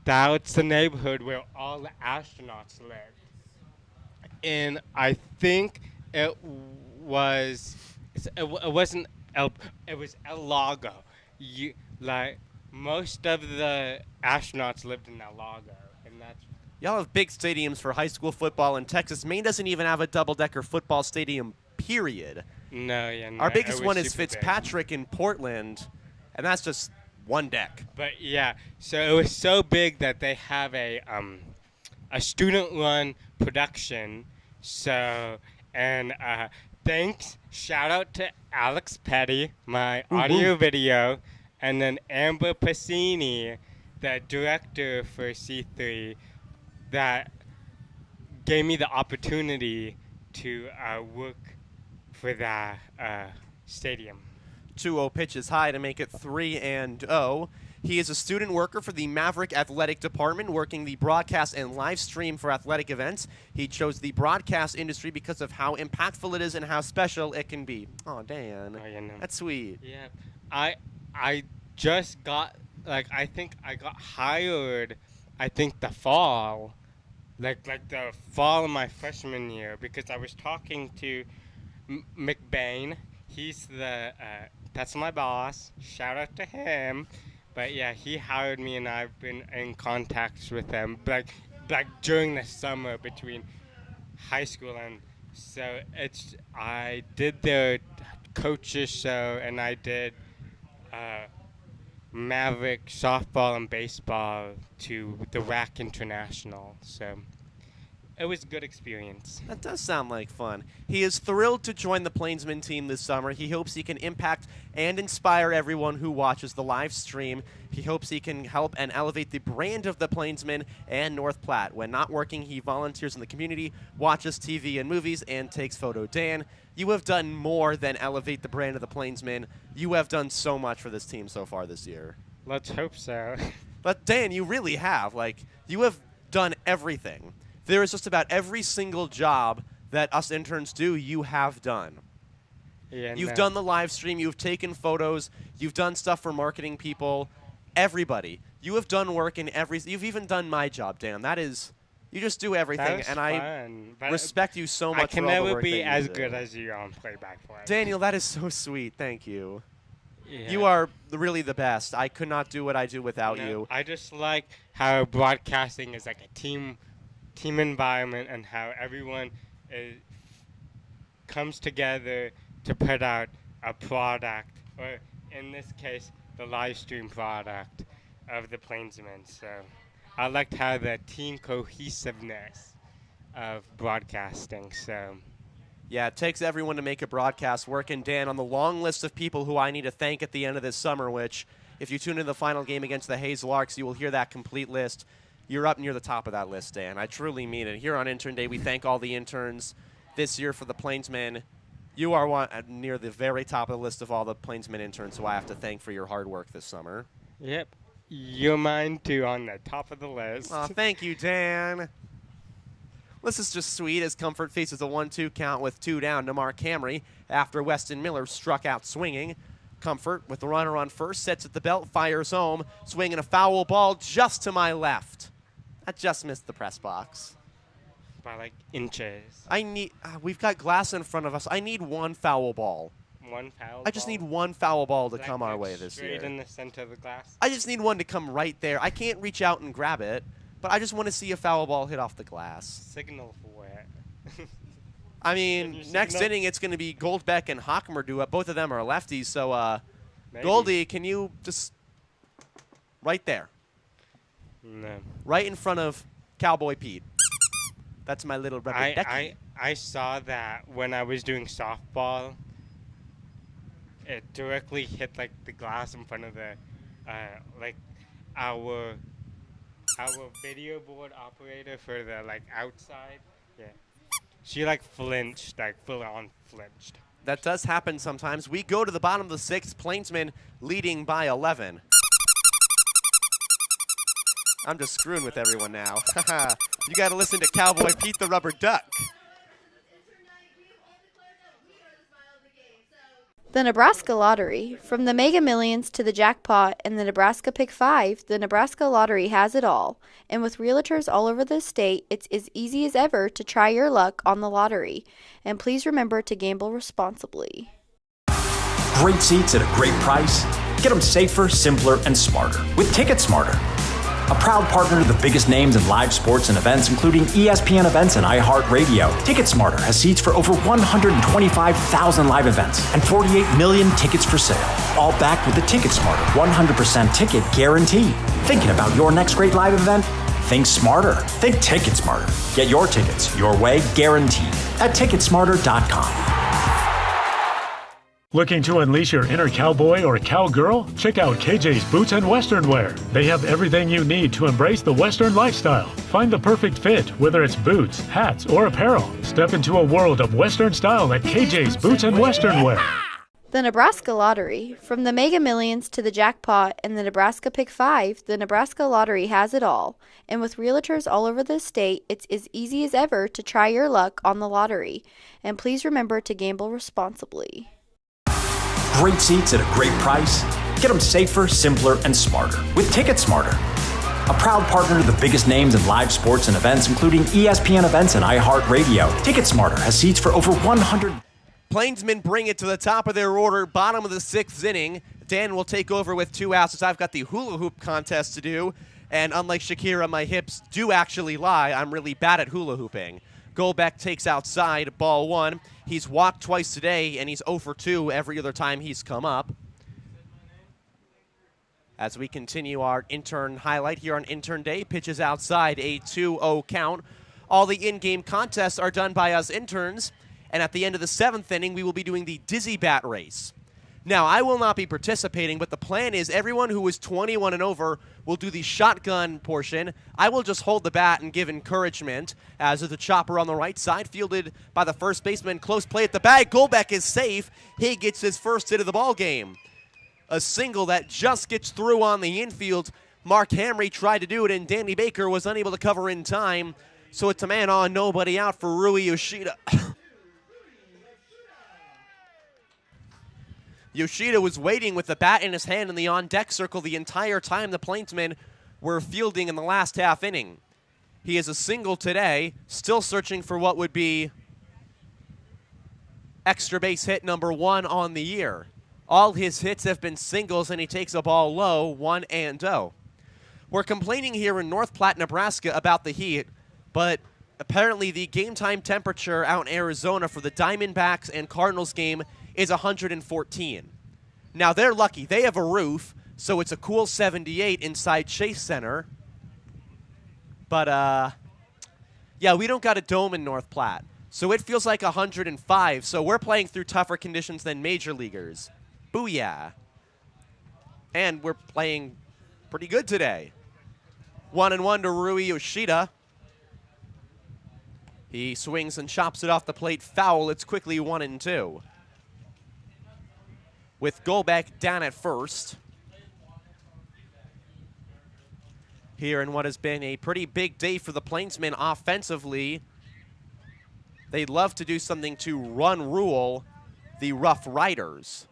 that's the neighborhood where all the astronauts lived. And I think it was El Lago. Most of the astronauts lived in El Lago, and that's. Y'all have big stadiums for high school football in Texas. Maine doesn't even have a double-decker football stadium, period. No, yeah, no. Our biggest one is Fitzpatrick in Portland, and that's just one deck. But yeah, so it was so big that they have a student-run production. So, and thanks, shout out to Alex Petty, my audio video, and then Amber Pacini, the director for C3, that gave me the opportunity to work for that stadium. 2-0 pitches high to make it 3-0. He is a student worker for the Maverick Athletic Department, working the broadcast and live stream for athletic events. He chose the broadcast industry because of how impactful it is and how special it can be. Oh, Dan. Oh, yeah, no. That's sweet. Yeah. I just got, I think I got hired, the fall like the fall of my freshman year, because I was talking to McBain. He's that's my boss. Shout out to him. But yeah, he hired me, and I've been in contact with him, like during the summer between high school, and so I did the coaches show, and I did Maverick softball and baseball to the WAC International. So it was a good experience. That does sound like fun. He is thrilled to join the Plainsmen team this summer. He hopes he can impact and inspire everyone who watches the live stream. He hopes he can help and elevate the brand of the Plainsmen and North Platte. When not working, he volunteers in the community, watches TV and movies, and takes photo. Dan, you have done more than elevate the brand of the Plainsmen. You have done so much for this team so far this year. Let's hope so. But Dan, you really have. You have done everything. There is just about every single job that us interns do, you have done. Yeah, you've done the live stream. You've taken photos. You've done stuff for marketing people. Everybody. You have done work in every. You've even done my job, Dan. That is, you just do everything, and fun. I respect you so much. I can for all the never work be that you as do. good as you on play-by-play. Daniel, that is so sweet. Thank you. Yeah. You are really the best. I could not do what I do without you. I just like how broadcasting is like a team environment, and how everyone comes together to put out a product, or in this case, the live stream product of the Plainsmen. So I liked how the team cohesiveness of broadcasting. So yeah, it takes everyone to make a broadcast work. And Dan, on the long list of people who I need to thank at the end of this summer, which if you tune into the final game against the Hayes Larks, you will hear that complete list. You're up near the top of that list, Dan. I truly mean it. Here on Intern Day, we thank all the interns this year for the Plainsmen. You are near the very top of the list of all the Plainsmen interns who I have to thank for your hard work this summer. Yep. You're mine, too, on the top of the list. Aw, thank you, Dan. This is just sweet as Comfort faces a 1-2 count with 2 down to Mark Camry after Weston Miller struck out swinging. Comfort, with the runner on first, sets at the belt, fires home, swinging a foul ball just to my left. That just missed the press box. By like inches. We've got glass in front of us. I need one foul ball. One foul I just need one foul ball to come our like way this year. Straight in the center of the glass? I just need one to come right there. I can't reach out and grab it, but I just want to see a foul ball hit off the glass. Signal for it. I mean, next inning it's going to be Goldbeck and Hockmer do it. Both of them are lefties, so Goldie, can you just right there? No. Right in front of Cowboy Pete. That's my little rubber ducky. I saw that when I was doing softball. It directly hit like the glass in front of the our video board operator for the outside. Yeah. She flinched, full on flinched. That does happen sometimes. We go to the bottom of the 6th. Plainsmen leading by 11. I'm just screwing with everyone now. You got to listen to Cowboy Pete the Rubber Duck. The Nebraska Lottery. From the Mega Millions to the jackpot and the Nebraska Pick 5, the Nebraska Lottery has it all. And with realtors all over the state, it's as easy as ever to try your luck on the lottery. And please remember to gamble responsibly. Great seats at a great price. Get them safer, simpler, and smarter with Ticket Smarter. A proud partner to the biggest names in live sports and events, including ESPN events and iHeart Radio. TicketSmarter has seats for over 125,000 live events and 48 million tickets for sale. All backed with the TicketSmarter 100% ticket guarantee. Thinking about your next great live event? Think smarter. Think TicketSmarter. Get your tickets your way, guaranteed, at TicketSmarter.com. Looking to unleash your inner cowboy or cowgirl? Check out KJ's Boots and Western Wear. They have everything you need to embrace the Western lifestyle. Find the perfect fit, whether it's boots, hats, or apparel. Step into a world of Western style at KJ's Boots and Western Wear. The Nebraska Lottery. From the Mega Millions to the jackpot and the Nebraska Pick 5, the Nebraska Lottery has it all. And with realtors all over the state, it's as easy as ever to try your luck on the lottery. And please remember to gamble responsibly. Great seats at a great price. Get them safer, simpler, and smarter with Ticket Smarter. a proud partner to the biggest names in live sports and events, including ESPN events and iHeart Radio. TicketSmarter has seats for over 100. Plainsmen bring it to the top of their order, bottom of the 6th inning. Dan will take over with 2 outs as I've got the hula hoop contest to do. And unlike Shakira, my hips do actually lie. I'm really bad at hula hooping. Golbeck takes outside, ball 1. He's walked twice today, and he's 0 for 2 every other time he's come up. As we continue our intern highlight here on intern day, pitches outside, a 2-0 count. All the in-game contests are done by us interns, and at the end of the 7th inning, we will be doing the Dizzy Bat race. Now, I will not be participating, but the plan is everyone who is 21 and over will do the shotgun portion. I will just hold the bat and give encouragement, as is the chopper on the right side, fielded by the first baseman. Close play at the bag. Golbeck is safe. He gets his first hit of the ball game. A single that just gets through on the infield. Mark Hamry tried to do it, and Danny Baker was unable to cover in time. So it's a man on, nobody out for Rui Yoshida. Yoshida was waiting with the bat in his hand in the on-deck circle the entire time the Plainsmen were fielding in the last half inning. He is a single today, still searching for what would be extra base hit number 1 on the year. All his hits have been singles, and he takes a ball low, 1-0. We're complaining here in North Platte, Nebraska about the heat, but apparently the game time temperature out in Arizona for the Diamondbacks and Cardinals game is 114. Now, they're lucky. They have a roof, so it's a cool 78 inside Chase Center. But, yeah, we don't got a dome in North Platte, so it feels like 105, so we're playing through tougher conditions than major leaguers. Booyah. And we're playing pretty good today. 1-1 to Rui Yoshida. He swings and chops it off the plate foul. It's quickly 1-2. With Golbeck down at first. Here in what has been a pretty big day for the Plainsmen offensively. They'd love to do something to run rule the Roughriders.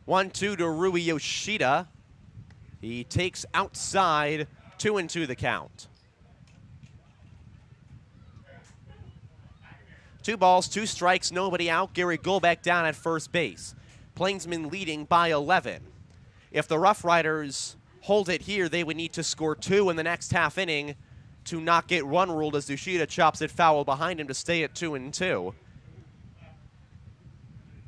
1-2 to Rui Yoshida. He takes outside, 2-2 the count. 2 balls, 2 strikes, nobody out. Gary Golbeck down at first base. Plainsmen leading by 11. If the Roughriders hold it here, they would need to score 2 in the next half inning to not get run ruled as Yoshida chops it foul behind him to stay at 2-2.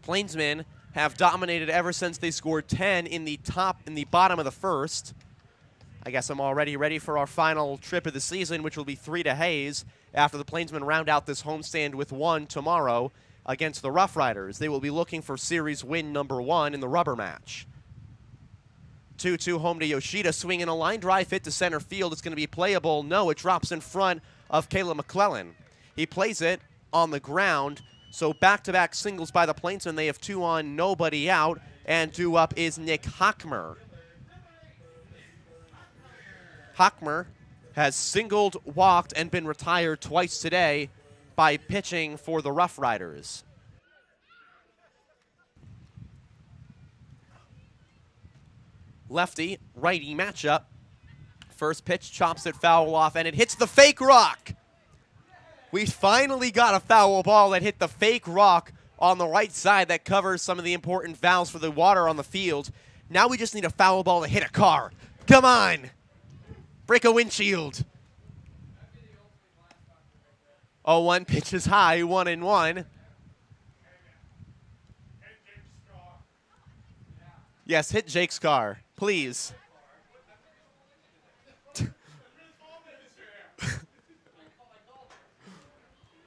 Plainsmen have dominated ever since they scored 10 in the bottom of the first. I guess I'm already ready for our final trip of the season, which will be 3 to Hayes after the Plainsmen round out this homestand with 1 tomorrow against the Roughriders. They will be looking for series win number 1 in the rubber match. 2-2 home to Yoshida, swinging a line drive hit to center field. It's going to be playable. No, it drops in front of Caleb McClellan. He plays it on the ground. So back-to-back singles by the Plainsmen. They have 2 on, nobody out, and 2 up is Nick Hockmer. Hockmer has singled, walked, and been retired twice today by pitching for the Roughriders. Lefty, righty matchup. First pitch chops it foul off, and it hits the fake rock. We finally got a foul ball that hit the fake rock on the right side that covers some of the important valves for the water on the field. Now we just need a foul ball to hit a car. Come on. Break a windshield. 0-1 pitch is high, 1-1. Yes, hit Jake's car, please.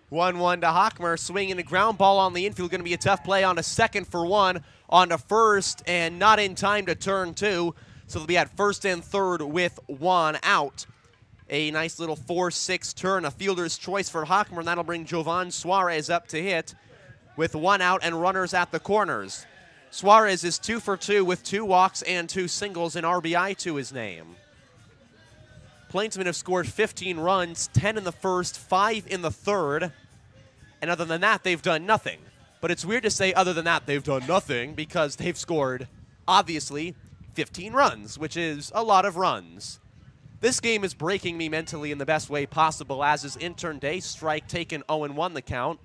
1-1 to Hockmer, swinging a ground ball on the infield. Going to be a tough play on a second for 1, on to first, and not in time to turn 2. So they'll be at first and third with 1 out. A nice little 4-6 turn, a fielder's choice for Hockmer, and that'll bring Jovan Suarez up to hit with 1 out and runners at the corners. Suarez is 2 for 2 with 2 walks and 2 singles and RBI to his name. Plainsmen have scored 15 runs, 10 in the first, 5 in the third. And other than that, they've done nothing. But it's weird to say other than that, they've done nothing because they've scored, obviously, 15 runs, which is a lot of runs. This game is breaking me mentally in the best way possible, as is intern day. Strike taken 0-1 the count.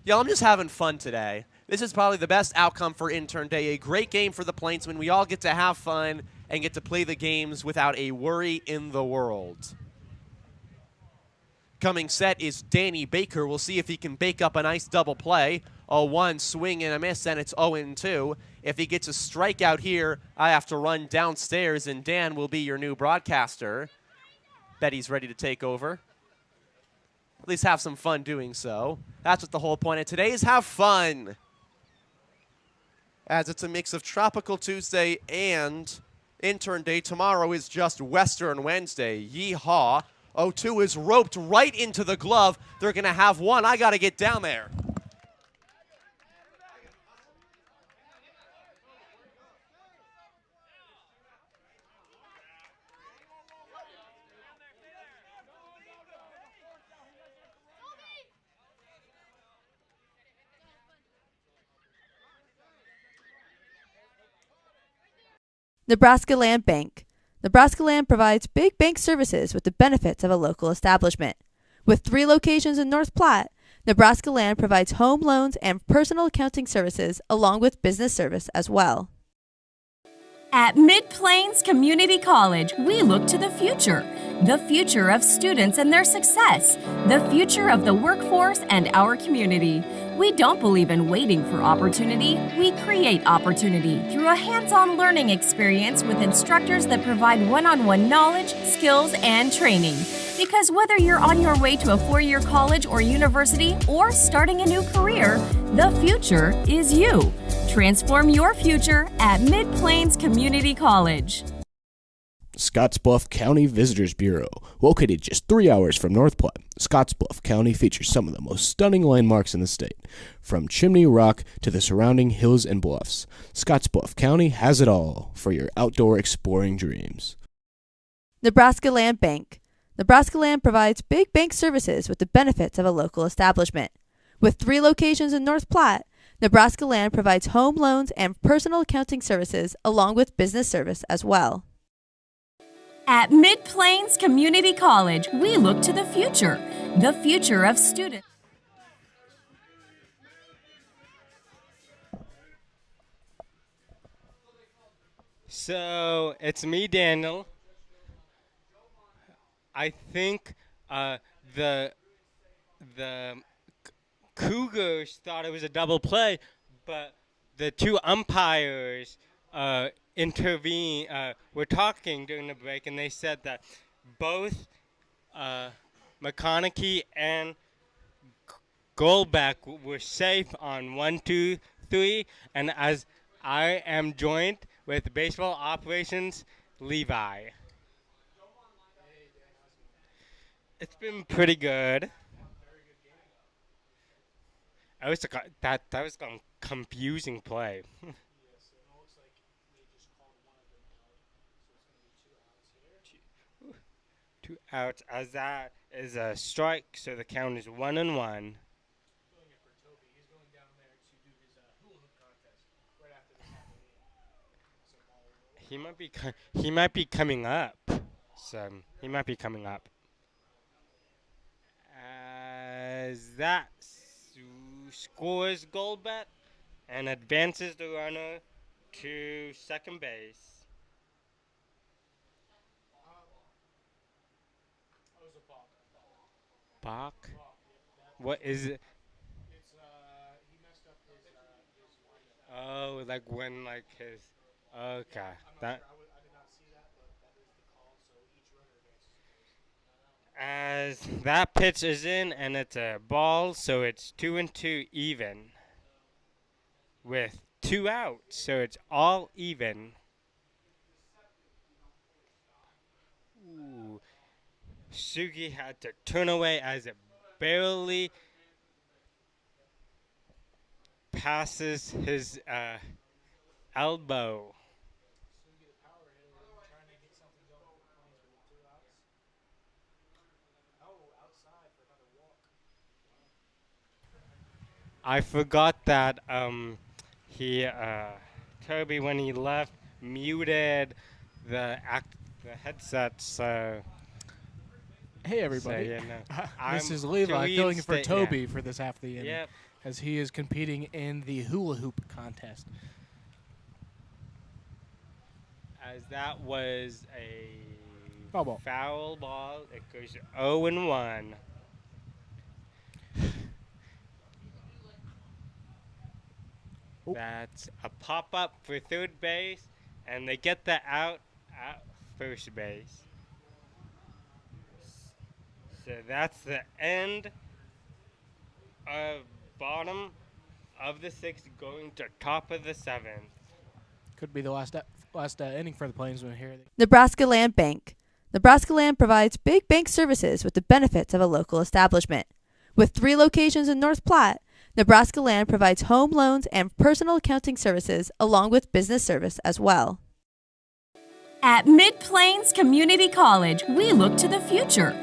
Yo, I'm just having fun today. This is probably the best outcome for intern day. A great game for the Plainsmen. We all get to have fun and get to play the games without a worry in the world. Coming set is Danny Baker. We'll see if he can bake up a nice double play. 0-1, swing and a miss, and it's 0-2. If he gets a strikeout here, I have to run downstairs, and Dan will be your new broadcaster. Bet he's ready to take over. At least have some fun doing so. That's what the whole point of today is, have fun. As it's a mix of Tropical Tuesday and intern day. Tomorrow is just Western Wednesday. Yeehaw. 0-2 is roped right into the glove. They're going to have one. I got to get down there. Nebraska Land Bank. Nebraska Land provides big bank services with the benefits of a local establishment. With 3 locations in North Platte, Nebraska Land provides home loans and personal accounting services along with business service as well. At Mid-Plains Community College, we look to the future of students and their success, the future of the workforce and our community. We don't believe in waiting for opportunity. We create opportunity through a hands-on learning experience with instructors that provide one-on-one knowledge, skills, and training. Because whether you're on your way to a 4-year college or university or starting a new career, the future is you. Transform your future at Mid-Plains Community College. Scottsbluff County Visitors Bureau. Located just 3 hours from North Platte, Scottsbluff County features some of the most stunning landmarks in the state. From Chimney Rock to the surrounding hills and bluffs, Scottsbluff County has it all for your outdoor exploring dreams. Nebraska Land Bank. Nebraska Land provides big bank services with the benefits of a local establishment. With 3 locations in North Platte, Nebraska Land provides home loans and personal accounting services along with business service as well. At Mid-Plains Community College, we look to the future of students. So, it's me, Daniel. I think the Cougars thought it was a double play, but the 2 umpires were talking during the break, and they said that both McConaughey and Goldback were safe on 1, 2, 3, and as I am joined with baseball operations, Levi. It's been pretty good. That was a confusing play. Two outs, as that is a strike, so the count is 1-1. He might be coming up. So he might be coming up. As that scores Goldbat and advances the runner to second base. Bach? What is it? He messed up his Oh, like when his. Okay. That. I did not see that, but that is the call. So each runner advances. As that pitch is in, and it's a ball, so it's 2-2 even. With 2 outs, so it's all even. Ooh. Sugi had to turn away as it barely passes his elbow. I forgot that Toby, when he left, muted the headsets. So hey everybody, so, you know, this is to Levi filling in for reinstate- Toby yeah. for this half of the inning, Yep. as he is competing in the hula hoop contest. As that was a Foul ball. foul ball. It goes 0-1. That's a pop-up for third base, and they get that out at first base. So that's the end of bottom of the sixth going to top of the seventh. Could be the last inning for the Plainsmen here. Nebraska Land Bank. Nebraska Land provides big bank services with the benefits of a local establishment. With 3 locations in North Platte, Nebraska Land provides home loans and personal accounting services along with business service as well. At Mid-Plains Community College, we look to the future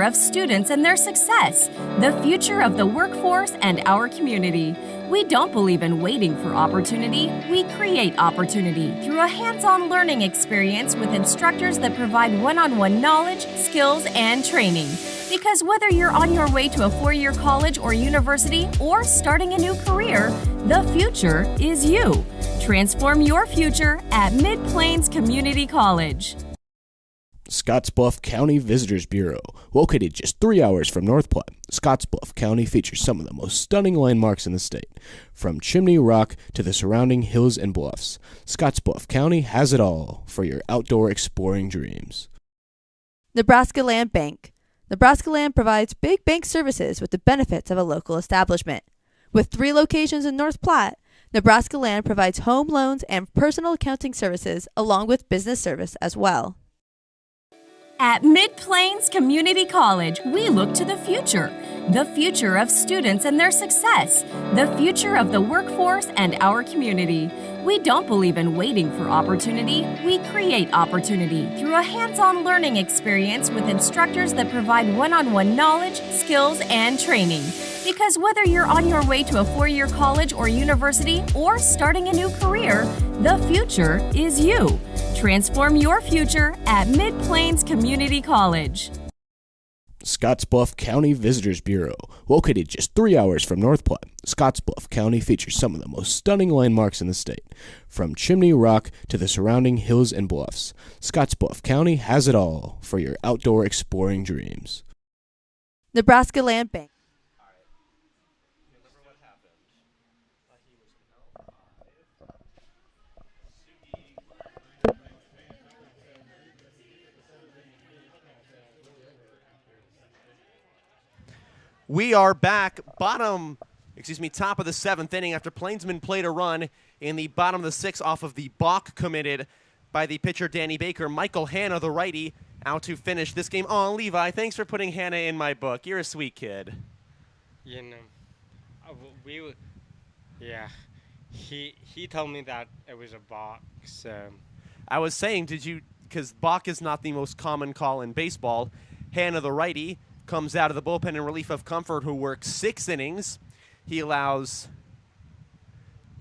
of students and their success, the future of the workforce and our community. We don't believe in waiting for opportunity, we create opportunity through a hands-on learning experience with instructors that provide one-on-one knowledge, skills, and training. Because whether you're on your way to a 4-year college or university or starting a new career, the future is you. Transform your future at Mid-Plains Community College. Scottsbluff County Visitors Bureau. Located just 3 hours from North Platte, Scottsbluff County features some of the most stunning landmarks in the state. From Chimney Rock to the surrounding hills and bluffs, Scottsbluff County has it all for your outdoor exploring dreams. Nebraska Land Bank. Nebraska Land provides big bank services with the benefits of a local establishment. With 3 locations in North Platte, Nebraska Land provides home loans and personal accounting services along with business service as well. At Mid-Plains Community College, we look to the future of students and their success, the future of the workforce and our community. We don't believe in waiting for opportunity, we create opportunity through a hands-on learning experience with instructors that provide one-on-one knowledge, skills, and training. Because whether you're on your way to a 4-year college or university or starting a new career, the future is you. Transform your future at Mid-Plains Community College. Scottsbluff County Visitors Bureau. Located just 3 hours from North Platte, Scottsbluff County features some of the most stunning landmarks in the state. From Chimney Rock to the surrounding hills and bluffs, Scottsbluff County has it all for your outdoor exploring dreams. Nebraska Land Bank. We are back, top of the 7th inning after Plainsmen played a run in the bottom of the 6th off of the balk committed by the pitcher Danny Baker. Michael Hanna, the righty, out to finish this game. Oh, Levi, thanks for putting Hanna in my book. You're a sweet kid. You know, he told me that it was a box. I was saying, because balk is not the most common call in baseball. Hanna, the righty, comes out of the bullpen in relief of Comfort, who works 6 innings. He allows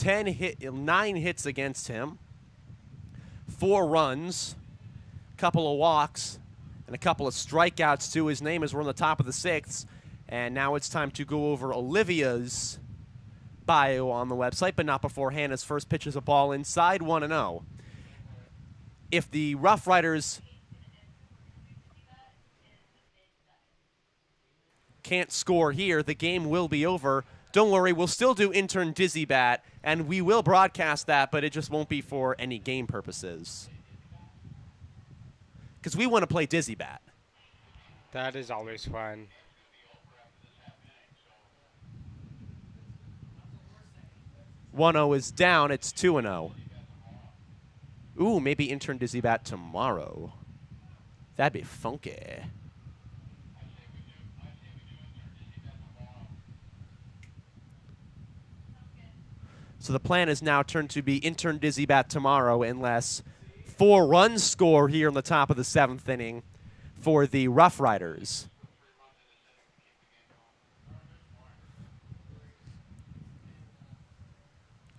9 hits against him, 4 runs, a couple of walks, and a couple of strikeouts to his name as we're on the top of the 6th. And now it's time to go over Olivia's bio on the website, but not before Hanna's first pitch is a ball inside, 1-0. If the Roughriders can't score here, the game will be over. Don't worry, we'll still do intern Dizzy Bat, and we will broadcast that, but it just won't be for any game purposes. Because we want to play Dizzy Bat. That is always fun. "1-0 is down, it's 2-0. Ooh, maybe intern Dizzy Bat tomorrow. That'd be funky. So the plan is now turned to be intern Dizzy Bat tomorrow unless 4 runs score here in the top of the 7th inning for the Roughriders.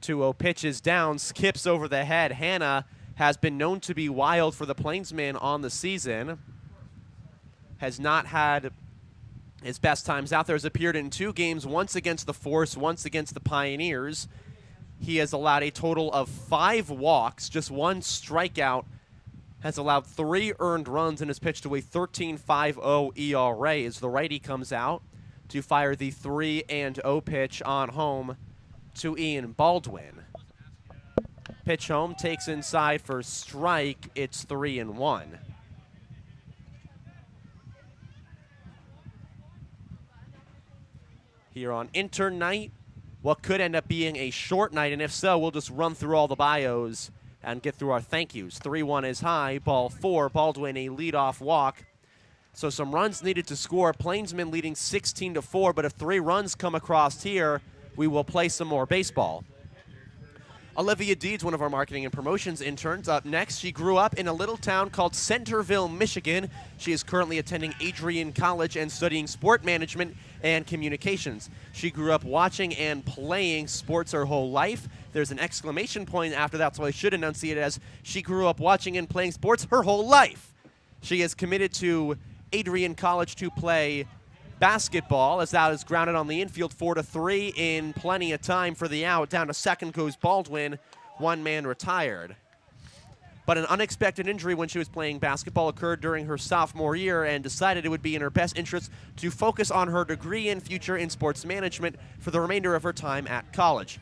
2-0 pitch is down, skips over the head. Hannah has been known to be wild for the Plainsmen on the season. Has not had his best times out there. Has appeared in 2 games, once against the Force, once against the Pioneers. He has allowed a total of 5 walks, just 1 strikeout, has allowed 3 earned runs, and has pitched to a 13.50 ERA as the righty comes out to fire the 3-0 pitch on home to Ian Baldwin. Pitch home, takes inside for strike. It's 3-1. Here on intern night, what could end up being a short night, and if so, we'll just run through all the bios and get through our thank yous. 3-1 is high, ball 4, Baldwin a leadoff walk. So some runs needed to score. Plainsmen leading 16-4, but if 3 runs come across here, we will play some more baseball. Olivia Deeds, one of our marketing and promotions interns, up next. She grew up in a little town called Centerville, Michigan. She is currently attending Adrian College and studying sport management and communications. She grew up watching and playing sports her whole life. There's an exclamation point after that, so I should enunciate it as she grew up watching and playing sports her whole life. She is committed to Adrian College to play basketball, as that is grounded on the infield 4-3 in plenty of time for the out. Down to second goes Baldwin, 1 man retired. But an unexpected injury when she was playing basketball occurred during her sophomore year, and decided it would be in her best interest to focus on her degree and future in sports management for the remainder of her time at college.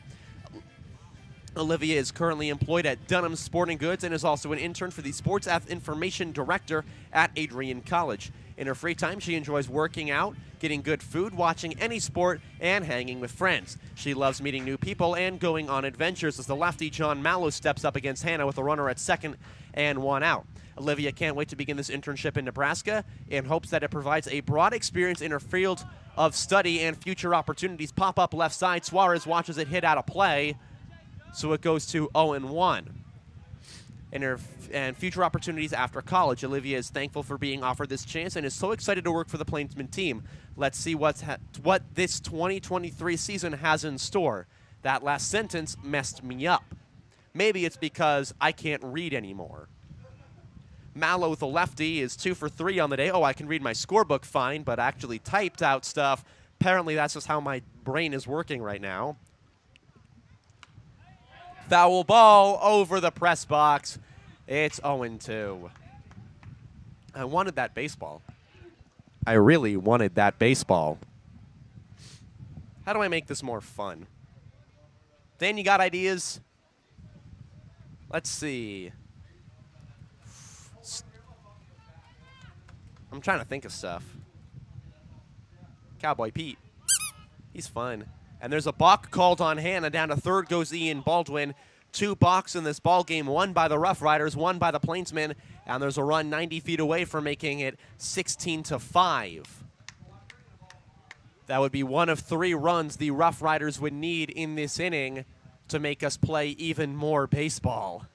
Olivia is currently employed at Dunham's Sporting Goods and is also an intern for the Sports Information Director at Adrian College. In her free time, she enjoys working out, getting good food, watching any sport, and hanging with friends. She loves meeting new people and going on adventures as the lefty John Mallow steps up against Hannah with a runner at second and 1 out. Olivia can't wait to begin this internship in Nebraska in hopes that it provides a broad experience in her field of study and future opportunities pop up left side. Suarez watches it hit out of play, so it goes to 0-1. And future opportunities after college. Olivia is thankful for being offered this chance and is so excited to work for the Plainsmen team. Let's see what this 2023 season has in store. That last sentence messed me up. Maybe it's because I can't read anymore. Mallow, the lefty, is 2 for 3 on the day. Oh, I can read my scorebook fine, but actually typed out stuff. Apparently that's just how my brain is working right now. Foul ball over the press box. It's 0-2. I wanted that baseball. I really wanted that baseball. How do I make this more fun? Dan, you got ideas? Let's see. I'm trying to think of stuff. Cowboy Pete. He's fun. And there's a balk called on Hannah. Down to third goes Ian Baldwin. 2 balks in this ball game, 1 by the Roughriders, 1 by the Plainsmen, and there's a run 90 feet away from making it 16-5. That would be 1 of 3 runs the Roughriders would need in this inning to make us play even more baseball.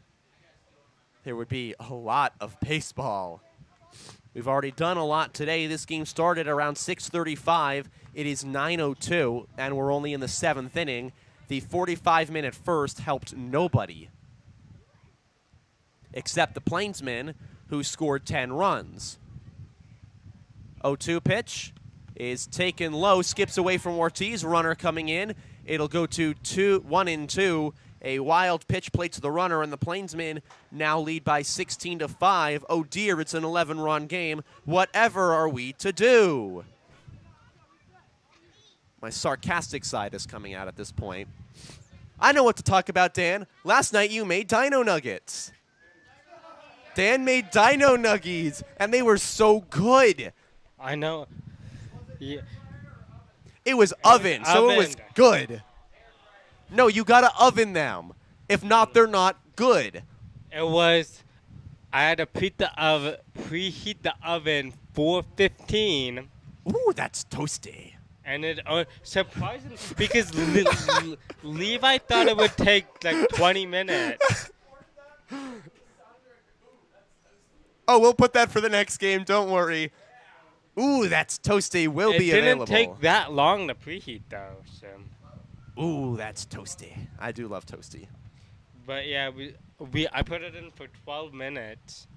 There would be a lot of baseball. We've already done a lot today. This game started around 6:35. It is 9:02, and we're only in the 7th inning. The 45-minute first helped nobody except the Plainsmen, who scored 10 runs. 0-2 pitch is taken low, skips away from Ortiz. Runner coming in. It'll go to 1-2. A wild pitch played to the runner, and the Plainsmen now lead by 16-5. Oh dear, it's an 11-run game. Whatever are we to do? My sarcastic side is coming out at this point. I know what to talk about, Dan. Last night you made Dino Nuggets. Dan made Dino Nuggies, and they were so good. I know. Yeah. It was oven, so it was good. No, you gotta oven them. If not, they're not good. It was. I had to preheat the oven 415. Ooh, that's toasty. And it surprisingly, because Levi thought it would take like 20 minutes. Oh, we'll put that for the next game. Don't worry. Ooh, that's toasty. Will be available. It didn't take that long to preheat, though. So. Ooh, that's toasty. I do love toasty. But yeah, I put it in for 12 minutes.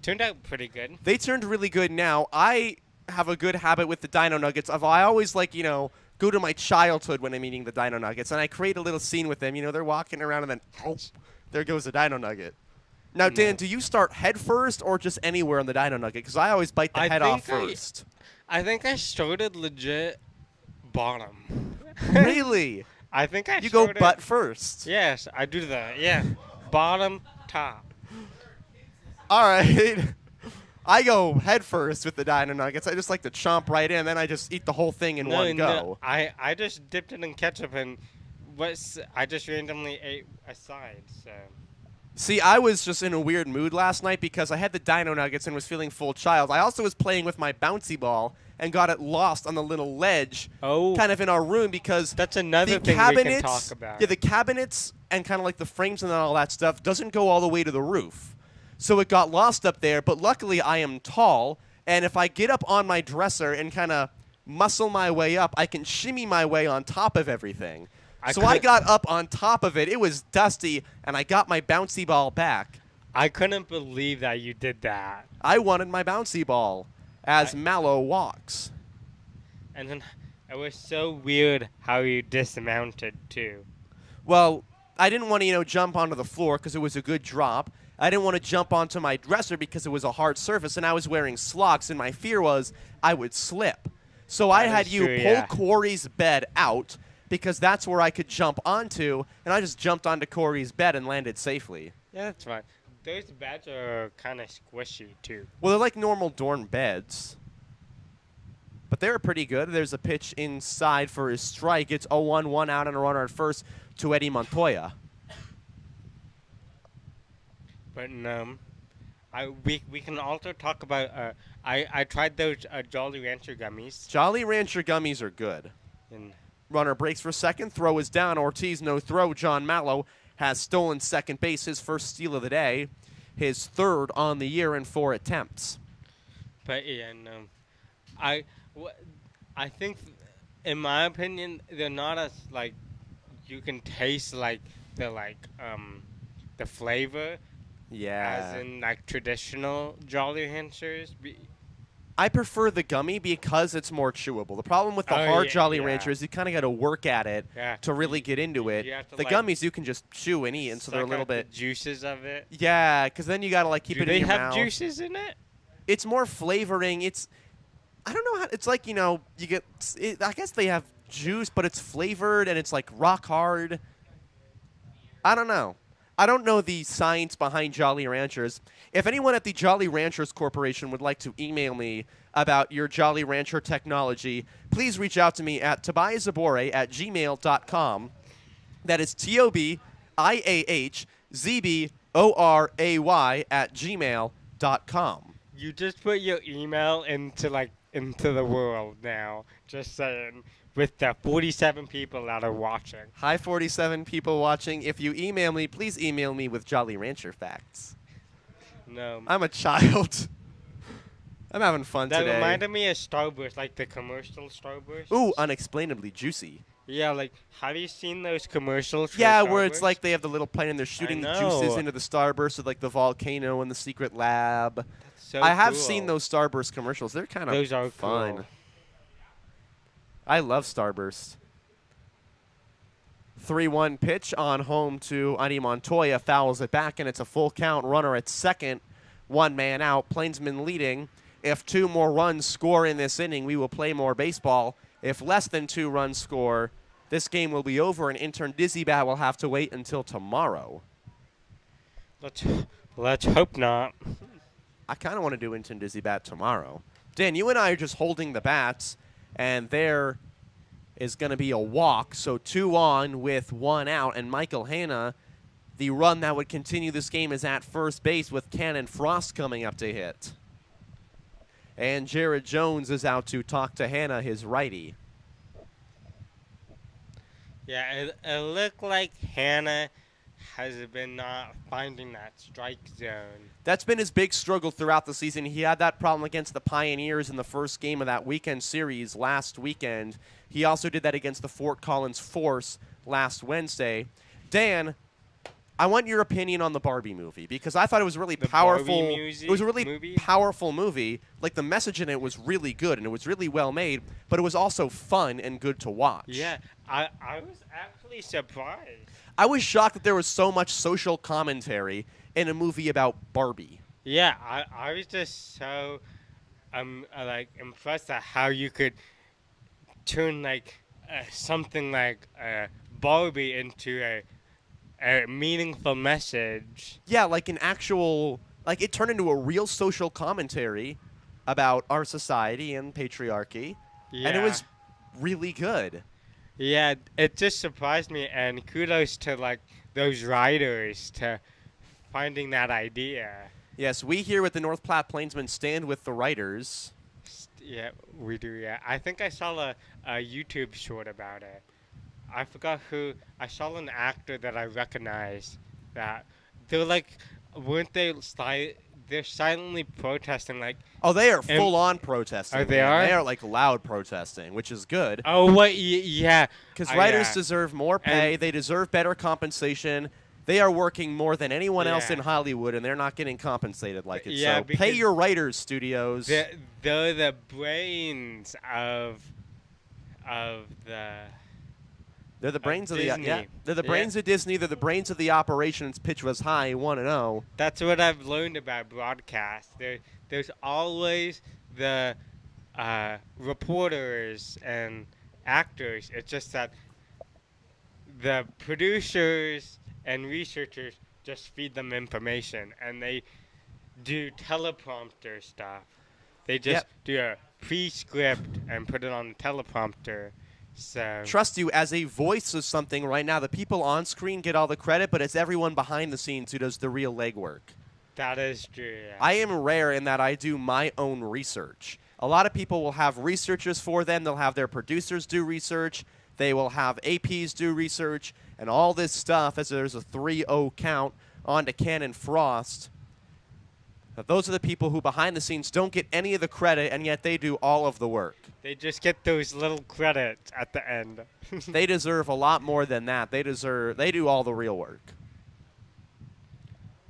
Turned out pretty good. They turned really good now. I have a good habit with the Dino Nuggets of I always go to my childhood when I'm eating the Dino Nuggets, and I create a little scene with them. They're walking around, and then, oh, there goes the Dino Nugget. Now, Dan, do you start head first or just anywhere on the Dino Nugget? Because I always bite the head off first. I think I started legit bottom. Really? I think I You go butt first. Yes, I do that. Yeah, bottom, top. All right. I go head first with the Dino Nuggets. I just like to chomp right in, then I just eat the whole thing in one go. I just dipped it in ketchup and I just randomly ate a side. So. See, I was just in a weird mood last night because I had the Dino Nuggets and was feeling full child. I also was playing with my bouncy ball and got it lost on the little ledge kind of in our room because that's another thing we can talk about. Yeah, the cabinets and kind of like the frames and all that stuff doesn't go all the way to the roof. So it got lost up there, but luckily I am tall, and if I get up on my dresser and kind of muscle my way up, I can shimmy my way on top of everything. So I got up on top of it. It was dusty, and I got my bouncy ball back. I couldn't believe that you did that. I wanted my bouncy ball as Mallow walks. And then it was so weird how you dismounted, too. Well, I didn't want to, jump onto the floor because it was a good drop. I didn't want to jump onto my dresser because it was a hard surface, and I was wearing slocks, and my fear was I would slip. So I had you pull Corey's bed out because that's where I could jump onto, and I just jumped onto Corey's bed and landed safely. Yeah, that's fine. Those beds are kind of squishy, too. Well, they're like normal dorm beds. But they're pretty good. There's a pitch inside for his strike. It's 0-1, 1 out, and a runner at first to Eddie Montoya. But we can also talk about I tried those Jolly Rancher gummies. Jolly Rancher gummies are good. And runner breaks for second. Throw is down. Ortiz no throw. John Mallow has stolen second base. His first steal of the day. His third on the year in 4 attempts. But yeah, no, I think in my opinion they're not as you can taste the flavor. Yeah. As in traditional Jolly Ranchers. I prefer the gummy because it's more chewable. The problem with the hard Jolly Rancher is you kind of got to work at it to really get into it. The gummies you can just chew and eat, and so they're a little bit the juices of it. Yeah, because then you got to keep it in your mouth. Do they have juices in it? It's more flavoring. I don't know how. It's like you get. I guess they have juice, but it's flavored and it's like rock hard. I don't know. I don't know the science behind Jolly Ranchers. If anyone at the Jolly Ranchers Corporation would like to email me about your Jolly Rancher technology, please reach out to me at tobiaszboray@gmail.com. That is TOBIAHZBORAY@gmail.com. You just put your email into the world now. Just saying. With the 47 people that are watching. Hi, 47 people watching. If you email me, please email me with Jolly Rancher facts. No. I'm a child. I'm having fun today. That reminded me of Starburst, like the commercial Starburst. Ooh, unexplainably juicy. Yeah, have you seen those commercials? Yeah, where it's like they have the little plane and they're shooting the juices into the Starburst with the volcano and the secret lab. That's so I have cool. seen those Starburst commercials. They're kind of fun. Cool. I love Starburst. 3-1 pitch on home to Eddie Montoya. Fouls it back, and it's a full count. Runner at second. 1 man out. Plainsmen leading. If 2 more runs score in this inning, we will play more baseball. If less than 2 runs score, this game will be over, and intern Dizzy Bat will have to wait until tomorrow. Let's hope not. I kind of want to do intern Dizzy Bat tomorrow. Dan, you and I are just holding the bats. And there is going to be a walk, so 2 on with 1 out. And Michael Hanna, the run that would continue this game, is at first base with Cannon Frost coming up to hit. And Jared Jones is out to talk to Hanna, his righty. Yeah, it looked like Hanna has been not finding that strike zone. That's been his big struggle throughout the season. He had that problem against the Pioneers in the first game of that weekend series last weekend. He also did that against the Fort Collins Force last Wednesday. Dan, I want your opinion on the Barbie movie because I thought it was really powerful. It was a really powerful movie. Like the message in it was really good and it was really well made, but it was also fun and good to watch. Yeah, I was actually surprised. I was shocked that there was so much social commentary in a movie about Barbie. Yeah, I was just so like impressed at how you could turn like something like Barbie into a meaningful message. Yeah, like an actual, like it turned into a real social commentary about our society and patriarchy. Yeah. And it was really good. Yeah, it just surprised me, and kudos to like those writers to finding that idea. Yes, we here with the North Platte Plainsmen stand with the writers. Yeah, we do, yeah. I think I saw a YouTube short about it. I forgot who. I saw an actor that I recognized that they're like, weren't they they're silently protesting like. Oh, they are full on protesting. Oh, they are? They are like loud protesting, which is good. Oh, what? Yeah. Because writers deserve more pay. They deserve better compensation. They are working more than anyone else in Hollywood, and they're not getting compensated like it. Yeah, so pay your writers, studios. They're the brains of the. They're the brains of Disney. They're the brains of Disney. They're the brains of the operation. Its pitch was high, 1-0. That's what I've learned about broadcast. There's always the reporters and actors. It's just that the producers and researchers just feed them information, and they do teleprompter stuff. They just do a pre-script and put it on the teleprompter. So Trust you, as a voice of something right now, the people on screen get all the credit, but it's everyone behind the scenes who does the real legwork. That is true, yeah. I am rare in that I do my own research. A lot of people will have researchers for them. They'll have their producers do research. They will have APs do research. And all this stuff, as there's a 3-0 count on to Cannon Frost. But those are the people who behind the scenes don't get any of the credit, and yet they do all of the work. They just get those little credits at the end. They deserve a lot more than that. They do all the real work.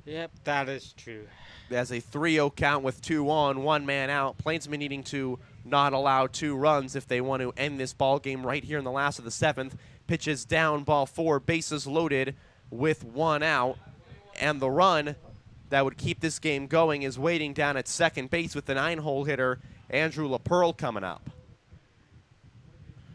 Yep, that is true. As a 3-0 count with 2 on, 1 man out. Plainsmen needing to not allow 2 runs if they want to end this ball game right here in the last of the 7th. Pitches down, ball 4, bases loaded with 1 out. And the run that would keep this game going is waiting down at second base with the 9-hole hitter, Andrew LaPearl, coming up.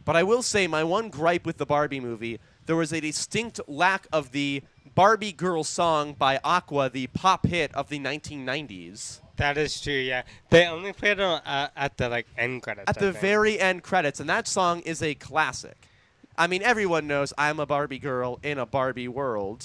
But I will say my one gripe with the Barbie movie, there was a distinct lack of the Barbie Girl song by Aqua, the pop hit of the 1990s. That is true, yeah. They only played it at the end credits. At the very end credits, and that song is a classic. I mean, everyone knows I'm a Barbie girl in a Barbie world.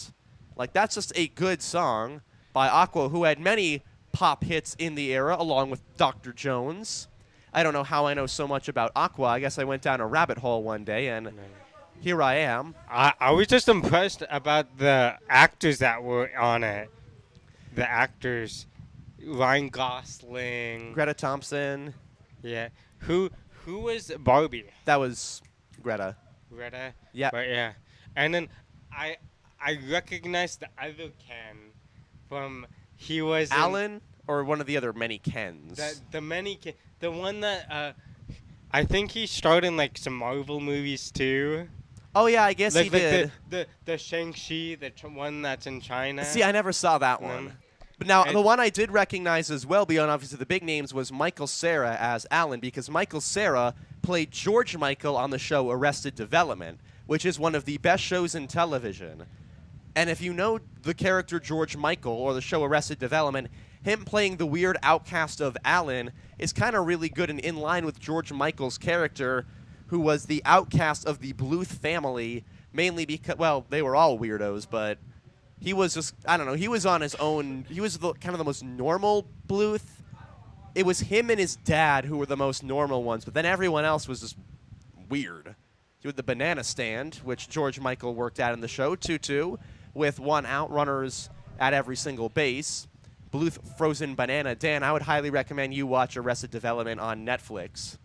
Like, that's just a good song by Aqua, who had many pop hits in the era, along with Dr. Jones. I don't know how I know so much about Aqua. I guess I went down a rabbit hole one day, and here I am. I was just impressed about the actors that were on it. The actors, Ryan Gosling, Greta Thompson. Yeah. Who was Barbie? That was Greta. Greta? Yeah. But yeah. And then I recognized the other Ken from, he was Alan, or one of the other many Kens? The one that, I think he starred in like some Marvel movies too. Oh yeah, I guess he did. The Shang-Chi, the one that's in China. See, I never saw that one. But now, the one I did recognize as well, beyond obviously the big names, was Michael Cera as Alan, because Michael Cera played George Michael on the show Arrested Development, which is one of the best shows in television. And if you know the character George Michael or the show Arrested Development, him playing the weird outcast of Alan is kind of really good and in line with George Michael's character, who was the outcast of the Bluth family, mainly because, well, they were all weirdos, but he was just, I don't know, he was on his own. He was kind of the most normal Bluth. It was him and his dad who were the most normal ones, but then everyone else was just weird. You had the banana stand, which George Michael worked at in the show, Tutu. with 1 out, runners at every single base. Bluth Frozen Banana. Dan, I would highly recommend you watch Arrested Development on Netflix.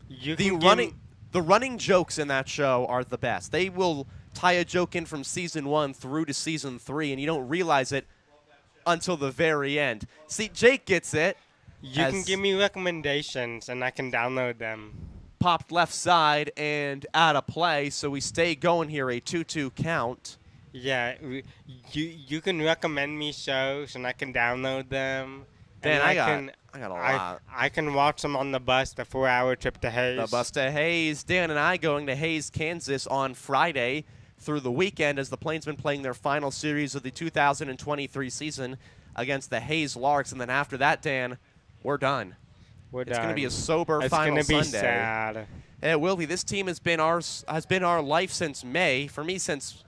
The running jokes in that show are the best. They will tie a joke in from season 1 through to season 3, and you don't realize it until the very end. See, Jake gets it. You can give me recommendations, and I can download them. Popped left side and out of play, so we stay going here, a 2-2 count. Yeah, you can recommend me shows, and I can download them. Dan, I got a lot. I can watch them on the bus, the 4-hour trip to Hayes. The bus to Hayes. Dan and I going to Hayes, Kansas on Friday through the weekend as the Plainsmen playing their final series of the 2023 season against the Hayes Larks. And then after that, Dan, we're done. It's going to be a sober final Sunday. It's going to be sad. It will be. This team has been our life since May. For me, since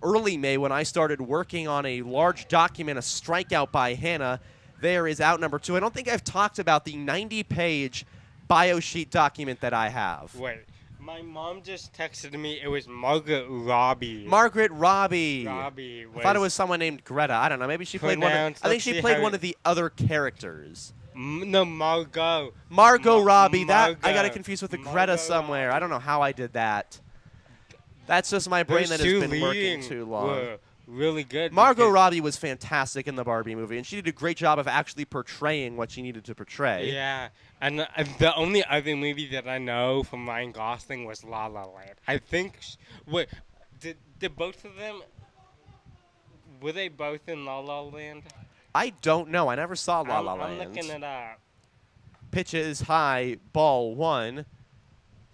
early May when I started working on a large document, a strikeout by Hannah. There is out number 2. I don't think I've talked about the 90-page bio sheet document that I have. Wait. My mom just texted me. It was Margaret Robbie. Margaret Robbie. I thought it was someone named Greta. I don't know. Maybe she played one. I think she played one of the other characters. No, Margot. Margot Robbie. That I got it confused with the Greta somewhere. I don't know how I did that. That's just my brain that has been working too long. Really good. Margot Robbie was fantastic in the Barbie movie, and she did a great job of actually portraying what she needed to portray. Yeah, and the only other movie that I know from Ryan Gosling was La La Land. I think. Wait, did both of them? Were they both in La La Land? I don't know. I never saw La La Land. I'm looking it up. Pitches high, ball 1.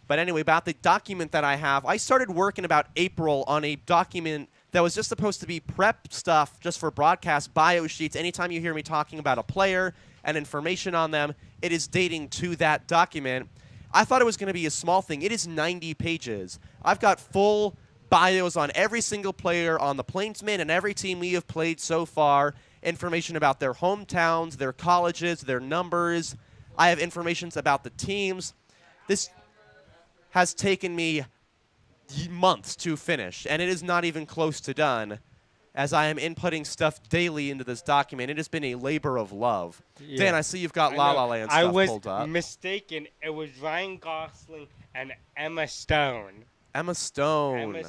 But anyway, about the document that I have, I started working about April on a document that was just supposed to be prep stuff just for broadcast bio sheets. Anytime you hear me talking about a player and information on them, it is dating to that document. I thought it was going to be a small thing. It is 90 pages. I've got full bios on every single player on the Plainsmen and every team we have played so far, information about their hometowns, their colleges, their numbers. I have information about the teams. This has taken me months to finish, and it is not even close to done as I am inputting stuff daily into this document. It has been a labor of love. Yeah. Dan, I see you've got La La Land stuff pulled up. I was mistaken. It was Ryan Gosling and Emma Stone. Emma Stone.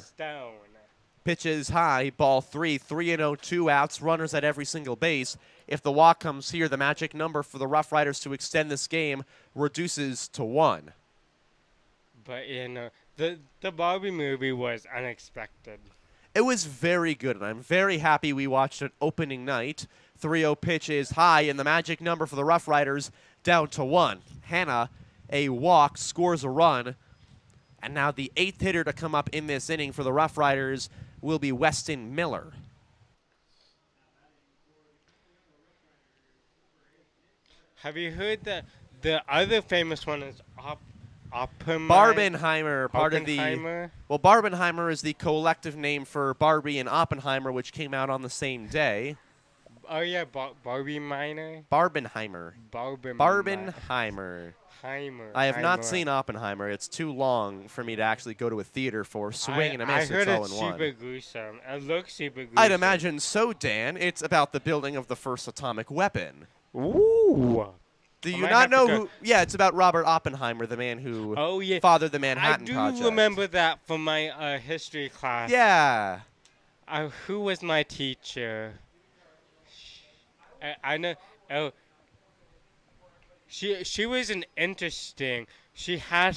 Pitches high, ball 3, 3-0, 2 outs, runners at every single base. If the walk comes here, the magic number for the Roughriders to extend this game reduces to 1. But, the Barbie movie was unexpected. It was very good, and I'm very happy we watched it opening night. 3-0 pitch is high, and the magic number for the Roughriders down to 1. Hannah, a walk, scores a run. And now the 8th hitter to come up in this inning for the Roughriders will be Weston Miller. Have you heard that the other famous one is Barbenheimer, part of the. Well, Barbenheimer is the collective name for Barbie and Oppenheimer, which came out on the same day. Oh yeah, Barbie Minor. Barbenheimer. Barbenheimer. I have not seen Oppenheimer. It's too long for me to actually go to a theater for. Swing and a miss. I heard it's it's super gruesome. It looks super gruesome. I'd imagine so, Dan. It's about the building of the first atomic weapon. Ooh. Do you not know who? Yeah, it's about Robert Oppenheimer, the man who fathered the Manhattan Project. I do remember that from my history class. Yeah. Who was my teacher? I know. Oh, she was an interesting. She had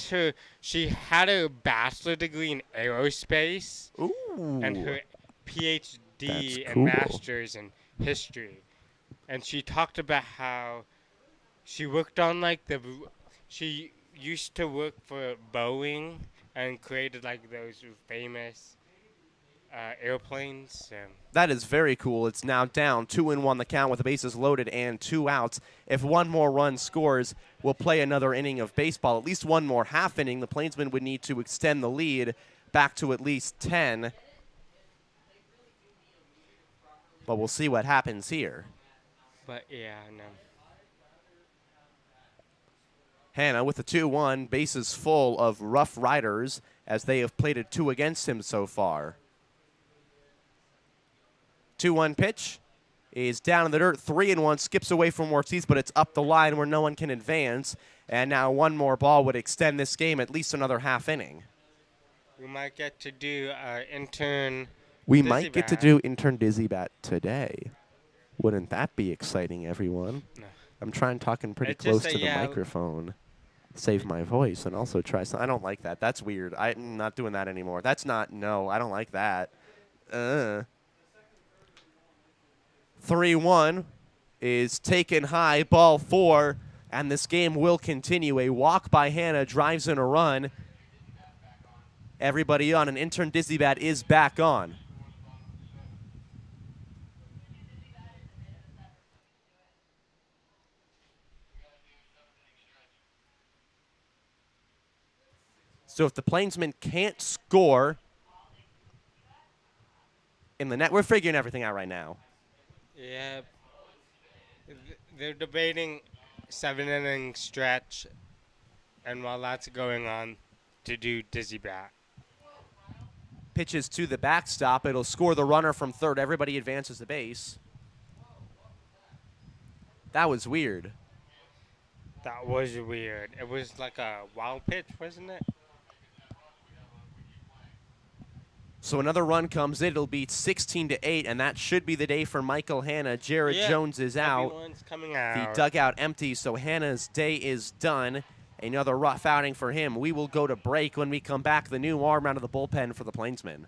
a bachelor degree in aerospace. Ooh. And her PhD and master's in history, and she talked about how. She worked on she used to work for Boeing and created those famous airplanes. That is very cool. It's now down 2-1 the count with the bases loaded and 2 outs. If one more run scores, we'll play another inning of baseball. At least one more half inning. The Plainsmen would need to extend the lead back to at least 10. But we'll see what happens here. But yeah, no. Hannah with the 2-1, bases full of Roughriders as they have plated 2 against him so far. 2-1 pitch is down in the dirt. 3-1, skips away from Ortiz, but it's up the line where no one can advance. And now one more ball would extend this game at least another half inning. We might get to do intern. We Dizzy might get to Bat. do intern Dizzy Bat today. Wouldn't that be exciting, everyone? No. I'm trying talking pretty It's just close to the microphone. Save my voice and also try some. I don't like that. That's weird. I'm not doing that anymore. That's not. No, I don't like that. 3-1 is taken high, ball 4, and this game will continue. A walk by Hannah drives in a run. Everybody on, an intern Dizzy Bat is back on. So if the Plainsmen can't score in the net, we're figuring everything out right now. Yeah. They're debating 7-inning stretch, and while that's going on, to do Dizzy Bat. Pitches to the backstop. It'll score the runner from third. Everybody advances the base. That was weird. That was weird. It was like a wild pitch, wasn't it? So another run comes in. It'll be 16-8, and that should be the day for Michael Hanna. Jared Jones is out. Everyone's coming out. The dugout empty, so Hanna's day is done. Another rough outing for him. We will go to break. When we come back, the new arm out of the bullpen for the Plainsmen.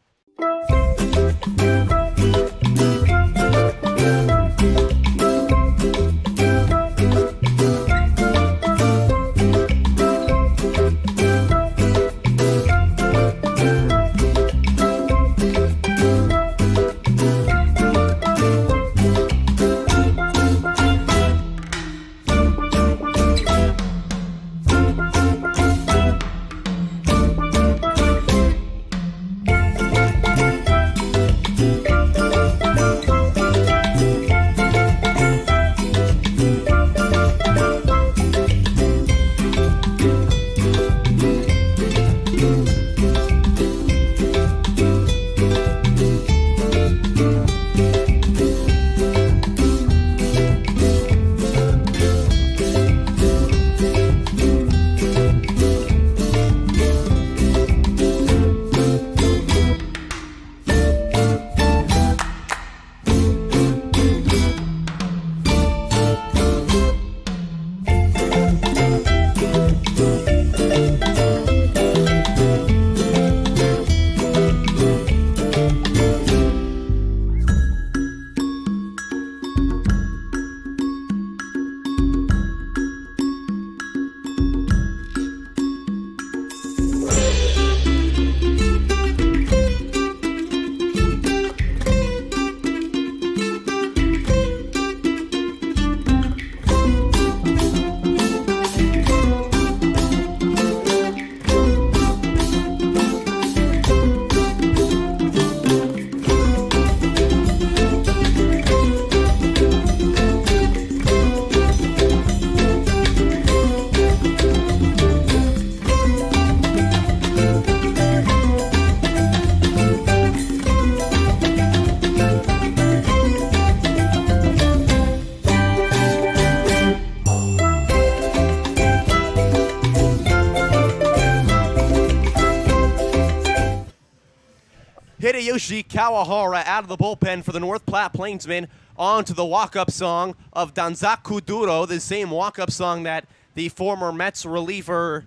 Hideyoshi Kawahara out of the bullpen for the North Platte Plainsmen on to the walk-up song of Danzaku Duro, the same walk-up song that the former Mets reliever,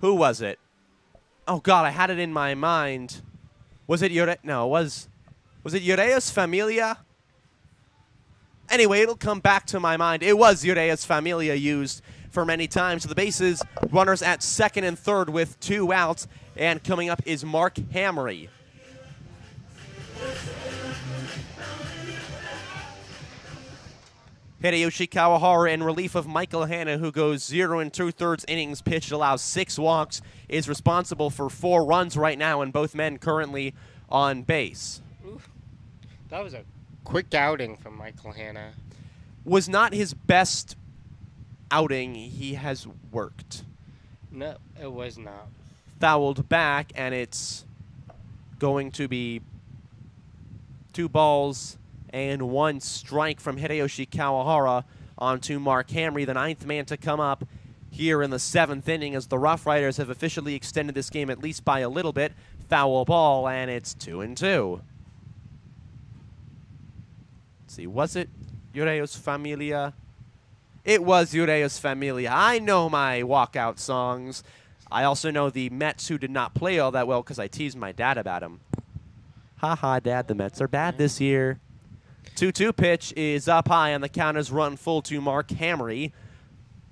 who was it? Oh, God, I had it in my mind. Was it was it Urea's Familia? Anyway, it'll come back to my mind. It was Urea's Familia used for many times. So the bases, runners at second and third with 2 outs. And coming up is Mark Hamry. Hideyoshi Kawahara in relief of Michael Hanna, who goes 0 2/3 innings pitched, allows 6 walks, is responsible for 4 runs right now, and both men currently on base. Oof. That was a quick outing from Michael Hanna. Was not his best outing. He has worked. No, it was not. Fouled back, and it's going to be 2 balls and 1 strike from Hideyoshi Kawahara onto Mark Hamry, the 9th man to come up here in the 7th inning, as the Roughriders have officially extended this game at least by a little bit. Foul ball, and it's 2-2. Let's see, was it Yureo's Familia? It was Yureo's Familia. I know my walkout songs. I also know the Mets, who did not play all that well because I teased my dad about them. Ha, Dad, the Mets are bad this year. 2-2 pitch is up high, and the count is run full to Mark Hamry.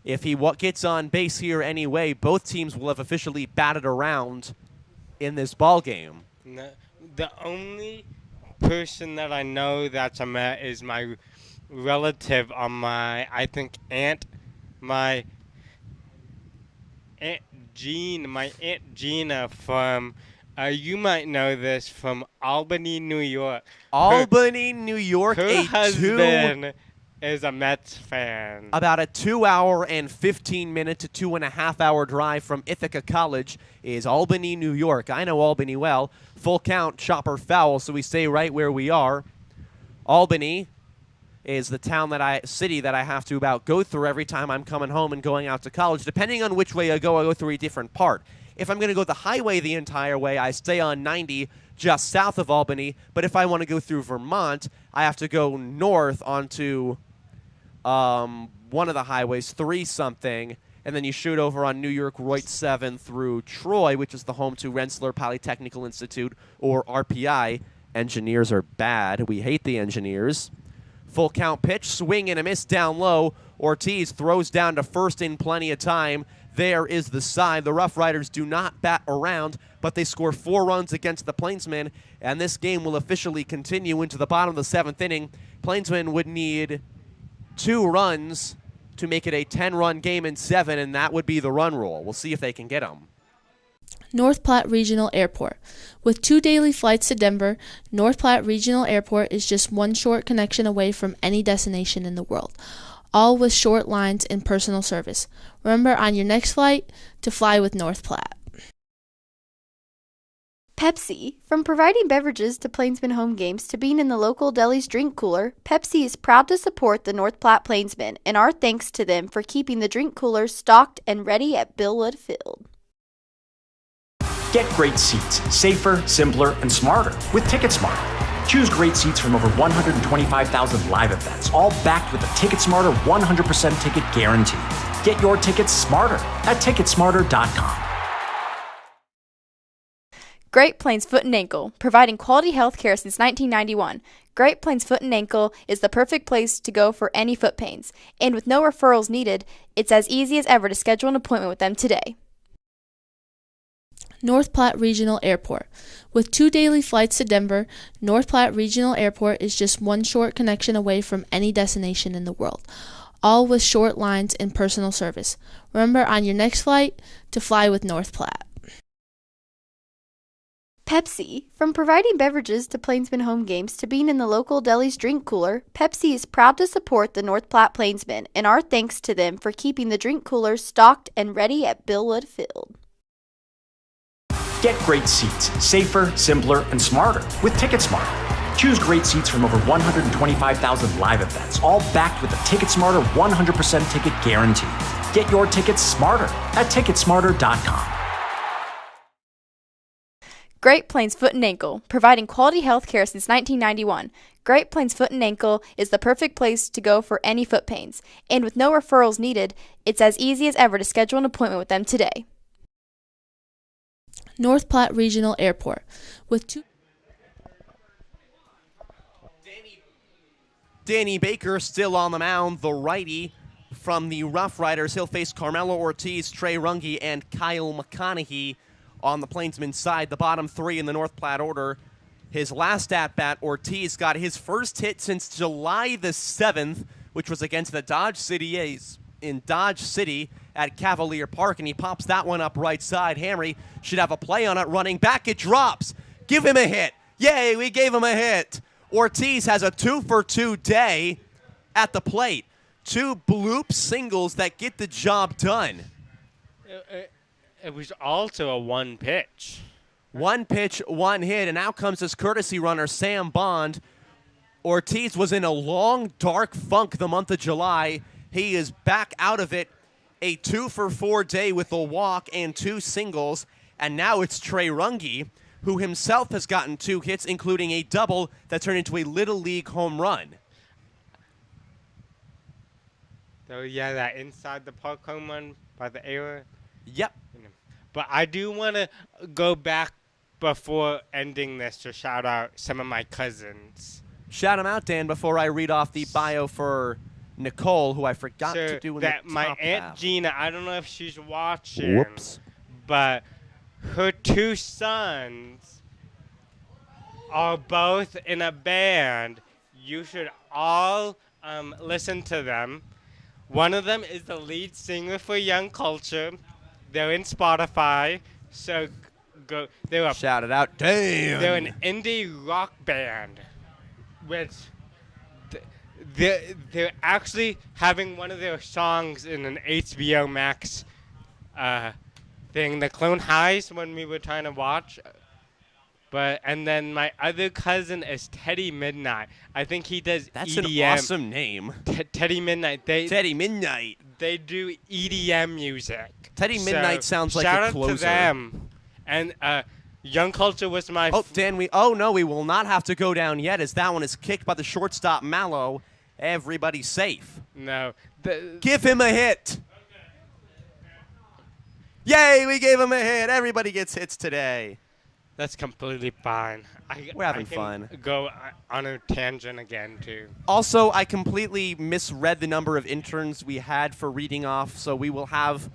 If he gets on base here anyway, both teams will have officially batted around in this ball game. No, the only person that I know that's a Met is my relative on my, I think, my Aunt Gina from, you might know this, from Albany, New York. Albany, New York. Her husband is a Mets fan. About a 2-hour and 15-minute to 2.5-hour drive from Ithaca College is Albany, New York. I know Albany well. Full count, chopper foul, so we stay right where we are. Albany is the city that I have to about go through every time I'm coming home and going out to college. Depending on which way I go through a different part. If I'm going to go the highway the entire way, I stay on 90 just south of Albany. But if I want to go through Vermont, I have to go north onto one of the highways, 3-something, and then you shoot over on New York Route 7 through Troy, which is the home to Rensselaer Polytechnical Institute, or RPI. Engineers are bad. We hate the Engineers. Full count pitch, swing and a miss down low. Ortiz throws down to first in plenty of time. There is the side. The Roughriders do not bat around, but they score 4 runs against the Plainsmen, and this game will officially continue into the bottom of the 7th inning. Plainsmen would need 2 runs to make it a 10-run game in 7, and that would be the run rule. We'll see if they can get them. North Platte Regional Airport. With 2 daily flights to Denver, North Platte Regional Airport is just 1 short connection away from any destination in the world, all with short lines and personal service. Remember on your next flight to fly with North Platte. Pepsi. From providing beverages to Plainsmen home games to being in the local deli's drink cooler, Pepsi is proud to support the North Platte Plainsmen, and our thanks to them for keeping the drink coolers stocked and ready at Billwood Field. Get great seats, safer, simpler, and smarter with TicketSmarter. Choose great seats from over 125,000 live events, all backed with a TicketSmarter 100% ticket guarantee. Get your tickets smarter at TicketSmarter.com. Great Plains Foot and Ankle, providing quality health care since 1991. Great Plains Foot and Ankle is the perfect place to go for any foot pains. And with no referrals needed, it's as easy as ever to schedule an appointment with them today. North Platte Regional Airport. With 2 daily flights to Denver, North Platte Regional Airport is just 1 short connection away from any destination in the world, all with short lines and personal service. Remember on your next flight to fly with North Platte. Pepsi. From providing beverages to Plainsmen home games to being in the local deli's drink cooler, Pepsi is proud to support the North Platte Plainsmen, and our thanks to them for keeping the drink coolers stocked and ready at Billwood Field. Get great seats, safer, simpler, and smarter with TicketSmarter. Choose great seats from over 125,000 live events, all backed with a TicketSmarter 100% ticket guarantee. Get your tickets smarter at TicketSmarter.com. Great Plains Foot and Ankle, providing quality health care since 1991. Great Plains Foot and Ankle is the perfect place to go for any foot pains. And with no referrals needed, it's as easy as ever to schedule an appointment with them today. North Platte Regional Airport. With 2 Danny Baker still on the mound, the righty from the Roughriders. He'll face Carmelo Ortiz, Trey Runge, and Kyle McConaughey on the Plainsman side. The bottom 3 in the North Platte order. His last at-bat, Ortiz got his first hit since July the 7th, which was against the Dodge City A's in Dodge City at Cavalier Park, and he pops that one up right side. Hamry should have a play on it. Running back, it drops. Give him a hit. Yay, we gave him a hit. Ortiz has a 2-for-2 day at the plate. 2 bloop singles that get the job done. It was also a 1 pitch. 1 pitch, 1 hit, and out comes his courtesy runner, Sam Bond. Ortiz was in a long, dark funk the month of July. He is back out of it. A 2-for-4 day with a walk and 2 singles. And now it's Trey Runge, who himself has gotten 2 hits, including a double that turned into a Little League home run. So, yeah, that inside the park home run by the error. Yep. But I do want to go back before ending this to shout out some of my cousins. Shout them out, Dan, before I read off the bio for Nicole, who I forgot to do in that the my top Aunt half. Gina, I don't know if she's watching. Whoops. But her 2 sons are both in a band. You should all listen to them. One of them is the lead singer for Young Culture. They're in Spotify, so go. Shout it out, Dan. They're an indie rock band, which they're actually having one of their songs in an HBO Max thing, the Clone Highs, when we were trying to watch. And then my other cousin is Teddy Midnight. I think he does That's EDM. an awesome name. Teddy Midnight. Teddy Midnight. They do EDM music. Teddy Midnight sounds like shout a out closer. to them. And Young Culture was my. Dan, we will not have to go down yet, as that one is kicked by the shortstop Mallow. Everybody's safe. No. Give him a hit. Yay, we gave him a hit. Everybody gets hits today. That's completely fine. We're having I can fun. Go on a tangent again, too. Also, I completely misread the number of interns we had for reading off, so we will have,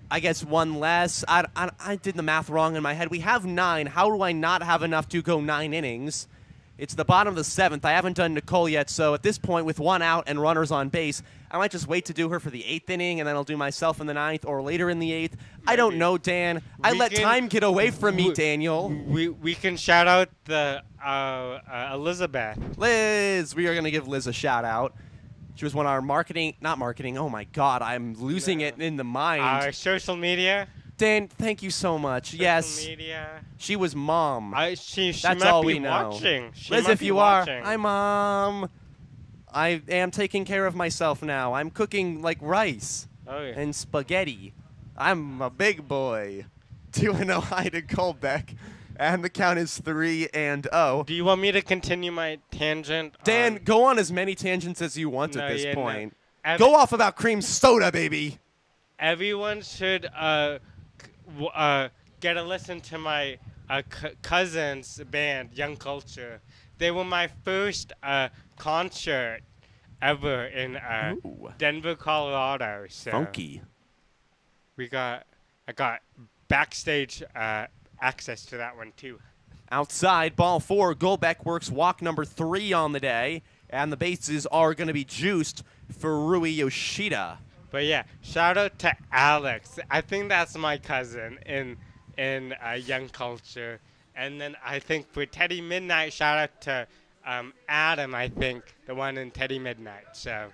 I guess, 1 less. I did the math wrong in my head. We have 9. How do I not have enough to go 9 innings? It's the bottom of the 7th. I haven't done Nicole yet, so at this point, with 1 out and runners on base, I might just wait to do her for the 8th inning, and then I'll do myself in the 9th or later in the 8th. I don't know, Dan. I let time get away from me, Daniel. We can shout out the Elizabeth. Liz. We are going to give Liz a shout out. She was one of our not marketing. Oh, my God. I'm losing it in the mind. Our social media. Dan, thank you so much. Social media. She was Mom. She That's might all be we know. watching. She Liz, might if be you watching. are, hi, Mom. I am taking care of myself now. I'm cooking like rice and spaghetti. I'm a big boy. 2-0 high to Colbeck. And the count is 3-0. Do you want me to continue my tangent? Dan, go on as many tangents as you want No, at this yeah, no. point. Go off about cream soda, baby. Everyone should get a listen to my cousin's band, Young Culture. They were my first concert ever in Denver, Colorado. So Funky. I got backstage access to that one too. Outside, ball 4. Golbeck works walk number 3 on the day, and the bases are going to be juiced for Rui Yoshida. But yeah, shout out to Alex. I think that's my cousin in Young Culture. And then I think for Teddy Midnight, shout out to Adam, I think, the one in Teddy Midnight. So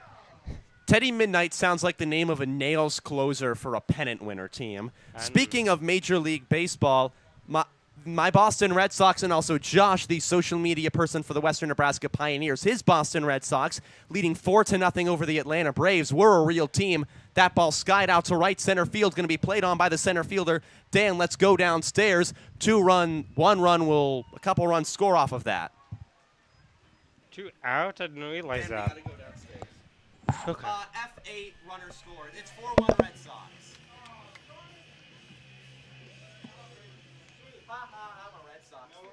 Teddy Midnight sounds like the name of a Nails closer for a pennant winner team. Speaking of Major League Baseball, my Boston Red Sox and also Josh, the social media person for the Western Nebraska Pioneers, his Boston Red Sox, leading 4-0 over the Atlanta Braves, were a real team. That ball skied out to right center field, going to be played on by the center fielder. Dan, let's go downstairs. 1 run will, a couple runs score off of that. 2 out? I didn't realize that. We gotta go downstairs. Okay. F8 runner scored. It's 4-1 Red Sox. I'm a Red Sox fan.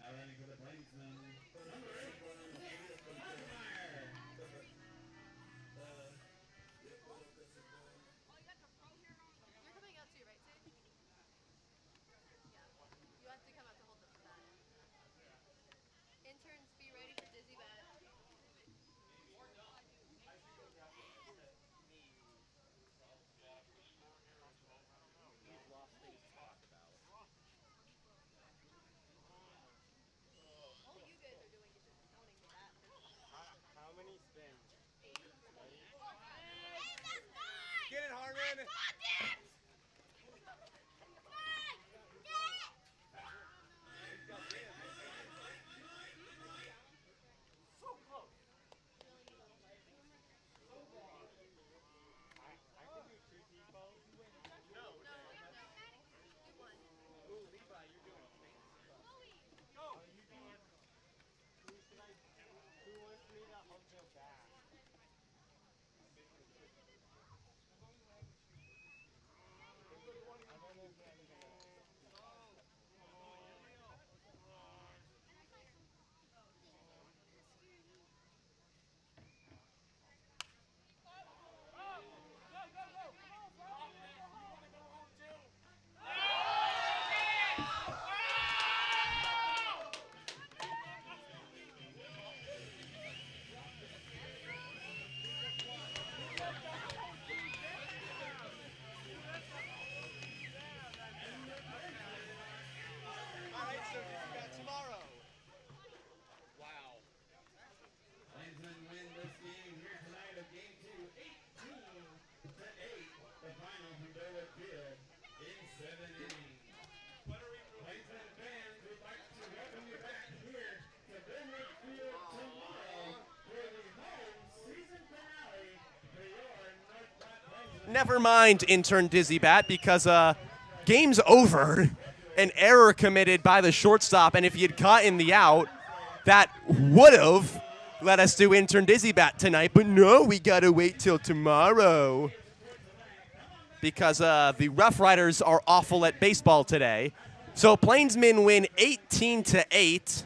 Now running for the Plainsmen. Interns, be ready for dizzy bat. Never mind, intern Dizzy Bat, because game's over. An error committed by the shortstop, and if he had gotten the out, that would have let us do intern Dizzy Bat tonight. But no, we got to wait till tomorrow because the Roughriders are awful at baseball today. So Plainsmen win 18-8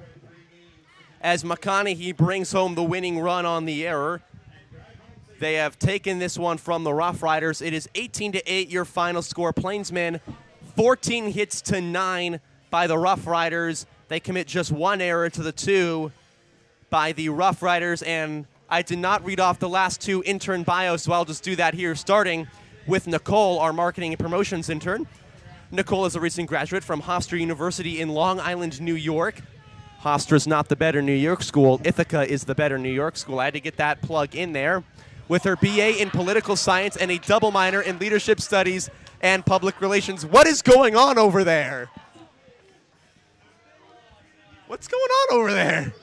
as McConaughey brings home the winning run on the error. They have taken this one from the Roughriders. It is 18-8, your final score. Plainsmen 14 hits to 9 by the Roughriders. They commit just one error to the 2 by the Roughriders, and I did not read off the last 2 intern bios, so I'll just do that here, starting with Nicole, our marketing and promotions intern. Nicole is a recent graduate from Hofstra University in Long Island, New York. Hofstra's not the better New York school. Ithaca is the better New York school. I had to get that plug in there. With her BA in political science and a double minor in leadership studies and public relations. What is going on over there? What's going on over there?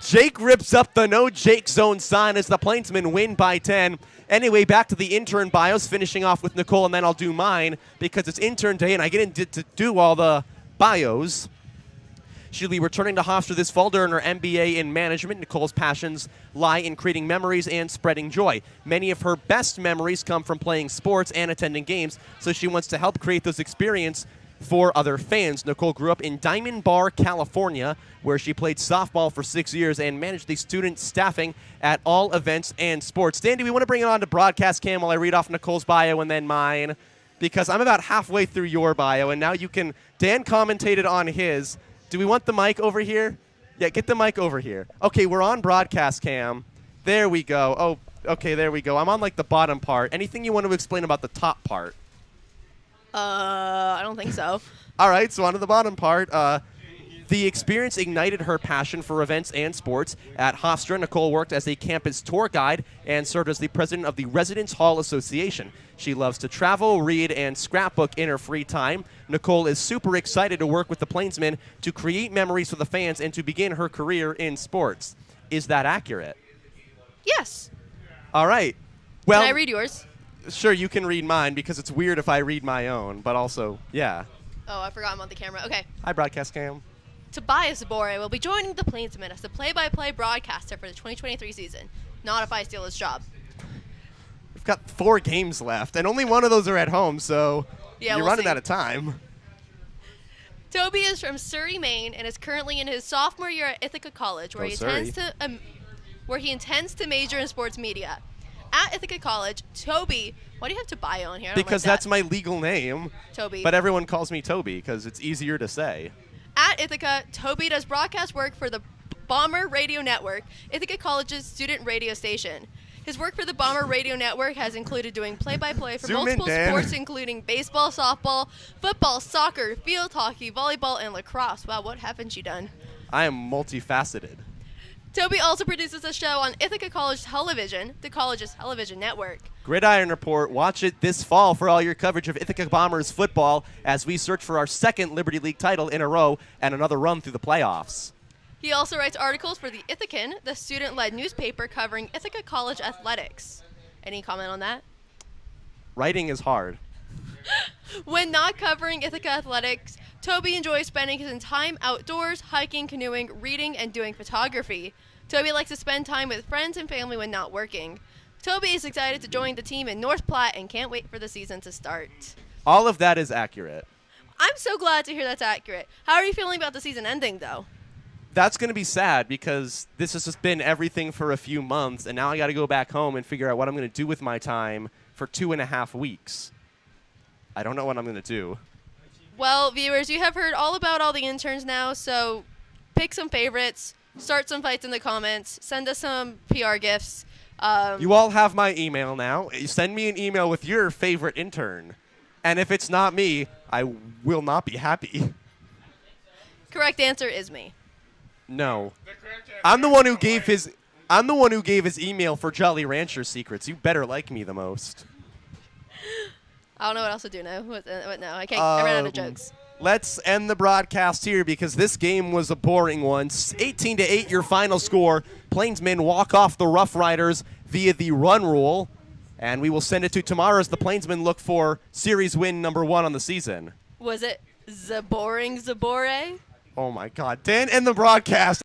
Jake rips up the no Jake zone sign as the Plainsmen win by 10. Anyway, back to the intern bios, finishing off with Nicole, and then I'll do mine because it's intern day and I get to do all the bios. She'll be returning to Hofstra this fall to earn her MBA in management. Nicole's passions lie in creating memories and spreading joy. Many of her best memories come from playing sports and attending games, so she wants to help create those experiences for other fans. Nicole grew up in Diamond Bar, California, where she played softball for 6 years and managed the student staffing at all events and sports. Dan, do we want to bring it on to broadcast cam while I read off Nicole's bio and then mine? Because I'm about halfway through your bio, and now you can... Dan commentated on his... Do we want the mic over here? Yeah, get the mic over here. Okay, we're on broadcast cam. There we go. Oh, okay, there we go. I'm on, like, the bottom part. Anything you want to explain about the top part? I don't think so. All right, so on to the bottom part. The experience ignited her passion for events and sports. At Hofstra, Nicole worked as a campus tour guide and served as the president of the Residence Hall Association. She loves to travel, read, and scrapbook in her free time. Nicole is super excited to work with the Plainsmen to create memories for the fans and to begin her career in sports. Is that accurate? Yes. All right. Well, can I read yours? Sure, you can read mine because it's weird if I read my own, but also, yeah. Oh, I forgot I'm on the camera. Okay. Hi, broadcast cam. Tobias Bore will be joining the Plainsmen as the play-by-play broadcaster for the 2023 season. Not if I steal his job. We've got 4 games left, and only one of those are at home, so yeah, you're running out of time. Toby is from Surrey, Maine, and is currently in his sophomore year at Ithaca College, where he intends to major in sports media. At Ithaca College, Toby... Why do you have Tobias on here? Because that's my legal name. Toby. But everyone calls me Toby because it's easier to say. At Ithaca, Toby does broadcast work for the Bomber Radio Network, Ithaca College's student radio station. His work for the Bomber Radio Network has included doing play-by-play for multiple sports, including baseball, softball, football, soccer, field hockey, volleyball, and lacrosse. Wow, what haven't you done? I am multifaceted. Toby also produces a show on Ithaca College Television, the college's television network. Gridiron Report. Watch it this fall for all your coverage of Ithaca Bombers football as we search for our 2nd Liberty League title in a row and another run through the playoffs. He also writes articles for the Ithacan, the student-led newspaper covering Ithaca College athletics. Any comment on that? Writing is hard. When not covering Ithaca athletics, Toby enjoys spending his time outdoors, hiking, canoeing, reading, and doing photography. Toby likes to spend time with friends and family when not working. Toby is excited to join the team in North Platte and can't wait for the season to start. All of that is accurate. I'm so glad to hear that's accurate. How are you feeling about the season ending, though? That's going to be sad because this has just been everything for a few months, and now I got to go back home and figure out what I'm going to do with my time for 2.5 weeks. I don't know what I'm going to do. Well, viewers, you have heard all about all the interns now, so pick some favorites, start some fights in the comments, send us some PR gifts. You all have my email now. Send me an email with your favorite intern. And if it's not me, I will not be happy. Correct answer is me. No. I'm the one who gave his email for Jolly Rancher secrets. You better like me the most. I don't know what else to do now. What now? I ran out of jokes. Let's end the broadcast here because this game was a boring one. 18-8 your final score. Plainsmen walk off the Roughriders via the run rule. And we will send it to tomorrow as the Plainsmen look for series win number 1 on the season. Was it Zaboring Zabore? Oh, my God. Dan, end the broadcast.